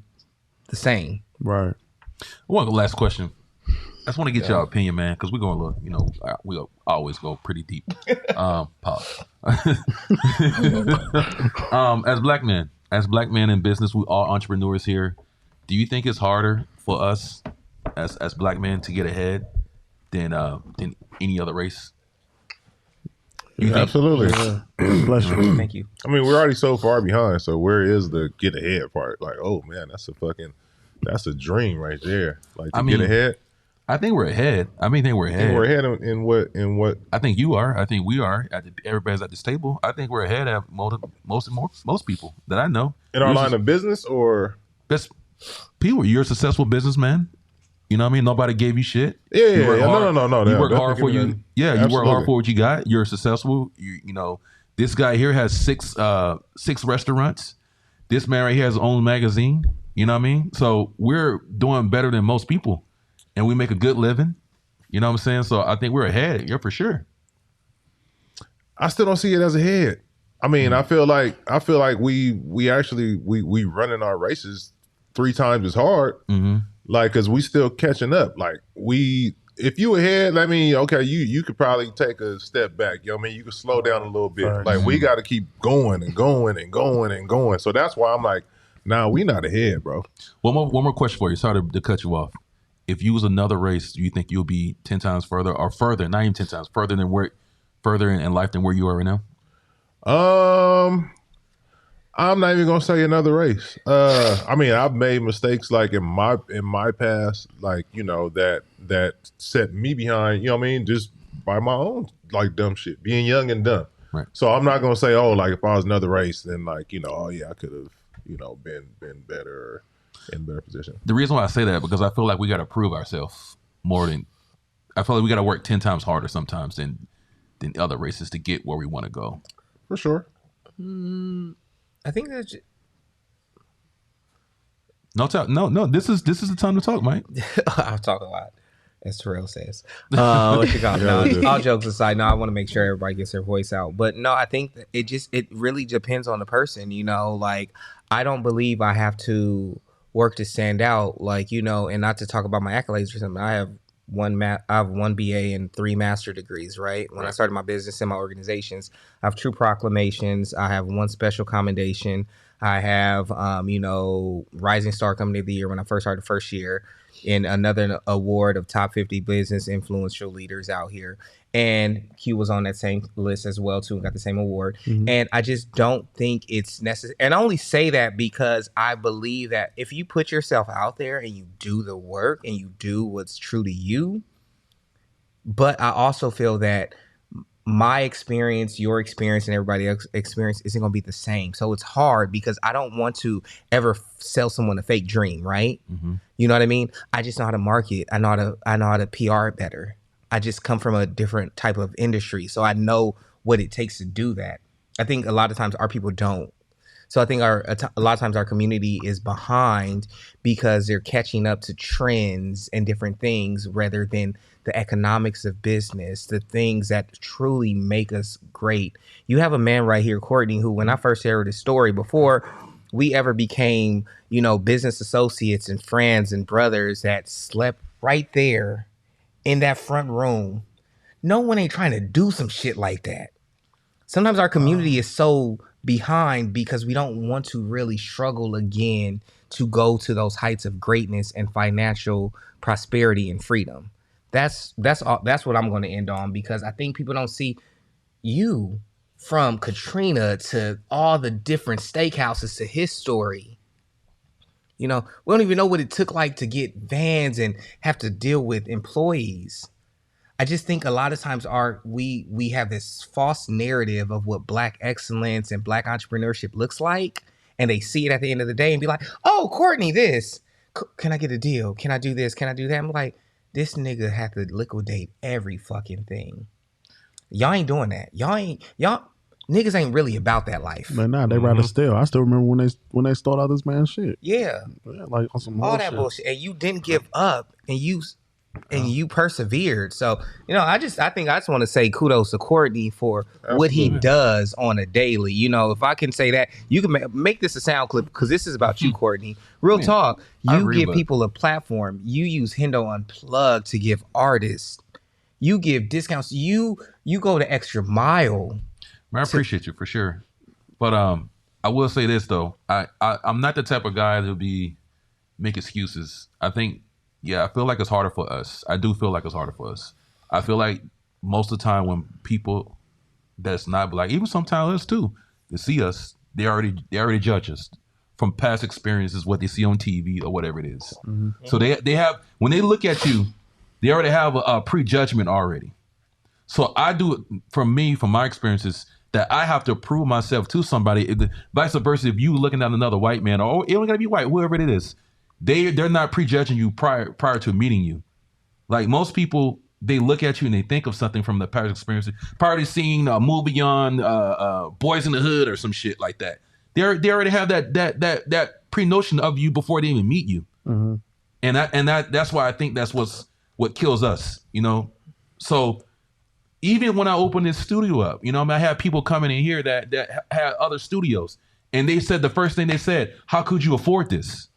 the same. Right. I want the last question. I just want to get your opinion, man, because we're going to look, you know, we always go pretty deep. Pause. As black men in business, we are entrepreneurs here. Do you think it's harder for us as black men to get ahead than any other race? Absolutely. Bless you. Thank you. I mean, we're already so far behind. So where is the get ahead part? Like, oh man, that's a dream right there. Like to get ahead. I think we're ahead. We're ahead in what? I think you are. I think we are. Everybody's at this table. I think we're ahead of most people that I know. In our line of business or best people. You're a successful businessman. You know what I mean? Nobody gave you shit. Yeah. No. You work hard for you. Yeah, you work hard for what you got. You're successful. You know, this guy here has six restaurants. This man right here has his own magazine. You know what I mean? So we're doing better than most people, and we make a good living. You know what I'm saying? So I think we're ahead. Yeah, for sure. I still don't see it as ahead. I mean, I feel like we actually running our races 3 times as hard. Mm-hmm. Like, cause we still catching up. Like if you ahead, I mean, okay, you could probably take a step back. You know what I mean? You could slow down a little bit. Right. Like we got to keep going and going and going and going. So that's why I'm like, nah, we not ahead, bro. One more question for you. Sorry to cut you off. If you was another race, do you think you'll be 10 times further or further? Not even 10 times further in life than where you are right now? I'm not even gonna say another race. I mean, I've made mistakes like in my past, like, you know, that set me behind, you know what I mean, just by my own like dumb shit, being young and dumb. Right. So I'm not gonna say, oh, like if I was another race, then like, you know, oh yeah, I could have, you know, been better, in a better position. The reason why I say that, because I feel like we got to prove ourselves more than, I feel like we got to work 10 times harder sometimes than other races to get where we want to go. For sure. I think that's no. This is the time to talk, Mike. I'll talk a lot, as Terrell says. All jokes aside, no, I want to make sure everybody gets their voice out. But no, I think that it really depends on the person. You know, like I don't believe I have to work to stand out. Like, you know, and not to talk about my accolades or something. I have one BA and 3 master degrees, right? When I started my business and my organizations, I have 2 proclamations. I have 1 special commendation. I have, Rising Star Company of the Year when I first started the first year, and another award of top 50 business influential leaders out here. And Q was on that same list as well, too, and got the same award. Mm-hmm. And I just don't think it's necessary. And I only say that because I believe that if you put yourself out there and you do the work and you do what's true to you, but I also feel that my experience, your experience, and everybody else's experience isn't going to be the same. So it's hard because I don't want to ever sell someone a fake dream, right? Mm-hmm. You know what I mean? I just know how to market. I know how to PR better. I just come from a different type of industry. So I know what it takes to do that. I think a lot of times our people don't. So I think a lot of times our community is behind because they're catching up to trends and different things rather than the economics of business, the things that truly make us great. You have a man right here, Courtney, who when I first heard his story, before we ever became, business associates and friends and brothers that slept right there in that front room, no one ain't trying to do some shit like that. Sometimes our community is so behind because we don't want to really struggle again to go to those heights of greatness and financial prosperity and freedom. That's what I'm going to end on, because I think people don't see you from Katrina to all the different steakhouses to his story. You know, we don't even know what it took like to get vans and have to deal with employees. I just think a lot of times we have this false narrative of what Black excellence and Black entrepreneurship looks like, and they see it at the end of the day and be like, "Oh, Courtney, this. Can I get a deal? Can I do this? Can I do that?" I'm like, this nigga had to liquidate every fucking thing. Y'all ain't doing that. Y'all niggas ain't really about that life. But nah, they rather steal. I still remember when they stole out this man's shit. Yeah. Like on some all that bullshit. And you didn't give up, and you persevered. So, you know, I just want to say kudos to Courtney for what he does on a daily. You know, if I can say that, you can make this a sound clip because this is about you, Courtney. Real talk. You give people a platform. You use Hendo Unplugged to give artists. You give discounts. You go the extra mile. Man, I appreciate you for sure. But I will say this though. I'm not the type of guy to make excuses. I think, yeah, I feel like it's harder for us. I do feel like it's harder for us. I feel like most of the time when people that's not Black, even sometimes us too, they see us, they already judge us from past experiences, what they see on TV or whatever it is. Mm-hmm. So they have, when they look at you, they already have a prejudgment already. So I do it from my experiences, that I have to prove myself to somebody. Vice versa, if you looking at another white man, or it only gotta be white, whoever it is, they're not prejudging you prior to meeting you. Like most people, they look at you and they think of something from the past experience, prior to seeing a movie on Boys in the Hood or some shit like that. They already have that pre-notion of you before they even meet you. Mm-hmm. And that's why I think that's what kills us, you know. So even when I open this studio up, you know, I have people coming in here that had other studios, and they said the first thing they said, "How could you afford this?"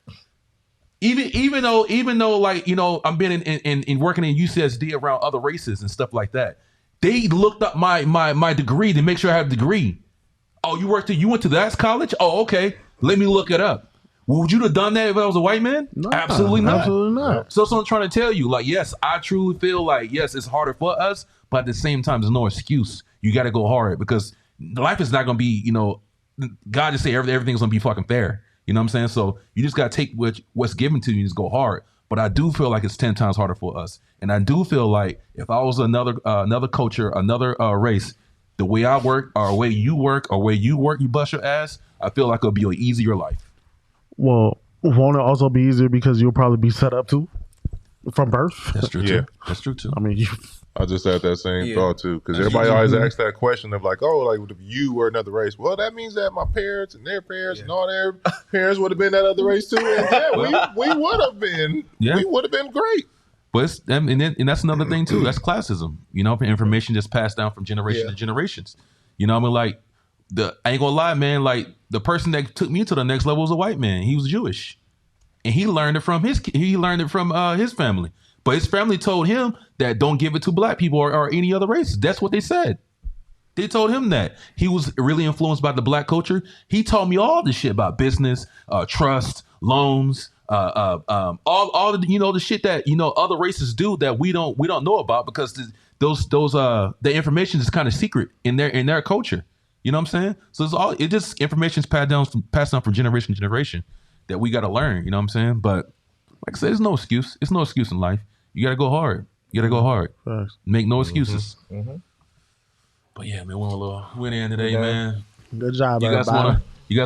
Even though, like, you know, I'm been in working in UCSD around other races and stuff like that. They looked up my degree to make sure I have a degree. Oh, you went to that college? Oh, okay. Let me look it up. Would you have done that if I was a white man? No, absolutely not. Absolutely not. So I'm trying to tell you, like, yes, I truly feel like, yes, it's harder for us, but at the same time, there's no excuse. You got to go hard, because life is not going to be, you know, God just say everything's going to be fucking fair. You know what I'm saying? So you just got to take what's given to you and just go hard. But I do feel like it's 10 times harder for us. And I do feel like if I was another culture, another race, the way I work, or the way you work, or where you work, you bust your ass, I feel like it'll be an easier life. Well, won't it also be easier because you'll probably be set up too from birth? That's true too. That's true too. I mean, I just had that same thought too, because everybody always asks that question of like, oh, like if you were another race, well, that means that my parents and their parents and all their parents would have been that other race too, and we would have been, we would have been great. But and that's another thing too. That's classism. You know, information just passed down from generation to generations. You know what I mean? Like, I ain't gonna lie, man. Like, the person that took me to the next level was a white man. He was Jewish, and he learned it from his family. But his family told him that don't give it to Black people or any other races. That's what they said. They told him that. He was really influenced by the Black culture. He told me all this shit about business, trust, loans, all the, you know, the shit that, you know, other races do that we don't know about, because the information is kind of secret in their culture. You know what I'm saying? So it just information's passed down from generation to generation that we got to learn. You know what I'm saying? But like I said, there's no excuse. It's no excuse in life. You got to go hard. You got to go hard. Thanks. Make no excuses. Mm-hmm. But yeah, man, we're in today, man. Good job, you guys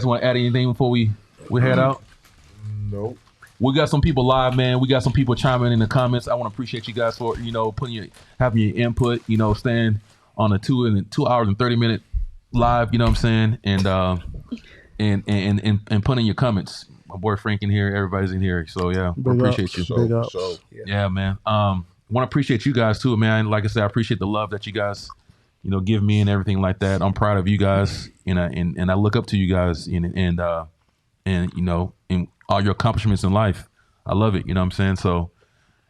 want to add anything before we head out? Nope. We got some people live, man. We got some people chiming in the comments. I want to appreciate you guys for, you know, having your input, you know, staying on a 2 hours and 30 minute live, you know what I'm saying? And putting your comments. My boy Frank in here, everybody's in here. So yeah, appreciate you. Yeah, man. Want to appreciate you guys too, man. Like I said, I appreciate the love that you guys, you know, give me and everything like that. I'm proud of you guys, and I look up to you guys, and you know, in all your accomplishments in life. I love it. You know what I'm saying? So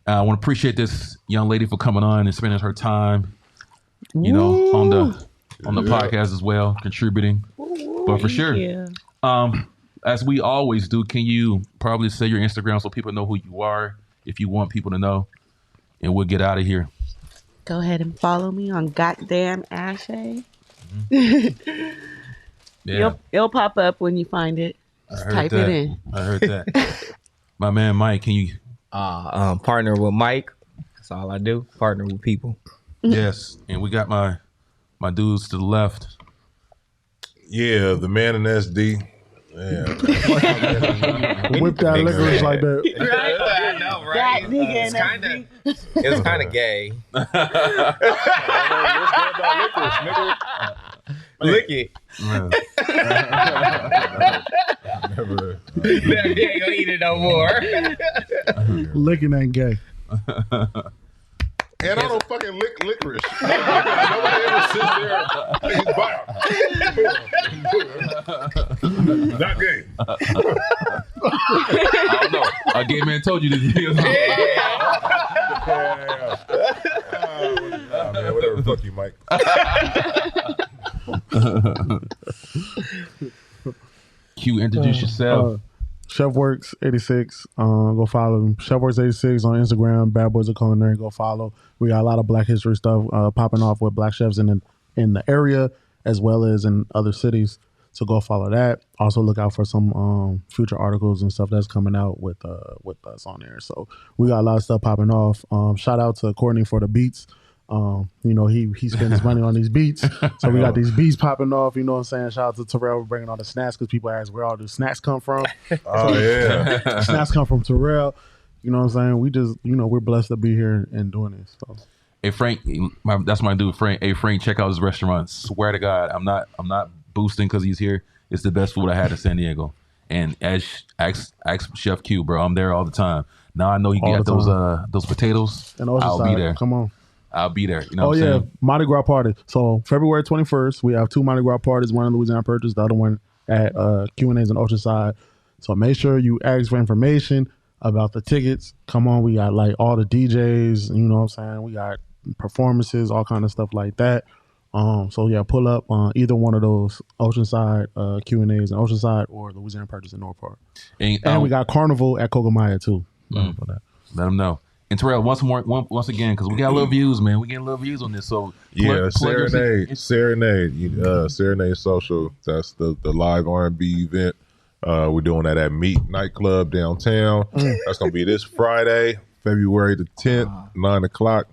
I want to appreciate this young lady for coming on and spending her time, you know, on the podcast as well, contributing. But for sure, as we always do, can you probably say your Instagram so people know who you are, if you want people to know, and we'll get out of here. Go ahead and follow me on Goddamn Ashay. Yeah, It'll pop up when you find it. Just type it in. I heard that. My man Mike, can you? Partner with Mike. That's all I do. Partner with people. Yes, and we got my dudes to the left. Yeah, the man in SD. Yeah. Whip that licorice like that. Right? I know, That right? nigga It's kind of gay. Lick it. Never. You ain't gonna eat it no more. Licking ain't gay. And I don't fucking lick licorice. Nobody ever sits there. He's not gay. I don't know. A gay man told you this. Man, whatever. Fuck you, Mike. Q, introduce yourself. Chefworks 86. Go follow him. Chefworks 86 on Instagram. Bad Boys of Culinary. Go follow. We got a lot of Black History stuff popping off with Black chefs in the area as well as in other cities. So go follow that. Also look out for some future articles and stuff that's coming out with us on there. So we got a lot of stuff popping off. Shout out to Courtney for the beats. He spends money on these beats. So we got these beats popping off, you know what I'm saying? Shout out to Terrell for bringing all the snacks because people ask where all the snacks come from. Oh, yeah. Snacks come from Terrell. You know what I'm saying? We just, we're blessed to be here and doing this. So. Hey Frank, that's my dude Frank. Hey Frank, check out his restaurant. Swear to God, I'm not boosting because he's here. It's the best food I had in San Diego. And ask Chef Q, bro. I'm there all the time. Now I know you got those potatoes. And I'll be there. Come on. I'll be there. You know what I'm saying? Mardi Gras party. So February 21st, we have 2 Mardi Gras parties, one in Louisiana Purchase, the other one at Q&A's in Oceanside. So make sure you ask for information about the tickets. Come on, we got like all the DJs, you know what I'm saying? We got performances, all kind of stuff like that. So yeah, pull up on either one of those Oceanside Q&A's in Oceanside or Louisiana Purchase in North Park. And we got Carnival at Cogamaya too. Let them know. And Terrell, once again, because we got a little views, man. We getting a little views on this. So Serenade Social. That's the live R&B event. We're doing that at Meat Nightclub downtown. That's gonna be this Friday, February the 10th, 9 o'clock.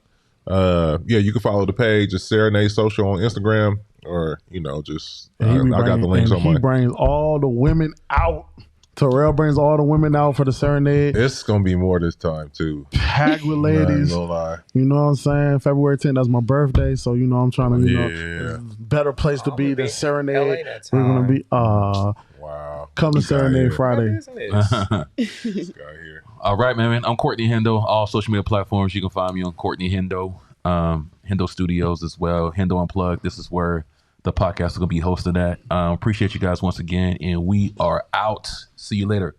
You can follow the page. It's Serenade Social on Instagram, or just I got the links on my. He brings all the women out. Terrell brings all the women out for the serenade. It's gonna be more this time too. Packed with ladies. No lie. You know what I'm saying? February 10th, that's my birthday. So I'm trying to, better place to be than serenade. We're gonna be wow. Come to Serenade Friday. All right, man. I'm Courtney Hendo. All social media platforms. You can find me on Courtney Hendo. Hendo Studios as well. Hendo Unplugged. This is where the podcast is going to be hosted at. Appreciate you guys once again, and we are out. See you later.